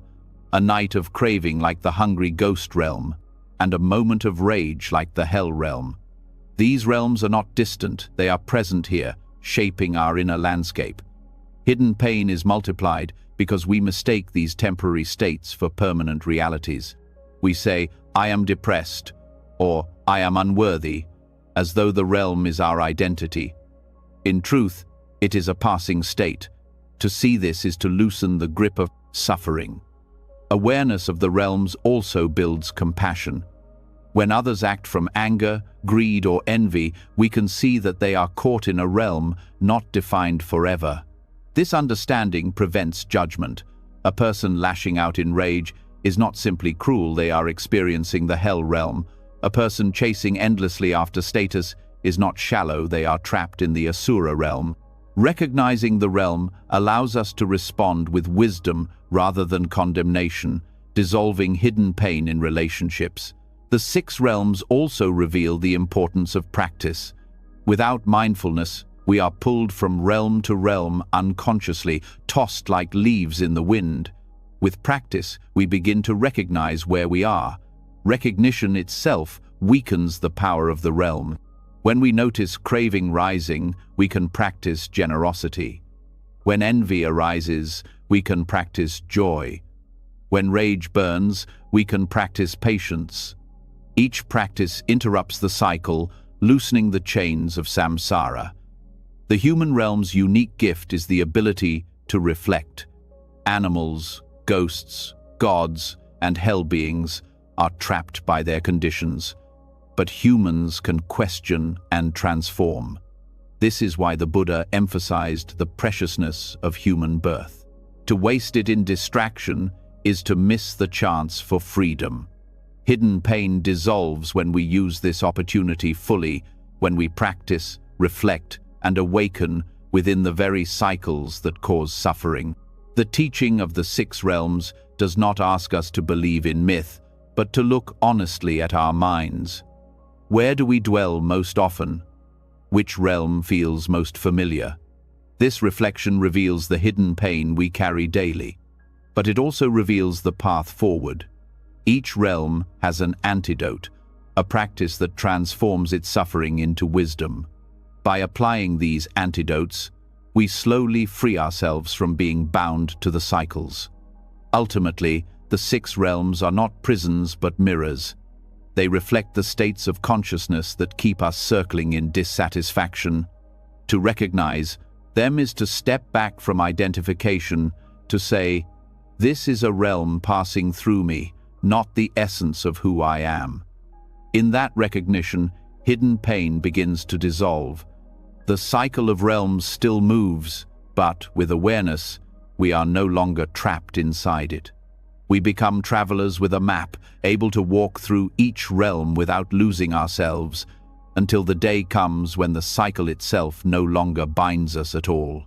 a night of craving like the hungry ghost realm, and a moment of rage like the hell realm. These realms are not distant, they are present here, shaping our inner landscape. Hidden pain is multiplied because we mistake these temporary states for permanent realities. We say, "I am depressed," or "I am unworthy," as though the realm is our identity. In truth, it is a passing state. To see this is to loosen the grip of suffering. Awareness of the realms also builds compassion. When others act from anger, greed, or envy, we can see that they are caught in a realm not defined forever. This understanding prevents judgment. A person lashing out in rage is not simply cruel, they are experiencing the hell realm. A person chasing endlessly after status is not shallow, they are trapped in the Asura realm. Recognizing the realm allows us to respond with wisdom rather than condemnation, dissolving hidden pain in relationships. The six realms also reveal the importance of practice. Without mindfulness, we are pulled from realm to realm unconsciously, tossed like leaves in the wind. With practice, we begin to recognize where we are. Recognition itself weakens the power of the realm. When we notice craving rising, we can practice generosity. When envy arises, we can practice joy. When rage burns, we can practice patience. Each practice interrupts the cycle, loosening the chains of samsara. The human realm's unique gift is the ability to reflect. Animals, ghosts, gods, and hell beings are trapped by their conditions, but humans can question and transform. This is why the Buddha emphasized the preciousness of human birth. To waste it in distraction is to miss the chance for freedom. Hidden pain dissolves when we use this opportunity fully, when we practice, reflect, and awaken within the very cycles that cause suffering. The teaching of the six realms does not ask us to believe in myth, but to look honestly at our minds. Where do we dwell most often? Which realm feels most familiar? This reflection reveals the hidden pain we carry daily, but it also reveals the path forward. Each realm has an antidote, a practice that transforms its suffering into wisdom. By applying these antidotes, we slowly free ourselves from being bound to the cycles. Ultimately, the six realms are not prisons but mirrors. They reflect the states of consciousness that keep us circling in dissatisfaction. To recognize them is to step back from identification, to say, "This is a realm passing through me, not the essence of who I am." In that recognition, hidden pain begins to dissolve. The cycle of realms still moves, but with awareness, we are no longer trapped inside it. We become travelers with a map, able to walk through each realm without losing ourselves, until the day comes when the cycle itself no longer binds us at all.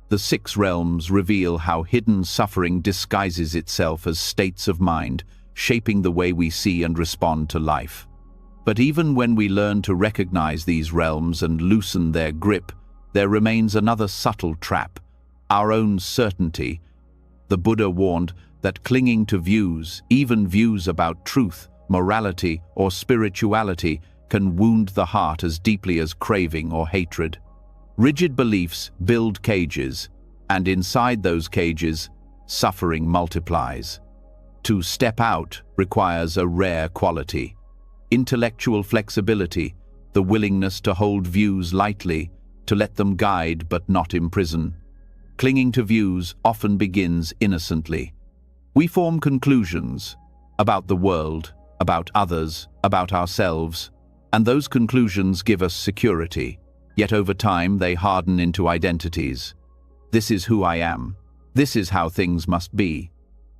The 6 realms reveal how hidden suffering disguises itself as states of mind, shaping the way we see and respond to life. But even when we learn to recognize these realms and loosen their grip, there remains another subtle trap: our own certainty. The Buddha warned that clinging to views, even views about truth, morality, or spirituality, can wound the heart as deeply as craving or hatred. Rigid beliefs build cages, and inside those cages, suffering multiplies. To step out requires a rare quality: intellectual flexibility, the willingness to hold views lightly, to let them guide but not imprison. Clinging to views often begins innocently. We form conclusions about the world, about others, about ourselves, and those conclusions give us security. Yet over time they harden into identities. This is who I am. This is how things must be.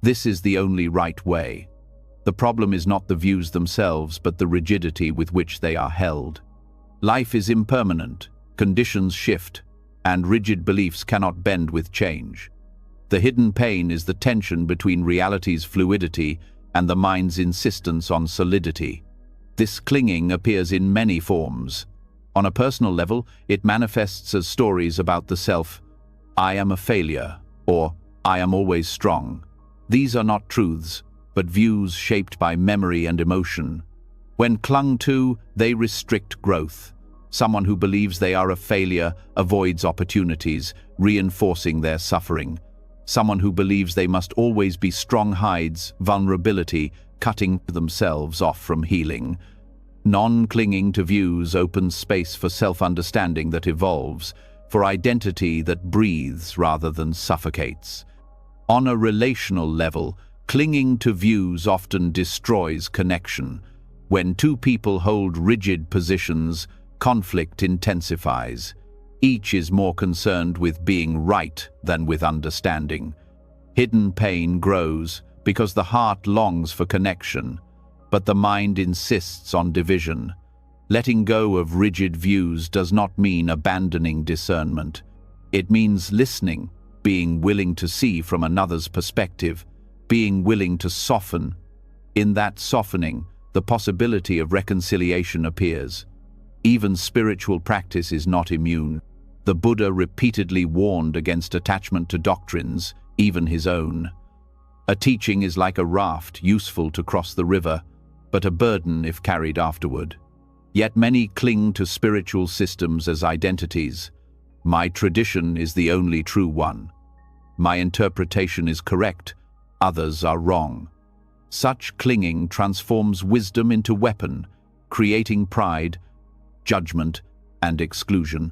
This is the only right way. The problem is not the views themselves, but the rigidity with which they are held. Life is impermanent, conditions shift, and rigid beliefs cannot bend with change. The hidden pain is the tension between reality's fluidity and the mind's insistence on solidity. This clinging appears in many forms. On a personal level, it manifests as stories about the self: I am a failure, or I am always strong. These are not truths, but views shaped by memory and emotion. When clung to, they restrict growth. Someone who believes they are a failure avoids opportunities, reinforcing their suffering. Someone who believes they must always be strong hides vulnerability, cutting themselves off from healing. Non-clinging to views opens space for self-understanding that evolves, for identity that breathes rather than suffocates. On a relational level, clinging to views often destroys connection. When two people hold rigid positions, conflict intensifies. Each is more concerned with being right than with understanding. Hidden pain grows because the heart longs for connection, but the mind insists on division. Letting go of rigid views does not mean abandoning discernment. It means listening, being willing to see from another's perspective, being willing to soften. In that softening, the possibility of reconciliation appears. Even spiritual practice is not immune. The Buddha repeatedly warned against attachment to doctrines, even his own. A teaching is like a raft, useful to cross the river, but a burden if carried afterward. Yet many cling to spiritual systems as identities. My tradition is the only true one. My interpretation is correct, others are wrong. Such clinging transforms wisdom into weapon, creating pride, judgment, and exclusion.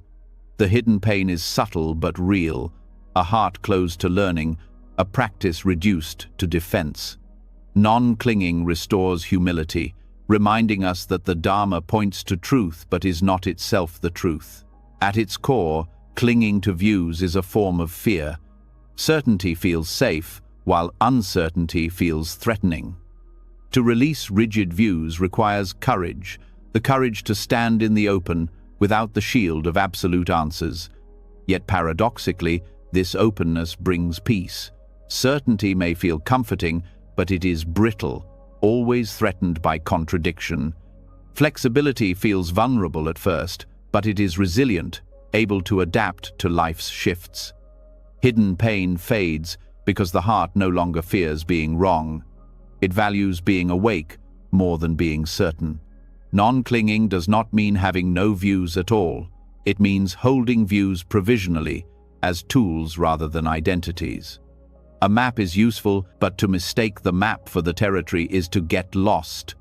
The hidden pain is subtle but real, a heart closed to learning, a practice reduced to defense. Non-clinging restores humility, reminding us that the Dharma points to truth but is not itself the truth. At its core, clinging to views is a form of fear. Certainty feels safe, while uncertainty feels threatening. To release rigid views requires courage, the courage to stand in the open without the shield of absolute answers. Yet paradoxically, this openness brings peace. Certainty may feel comforting, but it is brittle, always threatened by contradiction. Flexibility feels vulnerable at first, but it is resilient, able to adapt to life's shifts. Hidden pain fades because the heart no longer fears being wrong. It values being awake more than being certain. Non-clinging does not mean having no views at all. It means holding views provisionally, as tools rather than identities. A map is useful, but to mistake the map for the territory is to get lost.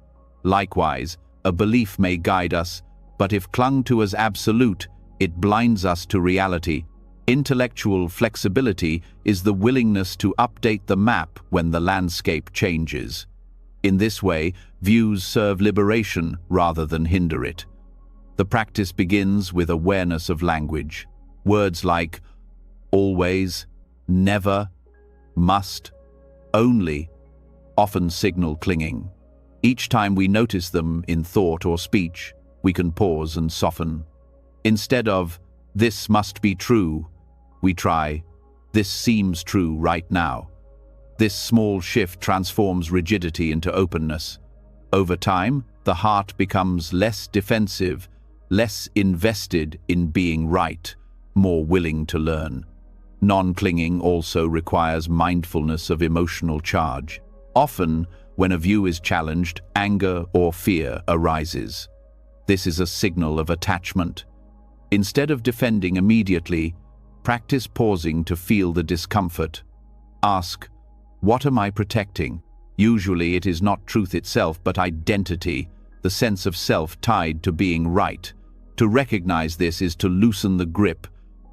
Likewise, a belief may guide us, but if clung to as absolute, it blinds us to reality. Intellectual flexibility is the willingness to update the map when the landscape changes. In this way, views serve liberation rather than hinder it. The practice begins with awareness of language. Words like always, never, must, only often signal clinging. Each time we notice them in thought or speech, we can pause and soften. Instead of, "This must be true," we try, "This seems true right now." This small shift transforms rigidity into openness. Over time, the heart becomes less defensive, less invested in being right, more willing to learn. Non-clinging also requires mindfulness of emotional charge. Often, when a view is challenged, anger or fear arises. This is a signal of attachment. Instead of defending immediately, practice pausing to feel the discomfort. Ask, "What am I protecting?" Usually it is not truth itself, but identity, the sense of self tied to being right. To recognize this is to loosen the grip.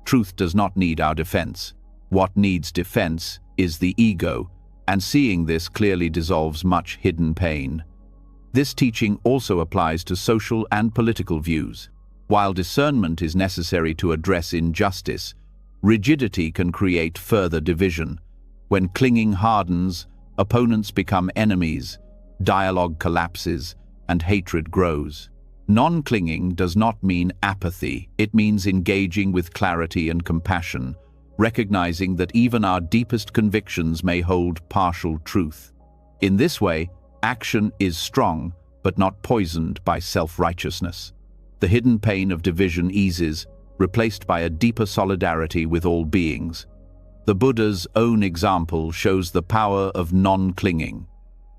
Truth does not need our defense. What needs defense is the ego, and seeing this clearly dissolves much hidden pain. This teaching also applies to social and political views. While discernment is necessary to address injustice, rigidity can create further division. When clinging hardens, opponents become enemies, dialogue collapses, and hatred grows. Non-clinging does not mean apathy. It means engaging with clarity and compassion, recognizing that even our deepest convictions may hold partial truth. In this way, action is strong, but not poisoned by self-righteousness. The hidden pain of division eases, replaced by a deeper solidarity with all beings. The Buddha's own example shows the power of non-clinging.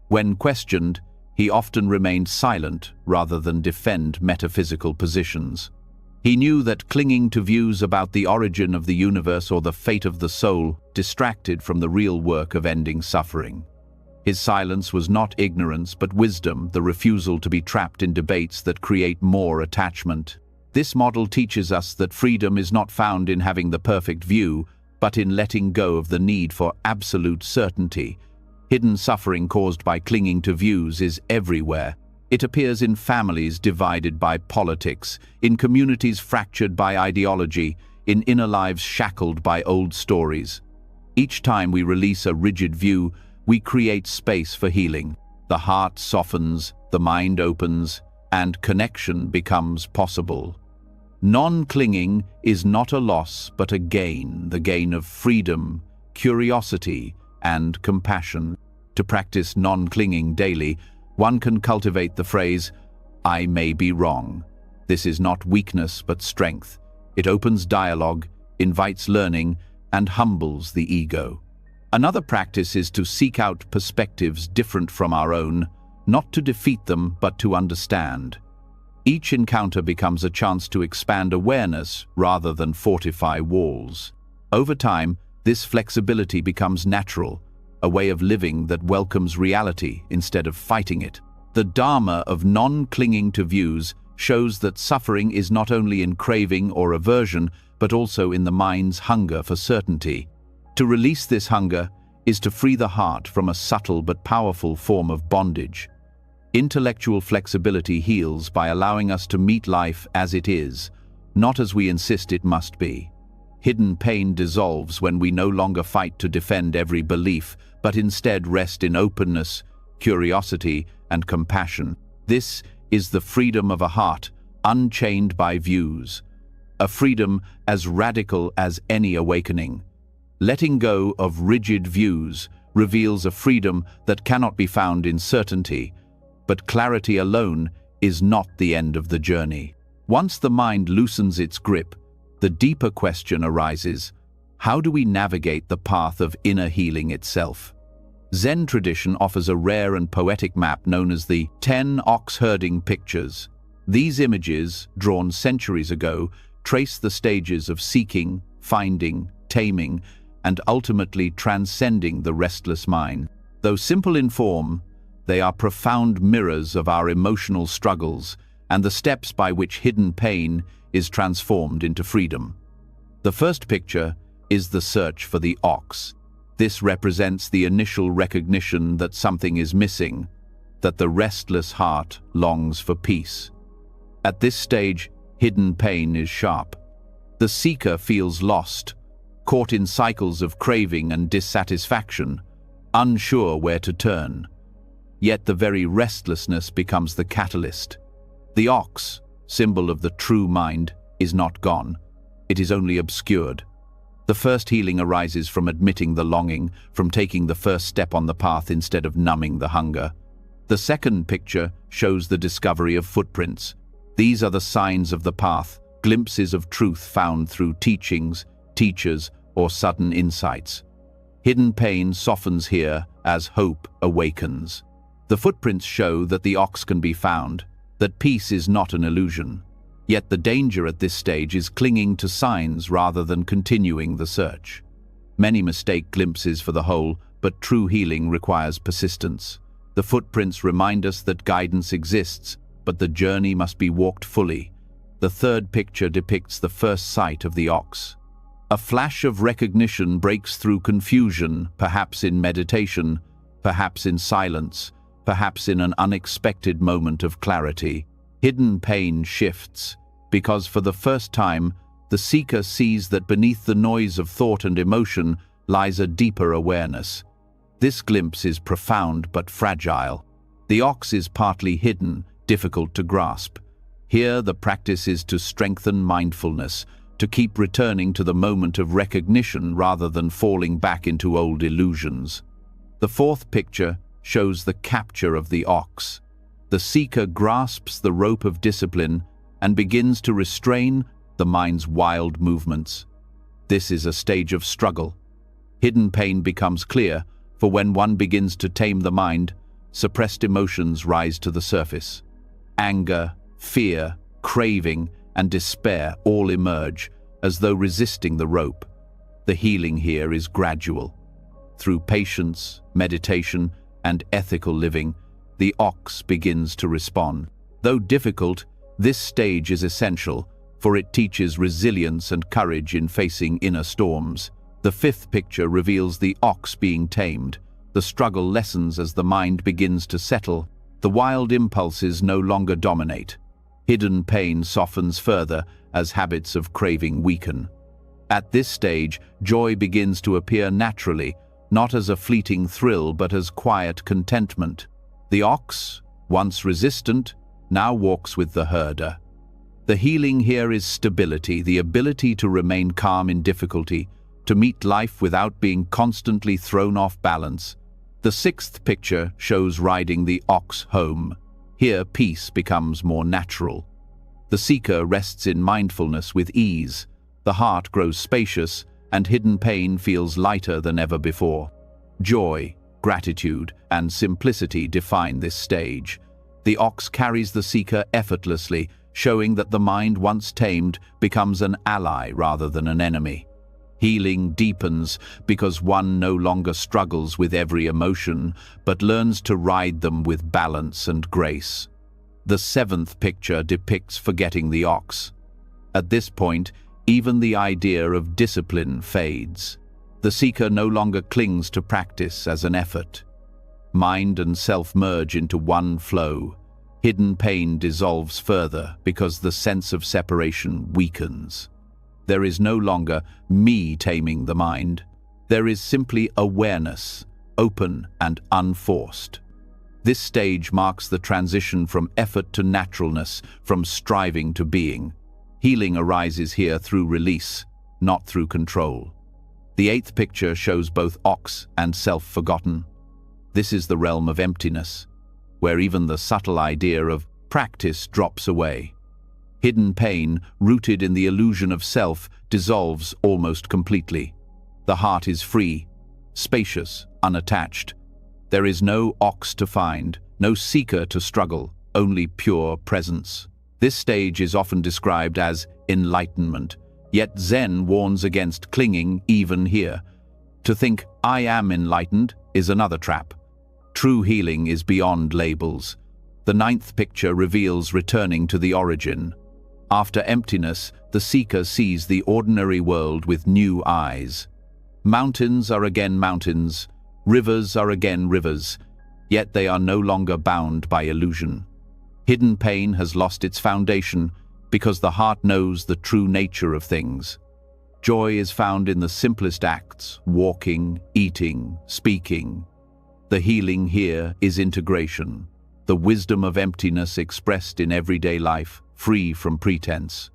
When questioned, he often remained silent rather than defend metaphysical positions. He knew that clinging to views about the origin of the universe or the fate of the soul distracted from the real work of ending suffering. His silence was not ignorance, but wisdom, the refusal to be trapped in debates that create more attachment. This model teaches us that freedom is not found in having the perfect view, but in letting go of the need for absolute certainty. Hidden suffering caused by clinging to views is everywhere. It appears in families divided by politics, in communities fractured by ideology, in inner lives shackled by old stories. Each time we release a rigid view, we create space for healing. The heart softens, the mind opens, and connection becomes possible. Non-clinging is not a loss, but a gain, the gain of freedom, curiosity, and compassion. To practice non-clinging daily, one can cultivate the phrase, "I may be wrong." This is not weakness, but strength. It opens dialogue, invites learning, and humbles the ego. Another practice is to seek out perspectives different from our own, not to defeat them, but to understand. Each encounter becomes a chance to expand awareness rather than fortify walls. Over time, this flexibility becomes natural, a way of living that welcomes reality instead of fighting it. The Dharma of non-clinging to views shows that suffering is not only in craving or aversion, but also in the mind's hunger for certainty. To release this hunger is to free the heart from a subtle but powerful form of bondage. Intellectual flexibility heals by allowing us to meet life as it is, not as we insist it must be. Hidden pain dissolves when we no longer fight to defend every belief, but instead rest in openness, curiosity, and compassion. This is the freedom of a heart, unchained by views. A freedom as radical as any awakening. Letting go of rigid views reveals a freedom that cannot be found in certainty, but clarity alone is not the end of the journey. Once the mind loosens its grip, the deeper question arises: how do we navigate the path of inner healing itself? Zen tradition offers a rare and poetic map known as the 10 ox-herding pictures. These images, drawn centuries ago, trace the stages of seeking, finding, taming, and ultimately transcending the restless mind. Though simple in form, they are profound mirrors of our emotional struggles and the steps by which hidden pain is transformed into freedom. The first picture is the search for the ox. This represents the initial recognition that something is missing, that the restless heart longs for peace. At this stage, hidden pain is sharp. The seeker feels lost, caught in cycles of craving and dissatisfaction, unsure where to turn. Yet the very restlessness becomes the catalyst. The ox, symbol of the true mind, is not gone. It is only obscured. The first healing arises from admitting the longing, from taking the first step on the path instead of numbing the hunger. The second picture shows the discovery of footprints. These are the signs of the path, glimpses of truth found through teachings, teachers, or sudden insights. Hidden pain softens here as hope awakens. The footprints show that the ox can be found, that peace is not an illusion. Yet the danger at this stage is clinging to signs rather than continuing the search. Many mistake glimpses for the whole, but true healing requires persistence. The footprints remind us that guidance exists, but the journey must be walked fully. The third picture depicts the first sight of the ox. A flash of recognition breaks through confusion, perhaps in meditation, perhaps in silence, perhaps in an unexpected moment of clarity. Hidden pain shifts, because for the first time, the seeker sees that beneath the noise of thought and emotion lies a deeper awareness. This glimpse is profound but fragile. The ox is partly hidden, difficult to grasp. Here, the practice is to strengthen mindfulness, to keep returning to the moment of recognition rather than falling back into old illusions. The fourth picture shows the capture of the ox. The seeker grasps the rope of discipline and begins to restrain the mind's wild movements. This is a stage of struggle. Hidden pain becomes clear, for when one begins to tame the mind, suppressed emotions rise to the surface. Anger, fear, craving, and despair all emerge, as though resisting the rope. The healing here is gradual. Through patience, meditation, and ethical living, the ox begins to respond. Though difficult, this stage is essential, for it teaches resilience and courage in facing inner storms. The fifth picture reveals the ox being tamed. The struggle lessens as the mind begins to settle. The wild impulses no longer dominate. Hidden pain softens further as habits of craving weaken. At this stage, joy begins to appear naturally, not as a fleeting thrill but as quiet contentment. The ox, once resistant, now walks with the herder. The healing here is stability, the ability to remain calm in difficulty, to meet life without being constantly thrown off balance. The sixth picture shows riding the ox home. Here, peace becomes more natural. The seeker rests in mindfulness with ease. The heart grows spacious, and hidden pain feels lighter than ever before. Joy, gratitude, and simplicity define this stage. The ox carries the seeker effortlessly, showing that the mind once tamed becomes an ally rather than an enemy. Healing deepens because one no longer struggles with every emotion, but learns to ride them with balance and grace. The seventh picture depicts forgetting the ox. At this point, even the idea of discipline fades. The seeker no longer clings to practice as an effort. Mind and self merge into one flow. Hidden pain dissolves further because the sense of separation weakens. There is no longer me taming the mind. There is simply awareness, open and unforced. This stage marks the transition from effort to naturalness, from striving to being. Healing arises here through release, not through control. The eighth picture shows both ox and self-forgotten. This is the realm of emptiness, where even the subtle idea of practice drops away. Hidden pain, rooted in the illusion of self, dissolves almost completely. The heart is free, spacious, unattached. There is no ox to find, no seeker to struggle, only pure presence. This stage is often described as enlightenment, yet Zen warns against clinging even here. To think, "I am enlightened," is another trap. True healing is beyond labels. The ninth picture reveals returning to the origin. After emptiness, the seeker sees the ordinary world with new eyes. Mountains are again mountains, rivers are again rivers, yet they are no longer bound by illusion. Hidden pain has lost its foundation because the heart knows the true nature of things. Joy is found in the simplest acts: walking, eating, speaking. The healing here is integration, the wisdom of emptiness expressed in everyday life, free from pretense.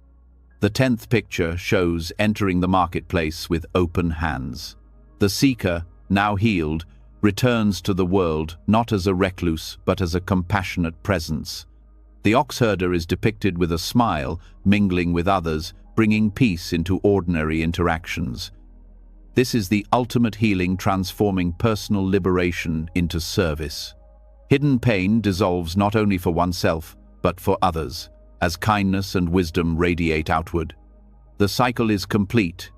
The 10th picture shows entering the marketplace with open hands. The seeker, now healed, returns to the world not as a recluse but as a compassionate presence. The oxherder is depicted with a smile, mingling with others, bringing peace into ordinary interactions. This is the ultimate healing, transforming personal liberation into service. Hidden pain dissolves not only for oneself, but for others, as kindness and wisdom radiate outward. The cycle is complete,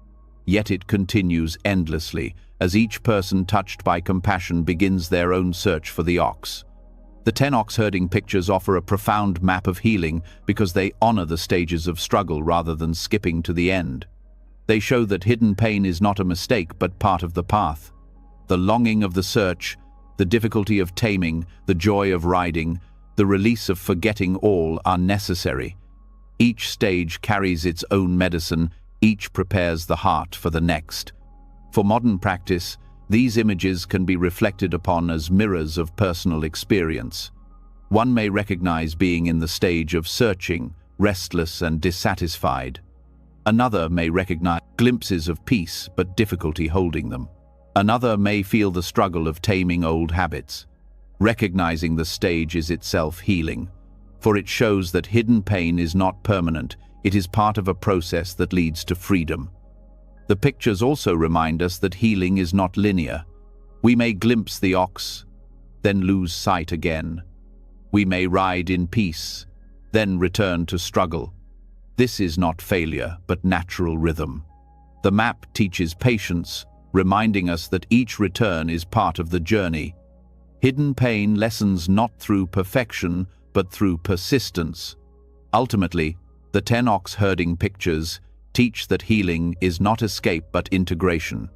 yet it continues endlessly, as each person touched by compassion begins their own search for the ox. The 10 ox-herding pictures offer a profound map of healing because they honor the stages of struggle rather than skipping to the end. They show that hidden pain is not a mistake but part of the path. The longing of the search, the difficulty of taming, the joy of riding, the release of forgetting all are necessary. Each stage carries its own medicine, each prepares the heart for the next. For modern practice, these images can be reflected upon as mirrors of personal experience. One may recognize being in the stage of searching, restless and dissatisfied. Another may recognize glimpses of peace but difficulty holding them. Another may feel the struggle of taming old habits. Recognizing the stage is itself healing, for it shows that hidden pain is not permanent, it is part of a process that leads to freedom. The pictures also remind us that healing is not linear. We may glimpse the ox, then lose sight again. We may ride in peace, then return to struggle. This is not failure, but natural rhythm. The map teaches patience, reminding us that each return is part of the journey. Hidden pain lessens not through perfection, but through persistence. Ultimately, the 10 ox-herding pictures teach that healing is not escape but integration.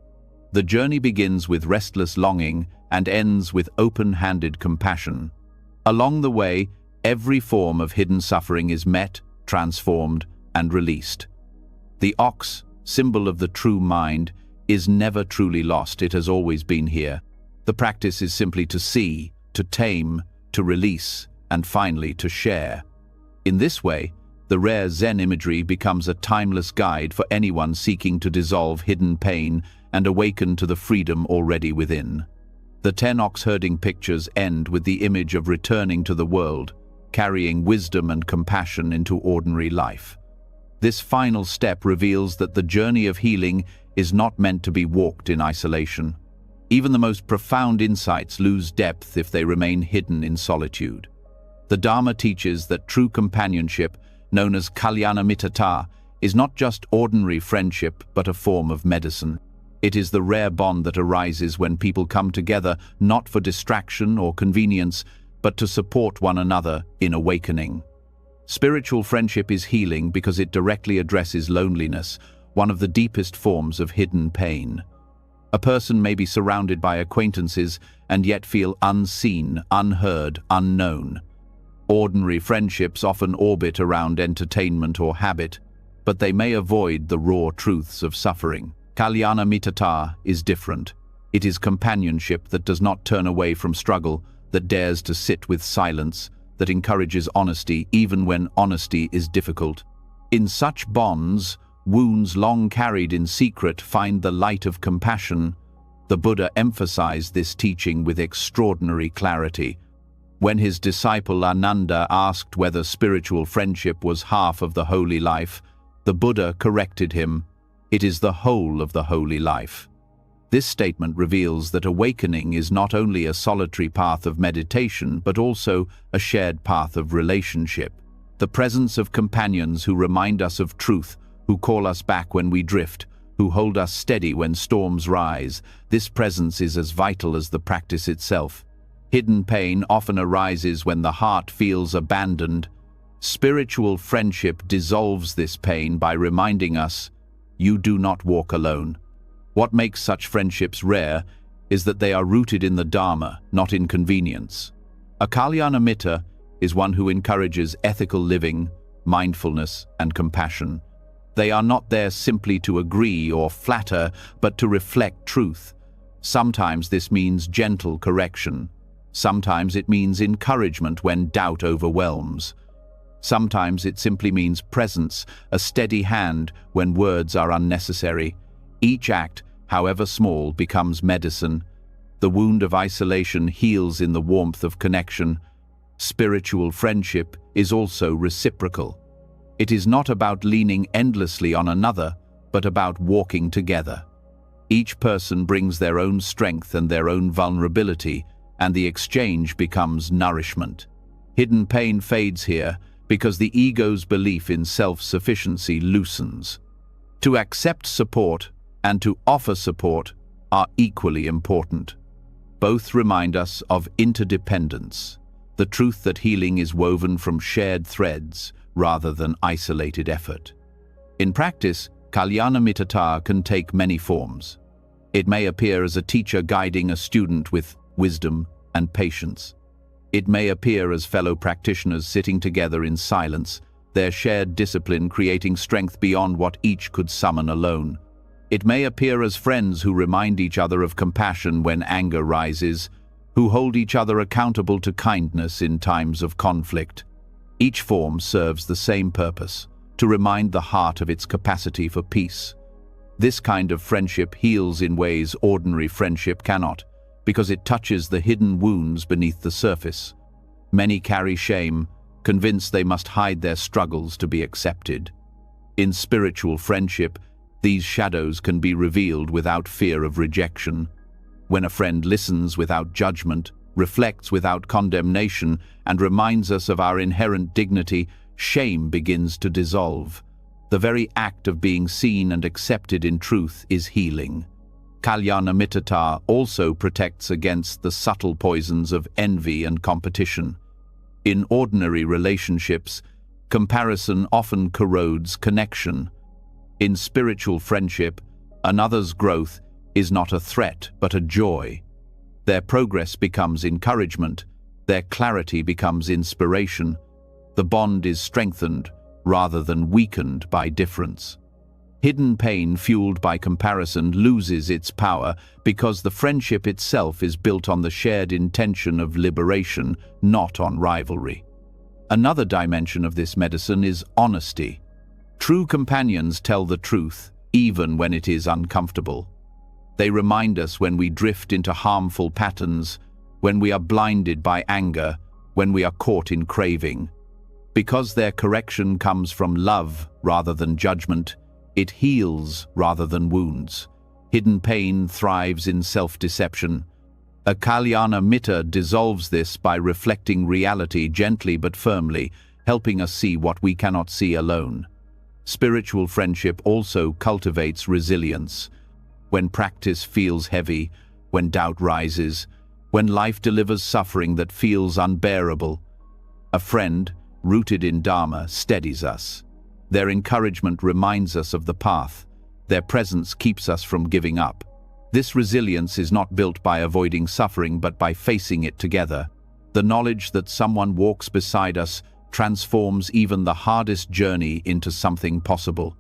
The journey begins with restless longing and ends with open-handed compassion. Along the way, every form of hidden suffering is met, transformed, and released. The ox, symbol of the true mind, is never truly lost. It has always been here. The practice is simply to see, to tame, to release, and finally to share. In this way, the rare Zen imagery becomes a timeless guide for anyone seeking to dissolve hidden pain and awaken to the freedom already within. The 10 ox-herding pictures end with the image of returning to the world, carrying wisdom and compassion into ordinary life. This final step reveals that the journey of healing is not meant to be walked in isolation. Even the most profound insights lose depth if they remain hidden in solitude. The Dharma teaches that true companionship, known as kalyana mittata, is not just ordinary friendship but a form of medicine. It is the rare bond that arises when people come together not for distraction or convenience, but to support one another in awakening. Spiritual friendship is healing because it directly addresses loneliness, one of the deepest forms of hidden pain. A person may be surrounded by acquaintances and yet feel unseen, unheard, unknown. Ordinary friendships often orbit around entertainment or habit, but they may avoid the raw truths of suffering. Kalyana mittata is different. It is companionship that does not turn away from struggle, that dares to sit with silence, that encourages honesty even when honesty is difficult. In such bonds, wounds long carried in secret find the light of compassion. The Buddha emphasized this teaching with extraordinary clarity. When his disciple Ananda asked whether spiritual friendship was half of the holy life, the Buddha corrected him. It is the whole of the holy life. This statement reveals that awakening is not only a solitary path of meditation, but also a shared path of relationship. The presence of companions who remind us of truth, who call us back when we drift, who hold us steady when storms rise, this presence is as vital as the practice itself. Hidden pain often arises when the heart feels abandoned. Spiritual friendship dissolves this pain by reminding us, you do not walk alone. What makes such friendships rare is that they are rooted in the Dharma, not in convenience. A Kalyana mitta is one who encourages ethical living, mindfulness, and compassion. They are not there simply to agree or flatter, but to reflect truth. Sometimes this means gentle correction. Sometimes it means encouragement when doubt overwhelms. Sometimes it simply means presence, a steady hand when words are unnecessary. Each act, however small, becomes medicine. The wound of isolation heals in the warmth of connection. Spiritual friendship is also reciprocal. It is not about leaning endlessly on another, but about walking together. Each person brings their own strength and their own vulnerability, and the exchange becomes nourishment. Hidden pain fades here because the ego's belief in self-sufficiency loosens. To accept support and to offer support are equally important. Both remind us of interdependence, the truth that healing is woven from shared threads rather than isolated effort. In practice, Kalyanamitta can take many forms. It may appear as a teacher guiding a student with wisdom and patience. It may appear as fellow practitioners sitting together in silence, their shared discipline creating strength beyond what each could summon alone. It may appear as friends who remind each other of compassion when anger rises, who hold each other accountable to kindness in times of conflict. Each form serves the same purpose, to remind the heart of its capacity for peace. This kind of friendship heals in ways ordinary friendship cannot, because it touches the hidden wounds beneath the surface. Many carry shame, convinced they must hide their struggles to be accepted. In spiritual friendship, these shadows can be revealed without fear of rejection. When a friend listens without judgment, reflects without condemnation, and reminds us of our inherent dignity, shame begins to dissolve. The very act of being seen and accepted in truth is healing. Kalyanamitta also protects against the subtle poisons of envy and competition. In ordinary relationships, comparison often corrodes connection. In spiritual friendship, another's growth is not a threat but a joy. Their progress becomes encouragement, their clarity becomes inspiration. The bond is strengthened rather than weakened by difference. Hidden pain fueled by comparison loses its power because the friendship itself is built on the shared intention of liberation, not on rivalry. Another dimension of this medicine is honesty. True companions tell the truth, even when it is uncomfortable. They remind us when we drift into harmful patterns, when we are blinded by anger, when we are caught in craving. Because their correction comes from love rather than judgment, it heals rather than wounds. Hidden pain thrives in self-deception. A Kalyanamitta dissolves this by reflecting reality gently but firmly, helping us see what we cannot see alone. Spiritual friendship also cultivates resilience. When practice feels heavy, when doubt rises, when life delivers suffering that feels unbearable, a friend, rooted in Dharma, steadies us. Their encouragement reminds us of the path. Their presence keeps us from giving up. This resilience is not built by avoiding suffering but by facing it together. The knowledge that someone walks beside us transforms even the hardest journey into something possible.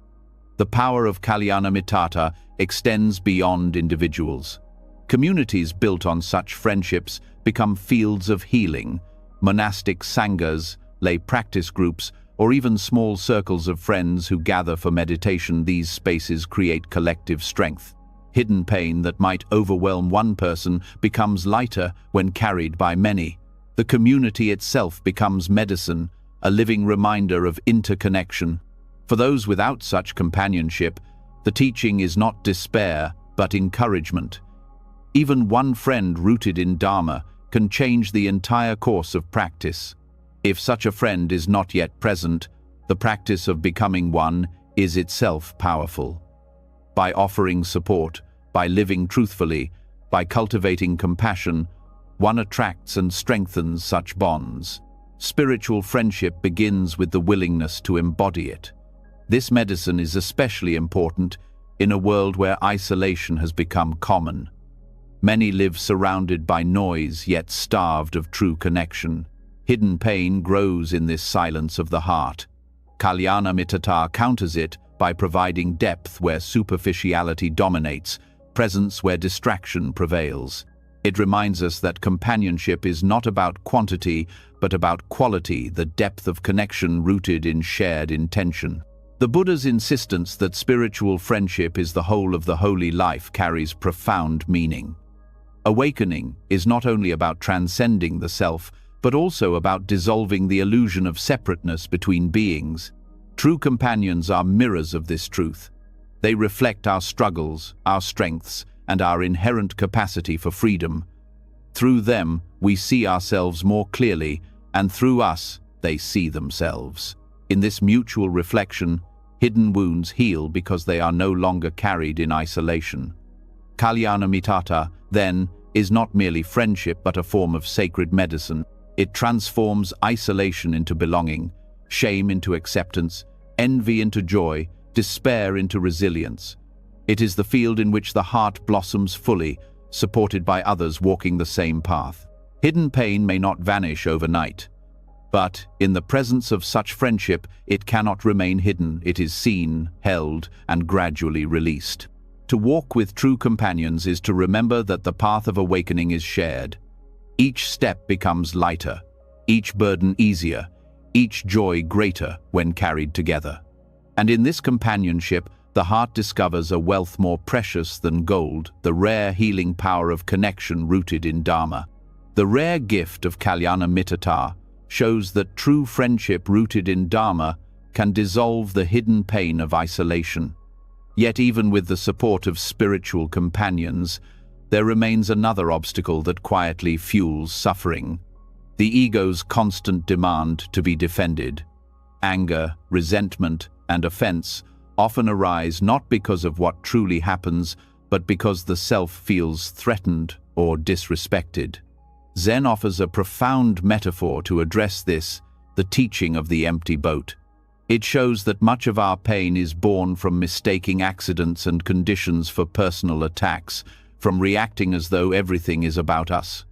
The power of Kalyanamitta extends beyond individuals. Communities built on such friendships become fields of healing. Monastic sanghas, lay practice groups, or even small circles of friends who gather for meditation, these spaces create collective strength. Hidden pain that might overwhelm one person becomes lighter when carried by many. The community itself becomes medicine, a living reminder of interconnection. For those without such companionship, the teaching is not despair, but encouragement. Even one friend rooted in Dharma can change the entire course of practice. If such a friend is not yet present, the practice of becoming one is itself powerful. By offering support, by living truthfully, by cultivating compassion, one attracts and strengthens such bonds. Spiritual friendship begins with the willingness to embody it. This medicine is especially important in a world where isolation has become common. Many live surrounded by noise, yet starved of true connection. Hidden pain grows in this silence of the heart. Kalyana Mittata counters it by providing depth where superficiality dominates, presence where distraction prevails. It reminds us that companionship is not about quantity, but about quality, the depth of connection rooted in shared intention. The Buddha's insistence that spiritual friendship is the whole of the holy life carries profound meaning. Awakening is not only about transcending the self, but also about dissolving the illusion of separateness between beings. True companions are mirrors of this truth. They reflect our struggles, our strengths, and our inherent capacity for freedom. Through them, we see ourselves more clearly, and through us, they see themselves. In this mutual reflection, hidden wounds heal because they are no longer carried in isolation. Kalyana Mittata, then, is not merely friendship but a form of sacred medicine. It transforms isolation into belonging, shame into acceptance, envy into joy, despair into resilience. It is the field in which the heart blossoms fully, supported by others walking the same path. Hidden pain may not vanish overnight, but in the presence of such friendship, it cannot remain hidden. It is seen, held, and gradually released. To walk with true companions is to remember that the path of awakening is shared. Each step becomes lighter, each burden easier, each joy greater when carried together. And in this companionship, the heart discovers a wealth more precious than gold, the rare healing power of connection rooted in Dharma. The rare gift of Kalyana Mittata shows that true friendship rooted in Dharma can dissolve the hidden pain of isolation. Yet even with the support of spiritual companions, there remains another obstacle that quietly fuels suffering: the ego's constant demand to be defended. Anger, resentment, and offense often arise not because of what truly happens, but because the self feels threatened or disrespected. Zen offers a profound metaphor to address this, the teaching of the empty boat. It shows that much of our pain is born from mistaking accidents and conditions for personal attacks, from reacting as though everything is about us.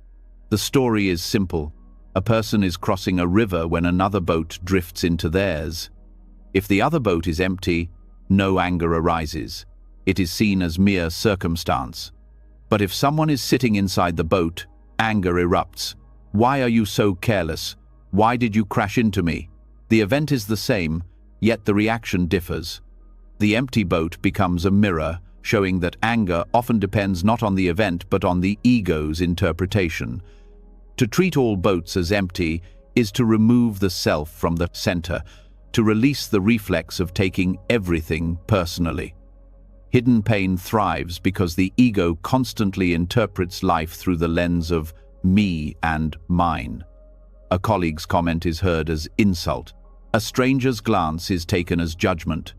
The story is simple. A person is crossing a river when another boat drifts into theirs. If the other boat is empty, no anger arises. It is seen as mere circumstance. But if someone is sitting inside the boat, anger erupts. Why are you so careless? Why did you crash into me? The event is the same, yet the reaction differs. The empty boat becomes a mirror, showing that anger often depends not on the event but on the ego's interpretation. To treat all boats as empty is to remove the self from the center, to release the reflex of taking everything personally. Hidden pain thrives because the ego constantly interprets life through the lens of me and mine. A colleague's comment is heard as insult. A stranger's glance is taken as judgment.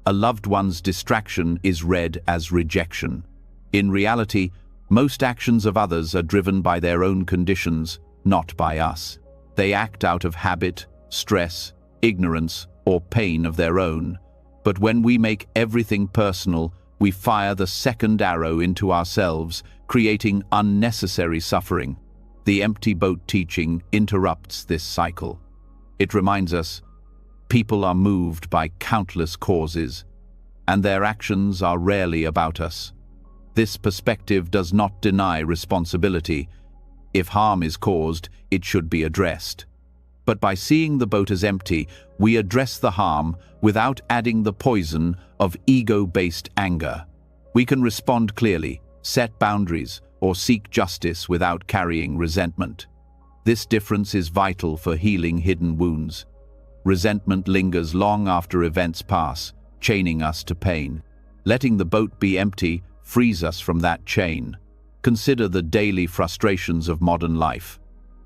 A loved one's distraction is read as rejection. In reality, most actions of others are driven by their own conditions, not by us. They act out of habit, stress, ignorance, or pain of their own. But when we make everything personal, we fire the second arrow into ourselves, creating unnecessary suffering. The empty boat teaching interrupts this cycle. It reminds us, people are moved by countless causes, and their actions are rarely about us. This perspective does not deny responsibility. If harm is caused, it should be addressed. But by seeing the boat as empty, we address the harm without adding the poison of ego-based anger. We can respond clearly, set boundaries, or seek justice without carrying resentment. This difference is vital for healing hidden wounds. Resentment lingers long after events pass, chaining us to pain. Letting the boat be empty frees us from that chain. Consider the daily frustrations of modern life.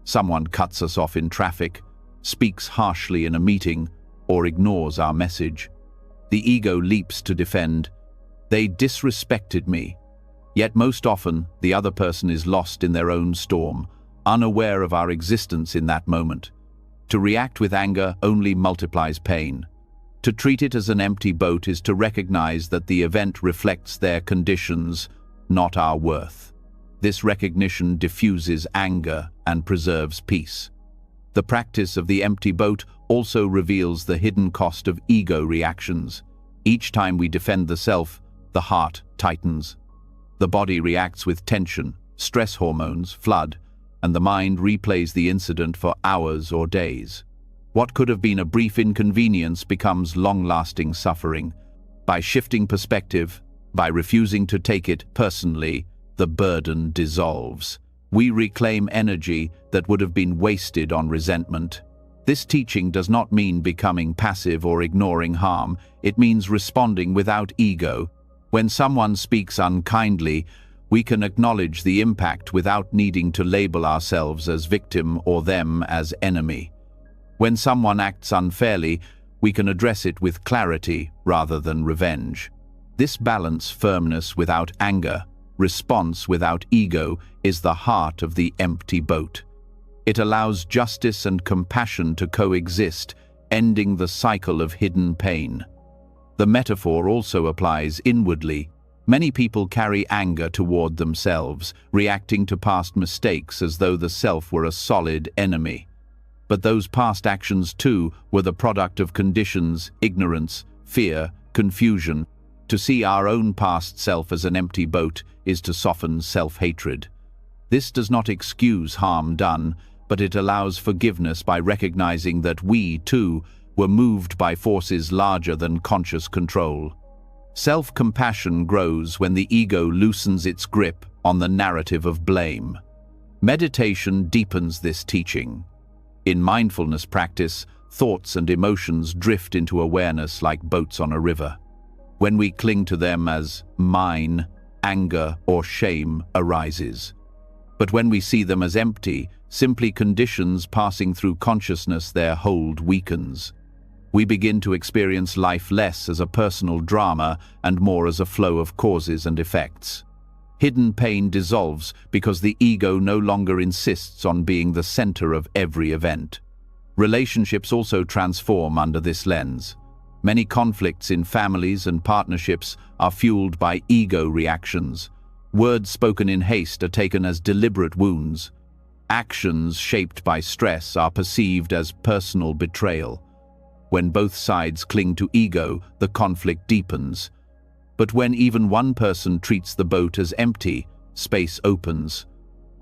Someone cuts us off in traffic, speaks harshly in a meeting, or ignores our message. The ego leaps to defend. They disrespected me. Yet most often, the other person is lost in their own storm, unaware of our existence in that moment. To react with anger only multiplies pain. To treat it as an empty boat is to recognize that the event reflects their conditions, not our worth. This recognition diffuses anger and preserves peace. The practice of the empty boat also reveals the hidden cost of ego reactions. Each time we defend the self, the heart tightens. The body reacts with tension, stress hormones flood, and the mind replays the incident for hours or days. What could have been a brief inconvenience becomes long-lasting suffering. By shifting perspective, by refusing to take it personally, the burden dissolves. We reclaim energy that would have been wasted on resentment. This teaching does not mean becoming passive or ignoring harm. It means responding without ego. When someone speaks unkindly, we can acknowledge the impact without needing to label ourselves as victim or them as enemy. When someone acts unfairly, we can address it with clarity rather than revenge. This balance, firmness without anger, response without ego, is the heart of the empty boat. It allows justice and compassion to coexist, ending the cycle of hidden pain. The metaphor also applies inwardly. Many people carry anger toward themselves, reacting to past mistakes as though the self were a solid enemy. But those past actions too were the product of conditions, ignorance, fear, confusion. To see our own past self as an empty boat is to soften self-hatred. This does not excuse harm done, but it allows forgiveness by recognizing that we, too, were moved by forces larger than conscious control. Self-compassion grows when the ego loosens its grip on the narrative of blame. Meditation deepens this teaching. In mindfulness practice, thoughts and emotions drift into awareness like boats on a river. When we cling to them as mine, anger or shame arises. But when we see them as empty, simply conditions passing through consciousness, their hold weakens. We begin to experience life less as a personal drama and more as a flow of causes and effects. Hidden pain dissolves because the ego no longer insists on being the center of every event. Relationships also transform under this lens. Many conflicts in families and partnerships are fueled by ego reactions. Words spoken in haste are taken as deliberate wounds. Actions shaped by stress are perceived as personal betrayal. When both sides cling to ego, the conflict deepens. But when even one person treats the boat as empty, space opens.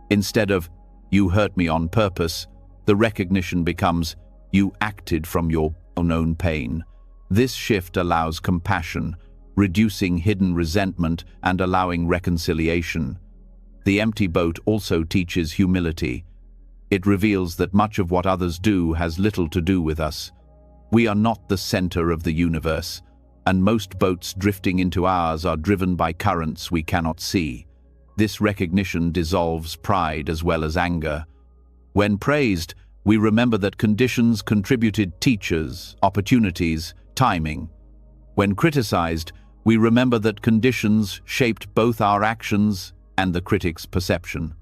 Instead of, "You hurt me on purpose," the recognition becomes, "You acted from your own pain." This shift allows compassion, reducing hidden resentment and allowing reconciliation. The empty boat also teaches humility. It reveals that much of what others do has little to do with us. We are not the center of the universe, and most boats drifting into ours are driven by currents we cannot see. This recognition dissolves pride as well as anger. When praised, we remember that conditions contributed teachers, opportunities, timing. When criticized, we remember that conditions shaped both our actions and the critic's perception.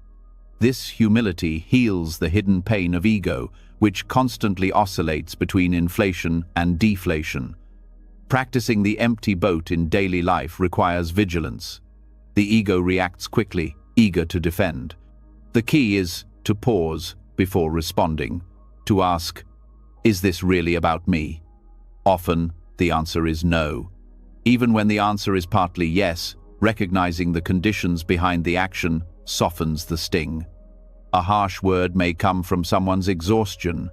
This humility heals the hidden pain of ego, which constantly oscillates between inflation and deflation. Practicing the empty boat in daily life requires vigilance. The ego reacts quickly, eager to defend. The key is to pause before responding, to ask, "Is this really about me?" Often, the answer is no. Even when the answer is partly yes, recognizing the conditions behind the action softens the sting. A harsh word may come from someone's exhaustion.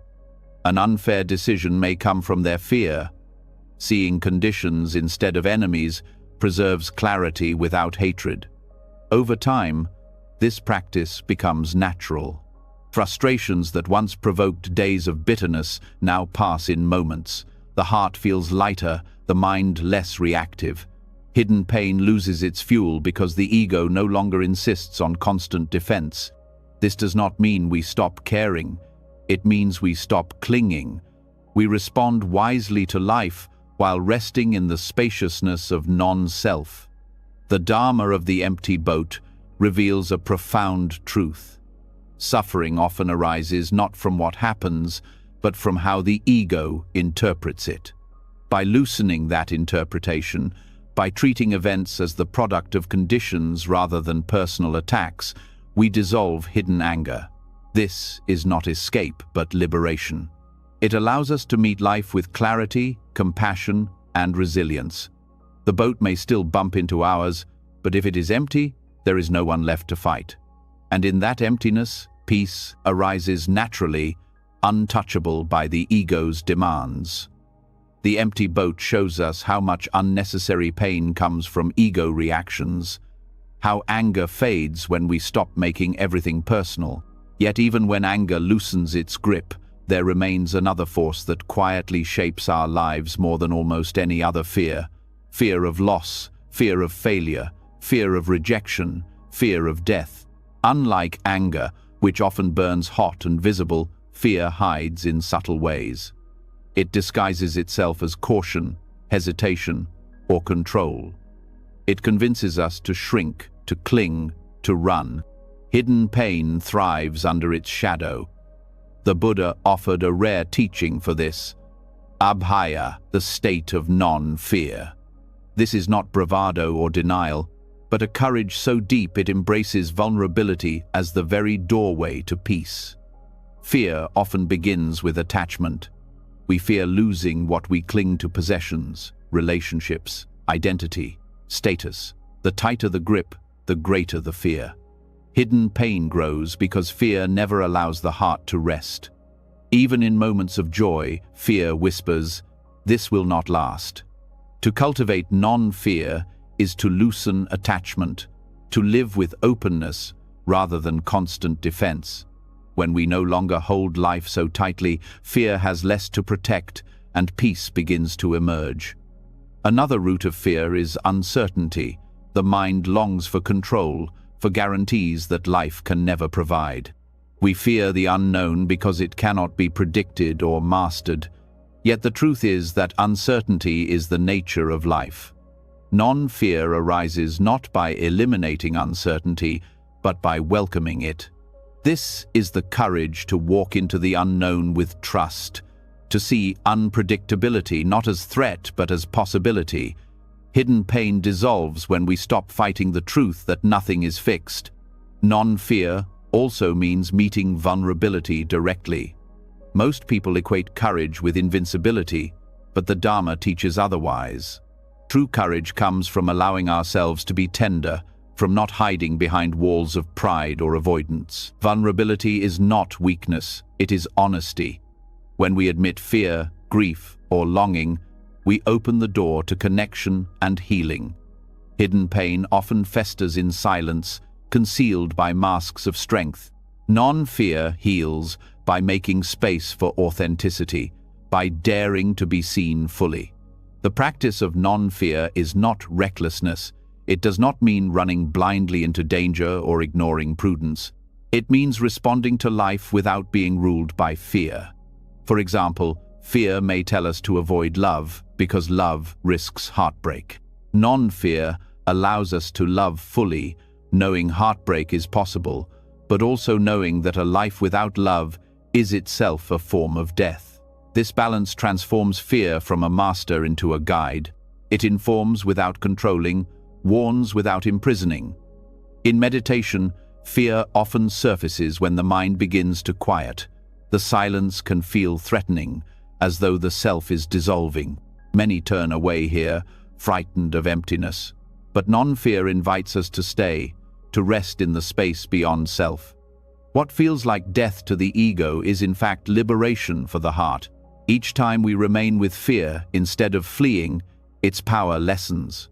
An unfair decision may come from their fear. Seeing conditions instead of enemies preserves clarity without hatred. Over time, this practice becomes natural. Frustrations that once provoked days of bitterness now pass in moments. The heart feels lighter, the mind less reactive. Hidden pain loses its fuel because the ego no longer insists on constant defense. This does not mean we stop caring. It means we stop clinging. We respond wisely to life while resting in the spaciousness of non-self. The Dharma of the empty boat reveals a profound truth. Suffering often arises not from what happens, but from how the ego interprets it. By loosening that interpretation, by treating events as the product of conditions rather than personal attacks, we dissolve hidden anger. This is not escape, but liberation. It allows us to meet life with clarity, compassion, and resilience. The boat may still bump into ours, but if it is empty, there is no one left to fight. And in that emptiness, peace arises naturally, untouchable by the ego's demands. The empty boat shows us how much unnecessary pain comes from ego reactions, how anger fades when we stop making everything personal. Yet even when anger loosens its grip, there remains another force that quietly shapes our lives more than almost any other fear. Fear of loss, fear of failure, fear of rejection, fear of death. Unlike anger, which often burns hot and visible, fear hides in subtle ways. It disguises itself as caution, hesitation, or control. It convinces us to shrink, to cling, to run. Hidden pain thrives under its shadow. The Buddha offered a rare teaching for this: abhaya, the state of non-fear. This is not bravado or denial, but a courage so deep it embraces vulnerability as the very doorway to peace. Fear often begins with attachment. We fear losing what we cling to: possessions, relationships, identity, status. The tighter the grip, the greater the fear. Hidden pain grows because fear never allows the heart to rest. Even in moments of joy, fear whispers, "This will not last." To cultivate non-fear is to loosen attachment, to live with openness rather than constant defense. When we no longer hold life so tightly, fear has less to protect and peace begins to emerge. Another root of fear is uncertainty. The mind longs for control, for guarantees that life can never provide. We fear the unknown because it cannot be predicted or mastered. Yet the truth is that uncertainty is the nature of life. Non-fear arises not by eliminating uncertainty, but by welcoming it. This is the courage to walk into the unknown with trust, to see unpredictability not as threat but as possibility. Hidden pain dissolves when we stop fighting the truth that nothing is fixed. Non-fear also means meeting vulnerability directly. Most people equate courage with invincibility, but the Dharma teaches otherwise. True courage comes from allowing ourselves to be tender, from not hiding behind walls of pride or avoidance. Vulnerability is not weakness, it is honesty. When we admit fear, grief, or longing, we open the door to connection and healing. Hidden pain often festers in silence, concealed by masks of strength. Non-fear heals by making space for authenticity, by daring to be seen fully. The practice of non-fear is not recklessness. It does not mean running blindly into danger or ignoring prudence. It means responding to life without being ruled by fear. For example, fear may tell us to avoid love because love risks heartbreak. Non-fear allows us to love fully, knowing heartbreak is possible, but also knowing that a life without love is itself a form of death. This balance transforms fear from a master into a guide. It informs without controlling, warns without imprisoning. In meditation, fear often surfaces when the mind begins to quiet. The silence can feel threatening, as though the self is dissolving. Many turn away here, frightened of emptiness. But non-fear invites us to stay, to rest in the space beyond self. What feels like death to the ego is in fact liberation for the heart. Each time we remain with fear instead of fleeing, its power lessens.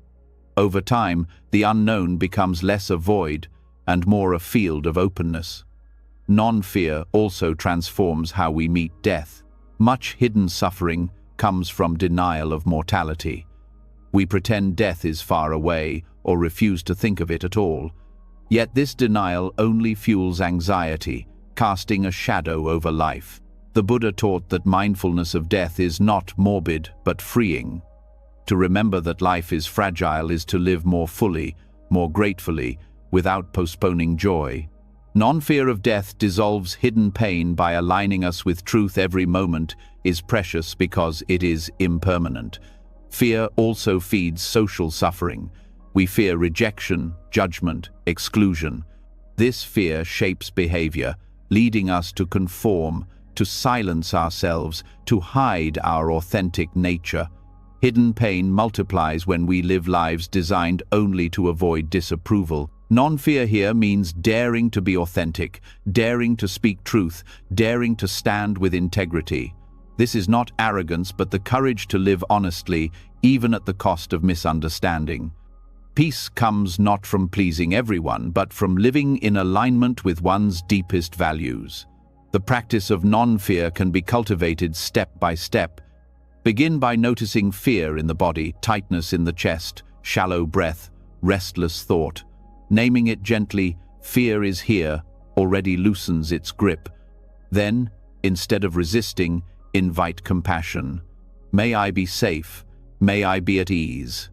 Over time, the unknown becomes less a void and more a field of openness. Non-fear also transforms how we meet death. Much hidden suffering comes from denial of mortality. We pretend death is far away or refuse to think of it at all. Yet this denial only fuels anxiety, casting a shadow over life. The Buddha taught that mindfulness of death is not morbid but freeing. To remember that life is fragile is to live more fully, more gratefully, without postponing joy. Non-fear of death dissolves hidden pain by aligning us with truth. Every moment is precious because it is impermanent. Fear also feeds social suffering. We fear rejection, judgment, exclusion. This fear shapes behavior, leading us to conform, to silence ourselves, to hide our authentic nature. Hidden pain multiplies when we live lives designed only to avoid disapproval. Non-fear here means daring to be authentic, daring to speak truth, daring to stand with integrity. This is not arrogance, but the courage to live honestly, even at the cost of misunderstanding. Peace comes not from pleasing everyone, but from living in alignment with one's deepest values. The practice of non-fear can be cultivated step by step. Begin by noticing fear in the body, tightness in the chest, shallow breath, restless thought. Naming it gently, "Fear is here," already loosens its grip. Then, instead of resisting, invite compassion. May I be safe. May I be at ease.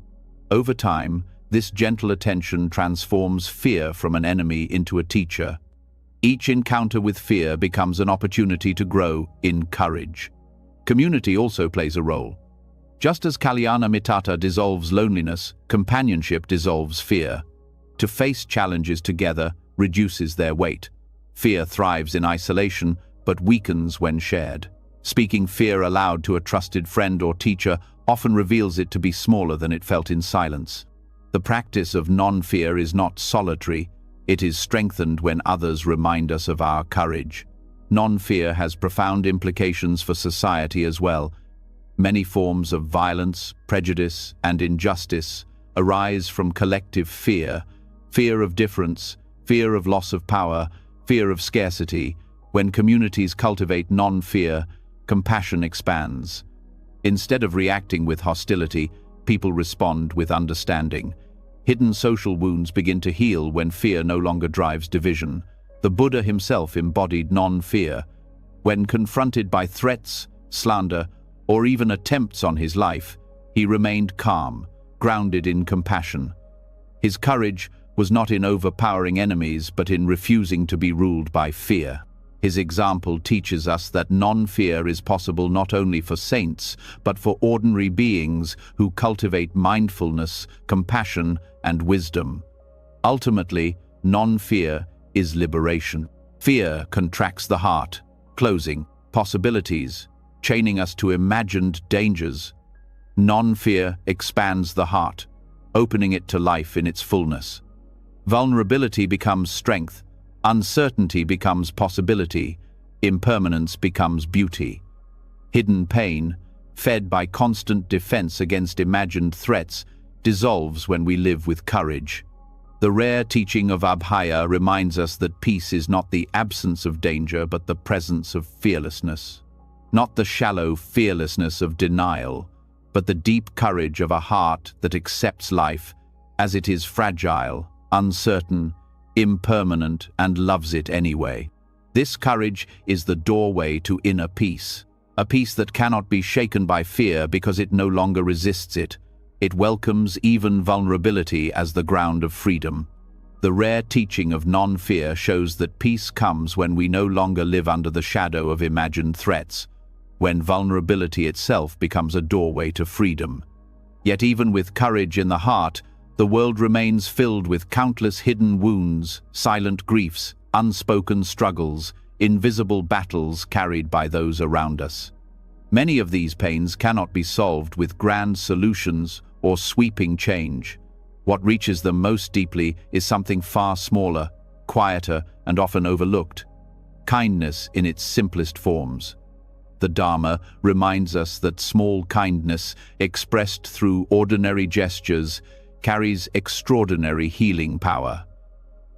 Over time, this gentle attention transforms fear from an enemy into a teacher. Each encounter with fear becomes an opportunity to grow in courage. Community also plays a role. Just as Kalyana Mittata dissolves loneliness, companionship dissolves fear. To face challenges together reduces their weight. Fear thrives in isolation, but weakens when shared. Speaking fear aloud to a trusted friend or teacher often reveals it to be smaller than it felt in silence. The practice of non-fear is not solitary. It is strengthened when others remind us of our courage. Non-fear has profound implications for society as well. Many forms of violence, prejudice, and injustice arise from collective fear. Fear of difference, fear of loss of power, fear of scarcity. When communities cultivate non-fear, compassion expands. Instead of reacting with hostility, people respond with understanding. Hidden social wounds begin to heal when fear no longer drives division. The Buddha himself embodied non-fear. When confronted by threats, slander, or even attempts on his life, he remained calm, grounded in compassion. His courage was not in overpowering enemies, but in refusing to be ruled by fear. His example teaches us that non-fear is possible not only for saints, but for ordinary beings who cultivate mindfulness, compassion, and wisdom. Ultimately, non-fear is liberation. Fear contracts the heart, closing possibilities, chaining us to imagined dangers. Non-fear expands the heart, opening it to life in its fullness. Vulnerability becomes strength, uncertainty becomes possibility, impermanence becomes beauty. Hidden pain, fed by constant defense against imagined threats, dissolves when we live with courage. The rare teaching of Abhaya reminds us that peace is not the absence of danger, but the presence of fearlessness. Not the shallow fearlessness of denial, but the deep courage of a heart that accepts life as it is fragile, uncertain, impermanent, and loves it anyway. This courage is the doorway to inner peace, a peace that cannot be shaken by fear because it no longer resists it. It welcomes even vulnerability as the ground of freedom. The rare teaching of non-fear shows that peace comes when we no longer live under the shadow of imagined threats, when vulnerability itself becomes a doorway to freedom. Yet even with courage in the heart, the world remains filled with countless hidden wounds, silent griefs, unspoken struggles, invisible battles carried by those around us. Many of these pains cannot be solved with grand solutions or sweeping change. What reaches them most deeply is something far smaller, quieter, and often overlooked: kindness in its simplest forms. The Dharma reminds us that small kindness, expressed through ordinary gestures, carries extraordinary healing power.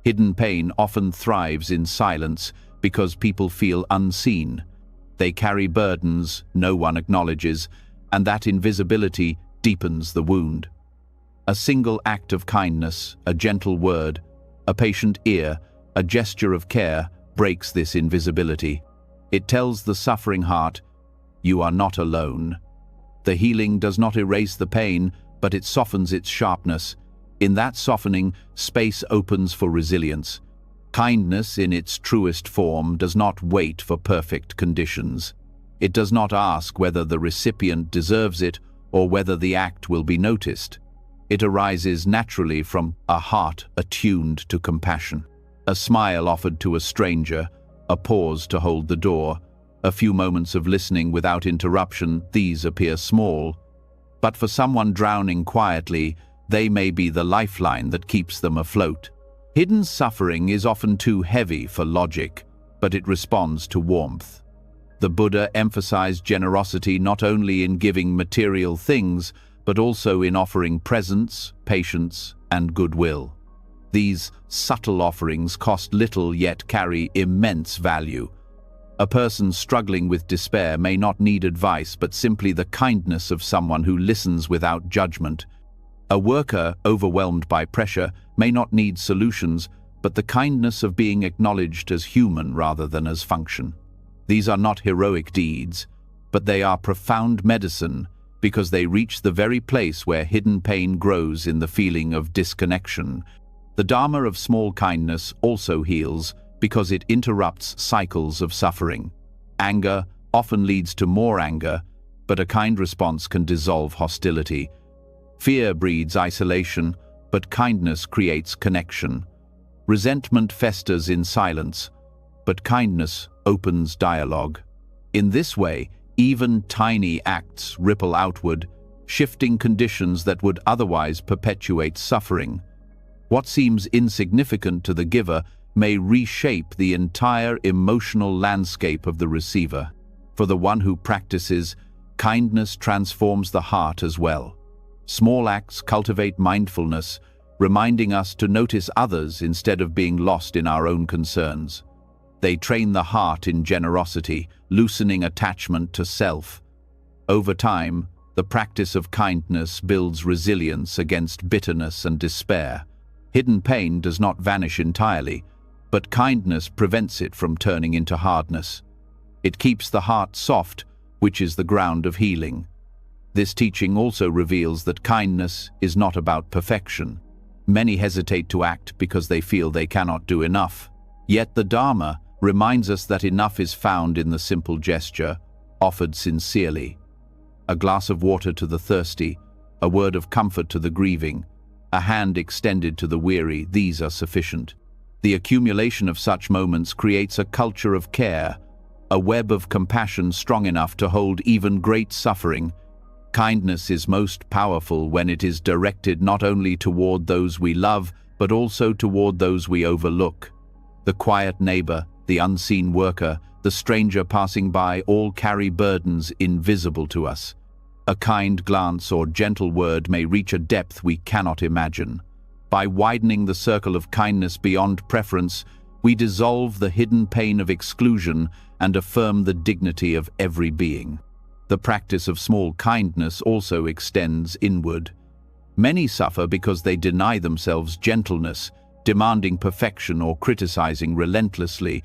Hidden pain often thrives in silence because people feel unseen. They carry burdens no one acknowledges, and that invisibility deepens the wound. A single act of kindness, a gentle word, a patient ear, a gesture of care breaks this invisibility. It tells the suffering heart, "You are not alone." The healing does not erase the pain, but it softens its sharpness. In that softening, space opens for resilience. Kindness in its truest form does not wait for perfect conditions. It does not ask whether the recipient deserves it or whether the act will be noticed. It arises naturally from a heart attuned to compassion. A smile offered to a stranger, a pause to hold the door, a few moments of listening without interruption. These appear small, but for someone drowning quietly, they may be the lifeline that keeps them afloat. Hidden suffering is often too heavy for logic, but it responds to warmth. The Buddha emphasized generosity not only in giving material things, but also in offering presence, patience, and goodwill. These subtle offerings cost little yet carry immense value. A person struggling with despair may not need advice, but simply the kindness of someone who listens without judgment. A worker overwhelmed by pressure may not need solutions, but the kindness of being acknowledged as human rather than as function. These are not heroic deeds, but they are profound medicine because they reach the very place where hidden pain grows in the feeling of disconnection. The Dharma of small kindness also heals because it interrupts cycles of suffering. Anger often leads to more anger, but a kind response can dissolve hostility. Fear breeds isolation, but kindness creates connection. Resentment festers in silence, but kindness opens dialogue. In this way, even tiny acts ripple outward, shifting conditions that would otherwise perpetuate suffering. What seems insignificant to the giver may reshape the entire emotional landscape of the receiver. For the one who practices, kindness transforms the heart as well. Small acts cultivate mindfulness, reminding us to notice others instead of being lost in our own concerns. They train the heart in generosity, loosening attachment to self. Over time, the practice of kindness builds resilience against bitterness and despair. Hidden pain does not vanish entirely, but kindness prevents it from turning into hardness. It keeps the heart soft, which is the ground of healing. This teaching also reveals that kindness is not about perfection. Many hesitate to act because they feel they cannot do enough. Yet the Dharma reminds us that enough is found in the simple gesture, offered sincerely. A glass of water to the thirsty, a word of comfort to the grieving, a hand extended to the weary, these are sufficient. The accumulation of such moments creates a culture of care, a web of compassion strong enough to hold even great suffering. Kindness is most powerful when it is directed not only toward those we love, but also toward those we overlook. The quiet neighbor, the unseen worker, the stranger passing by all carry burdens invisible to us. A kind glance or gentle word may reach a depth we cannot imagine. By widening the circle of kindness beyond preference, we dissolve the hidden pain of exclusion and affirm the dignity of every being. The practice of small kindness also extends inward. Many suffer because they deny themselves gentleness, demanding perfection or criticizing relentlessly.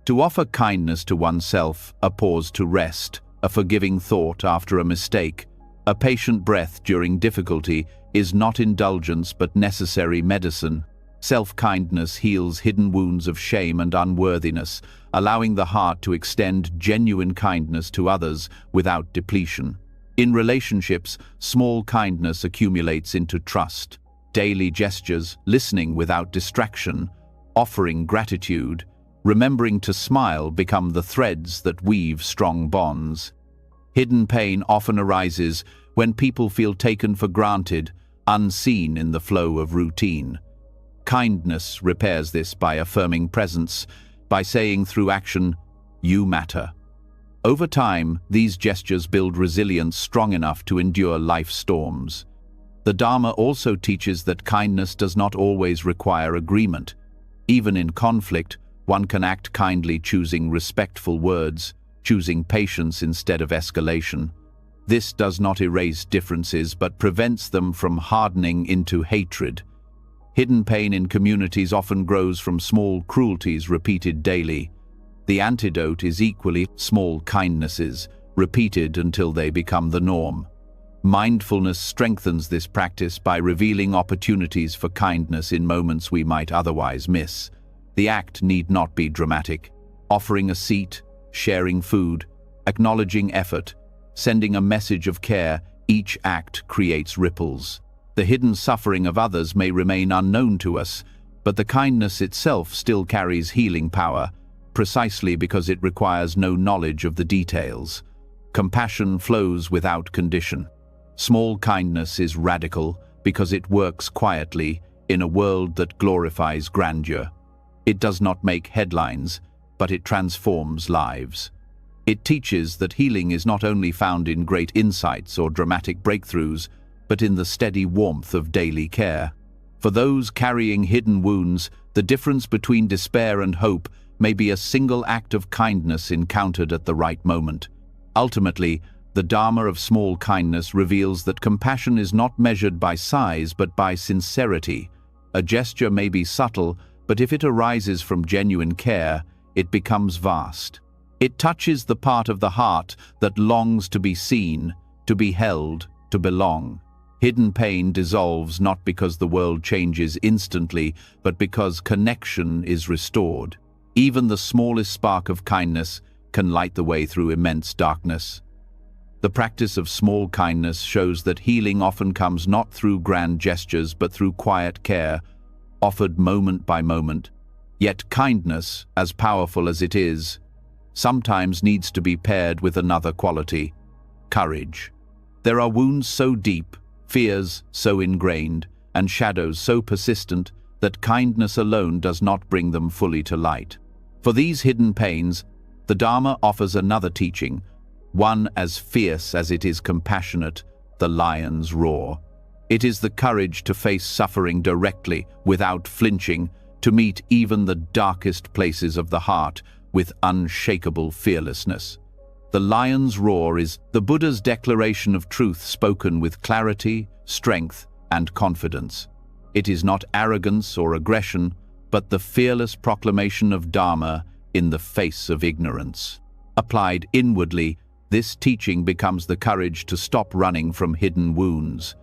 To offer kindness to oneself, a pause to rest, a forgiving thought after a mistake, a patient breath during difficulty is not indulgence but necessary medicine. Self-kindness heals hidden wounds of shame and unworthiness, allowing the heart to extend genuine kindness to others without depletion. In relationships, small kindness accumulates into trust. Daily gestures, listening without distraction, offering gratitude, remembering to smile become the threads that weave strong bonds. Hidden pain often arises when people feel taken for granted, unseen in the flow of routine. Kindness repairs this by affirming presence, by saying through action, "You matter." Over time, these gestures build resilience strong enough to endure life's storms. The Dharma also teaches that kindness does not always require agreement. Even in conflict, one can act kindly, choosing respectful words, choosing patience instead of escalation. This does not erase differences but prevents them from hardening into hatred. Hidden pain in communities often grows from small cruelties repeated daily. The antidote is equally small kindnesses, repeated until they become the norm. Mindfulness strengthens this practice by revealing opportunities for kindness in moments we might otherwise miss. The act need not be dramatic. Offering a seat, sharing food, acknowledging effort, sending a message of care, each act creates ripples. The hidden suffering of others may remain unknown to us, but the kindness itself still carries healing power. precisely because it requires no knowledge of the details. Compassion flows without condition. Small kindness is radical because it works quietly in a world that glorifies grandeur. It does not make headlines, but it transforms lives. It teaches that healing is not only found in great insights or dramatic breakthroughs, but in the steady warmth of daily care. For those carrying hidden wounds, the difference between despair and hope may be a single act of kindness encountered at the right moment. Ultimately, the Dharma of small kindness reveals that compassion is not measured by size but by sincerity. A gesture may be subtle, but if it arises from genuine care, it becomes vast. It touches the part of the heart that longs to be seen, to be held, to belong. Hidden pain dissolves not because the world changes instantly, but because connection is restored. Even the smallest spark of kindness can light the way through immense darkness. The practice of small kindness shows that healing often comes not through grand gestures but through quiet care, offered moment by moment. Yet kindness, as powerful as it is, sometimes needs to be paired with another quality: courage. There are wounds so deep, fears so ingrained, and shadows so persistent that kindness alone does not bring them fully to light. For these hidden pains, the Dharma offers another teaching, one as fierce as it is compassionate: the lion's roar. It is the courage to face suffering directly, without flinching, to meet even the darkest places of the heart with unshakable fearlessness. The lion's roar is the Buddha's declaration of truth spoken with clarity, strength, and confidence. It is not arrogance or aggression, but the fearless proclamation of Dharma in the face of ignorance. Applied inwardly, this teaching becomes the courage to stop running from hidden wounds.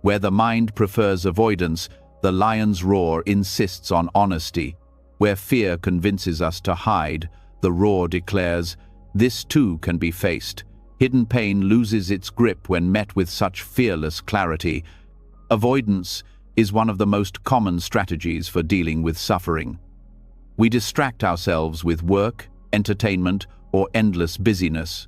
Where the mind prefers avoidance, the lion's roar insists on honesty. Where fear convinces us to hide, the roar declares, "This too can be faced." Hidden pain loses its grip when met with such fearless clarity. Avoidance is one of the most common strategies for dealing with suffering. We distract ourselves with work, entertainment, or endless busyness.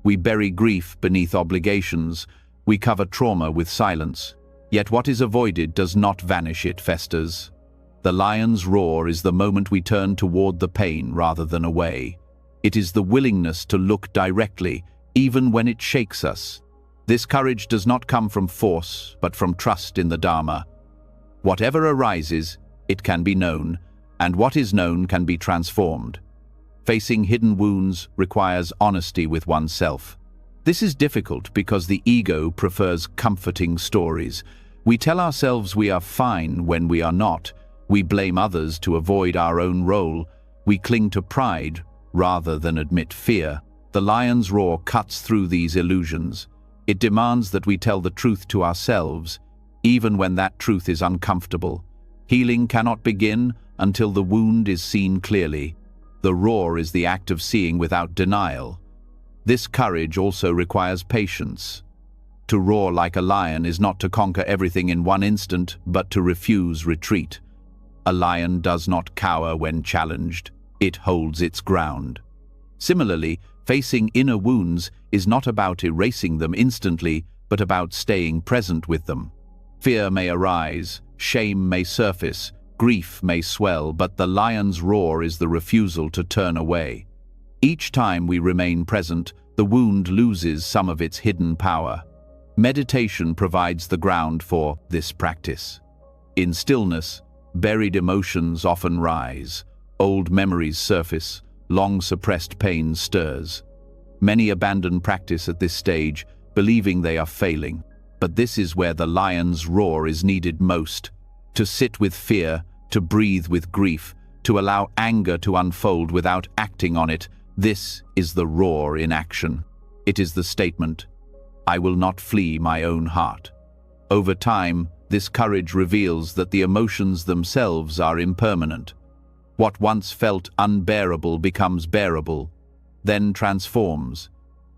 We bury grief beneath obligations. We cover trauma with silence. Yet what is avoided does not vanish, it festers. The lion's roar is the moment we turn toward the pain rather than away. It is the willingness to look directly, even when it shakes us. This courage does not come from force, but from trust in the Dharma. Whatever arises, it can be known, and what is known can be transformed. Facing hidden wounds requires honesty with oneself. This is difficult because the ego prefers comforting stories. We tell ourselves we are fine when we are not. We blame others to avoid our own role. We cling to pride rather than admit fear. The lion's roar cuts through these illusions. It demands that we tell the truth to ourselves, even when that truth is uncomfortable. Healing cannot begin until the wound is seen clearly. The roar is the act of seeing without denial. This courage also requires patience. To roar like a lion is not to conquer everything in one instant, but to refuse retreat. A lion does not cower when challenged. It holds its ground. Similarly, facing inner wounds is not about erasing them instantly, but about staying present with them. Fear may arise, shame may surface, grief may swell, but the lion's roar is the refusal to turn away. Each time we remain present, the wound loses some of its hidden power. Meditation provides the ground for this practice. In stillness, buried emotions often rise. Old memories surface, long-suppressed pain stirs. Many abandon practice at this stage, believing they are failing. But this is where the lion's roar is needed most. To sit with fear, to breathe with grief, to allow anger to unfold without acting on it, this is the roar in action. It is the statement, "I will not flee my own heart." Over time, this courage reveals that the emotions themselves are impermanent. What once felt unbearable becomes bearable, then transforms.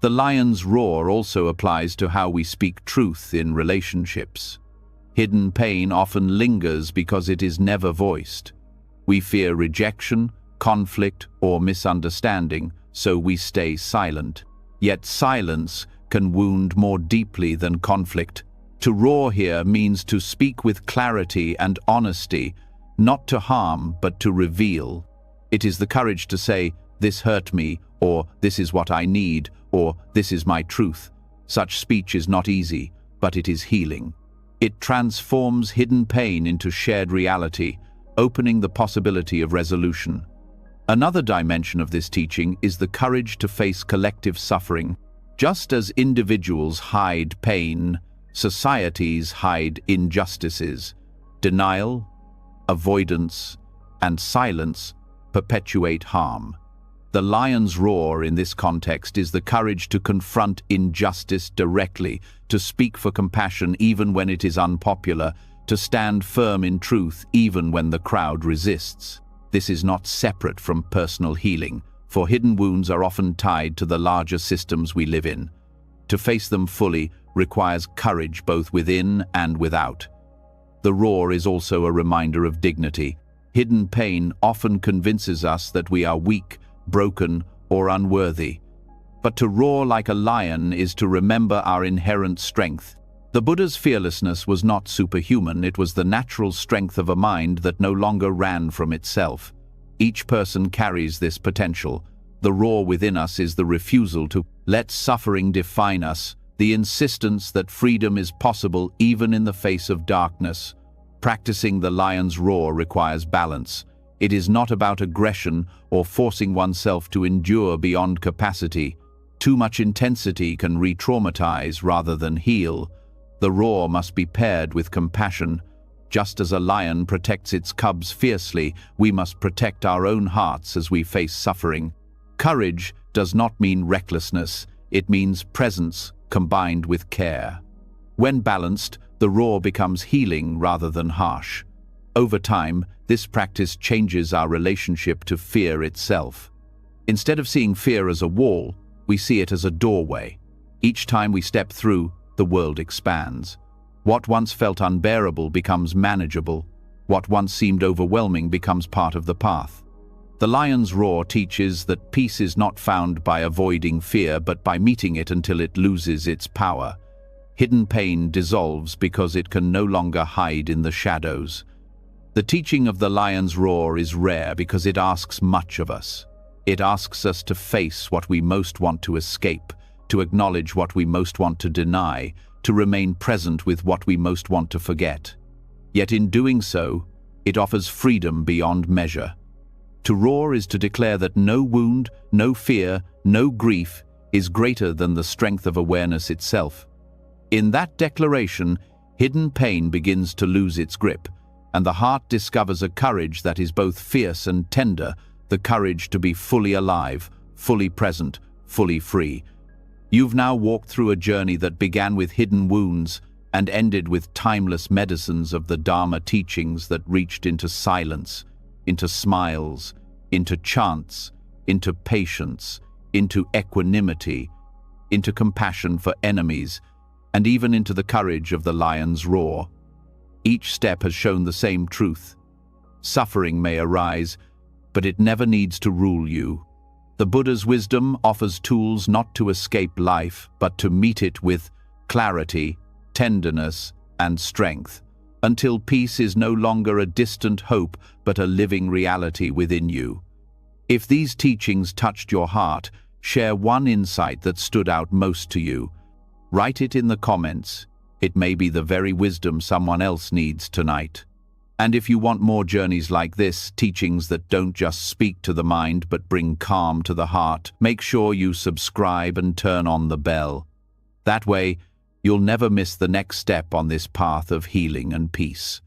The lion's roar also applies to how we speak truth in relationships. Hidden pain often lingers because it is never voiced. We fear rejection, conflict, or misunderstanding, so we stay silent. Yet silence can wound more deeply than conflict. To roar here means to speak with clarity and honesty, not to harm but to reveal. It is the courage to say, "This hurt me," or "This is what I need," or "This is my truth." Such speech is not easy, but it is healing. It transforms hidden pain into shared reality, opening the possibility of resolution. Another dimension of this teaching is the courage to face collective suffering. Just as individuals hide pain, societies hide injustices. Denial, avoidance, and silence perpetuate harm. The lion's roar in this context is the courage to confront injustice directly, to speak for compassion even when it is unpopular, to stand firm in truth even when the crowd resists. This is not separate from personal healing, for hidden wounds are often tied to the larger systems we live in. To face them fully requires courage both within and without. The roar is also a reminder of dignity. Hidden pain often convinces us that we are weak, broken, or unworthy. But to roar like a lion is to remember our inherent strength. The Buddha's fearlessness was not superhuman, it was the natural strength of a mind that no longer ran from itself. Each person carries this potential. The roar within us is the refusal to let suffering define us, the insistence that freedom is possible even in the face of darkness. Practicing the lion's roar requires balance. It is not about aggression or forcing oneself to endure beyond capacity. Too much intensity can re-traumatize rather than heal. The roar must be paired with compassion. Just as a lion protects its cubs fiercely, we must protect our own hearts as we face suffering. Courage does not mean recklessness, it means presence combined with care. When balanced, the roar becomes healing rather than harsh. Over time, this practice changes our relationship to fear itself. Instead of seeing fear as a wall, we see it as a doorway. Each time we step through, the world expands. What once felt unbearable becomes manageable. What once seemed overwhelming becomes part of the path. The lion's roar teaches that peace is not found by avoiding fear, but by meeting it until it loses its power. Hidden pain dissolves because it can no longer hide in the shadows. The teaching of the lion's roar is rare because it asks much of us. It asks us to face what we most want to escape, to acknowledge what we most want to deny, to remain present with what we most want to forget. Yet in doing so, it offers freedom beyond measure. To roar is to declare that no wound, no fear, no grief is greater than the strength of awareness itself. In that declaration, hidden pain begins to lose its grip, and the heart discovers a courage that is both fierce and tender, the courage to be fully alive, fully present, fully free. You've now walked through a journey that began with hidden wounds and ended with timeless medicines of the Dharma teachings that reached into silence, into smiles, into chants, into patience, into equanimity, into compassion for enemies, and even into the courage of the lion's roar. Each step has shown the same truth. Suffering may arise, but it never needs to rule you. The Buddha's wisdom offers tools not to escape life, but to meet it with clarity, tenderness, and strength, until peace is no longer a distant hope, but a living reality within you. If these teachings touched your heart, share one insight that stood out most to you. Write it in the comments. It may be the very wisdom someone else needs tonight. And if you want more journeys like this, teachings that don't just speak to the mind but bring calm to the heart, make sure you subscribe and turn on the bell. That way, you'll never miss the next step on this path of healing and peace.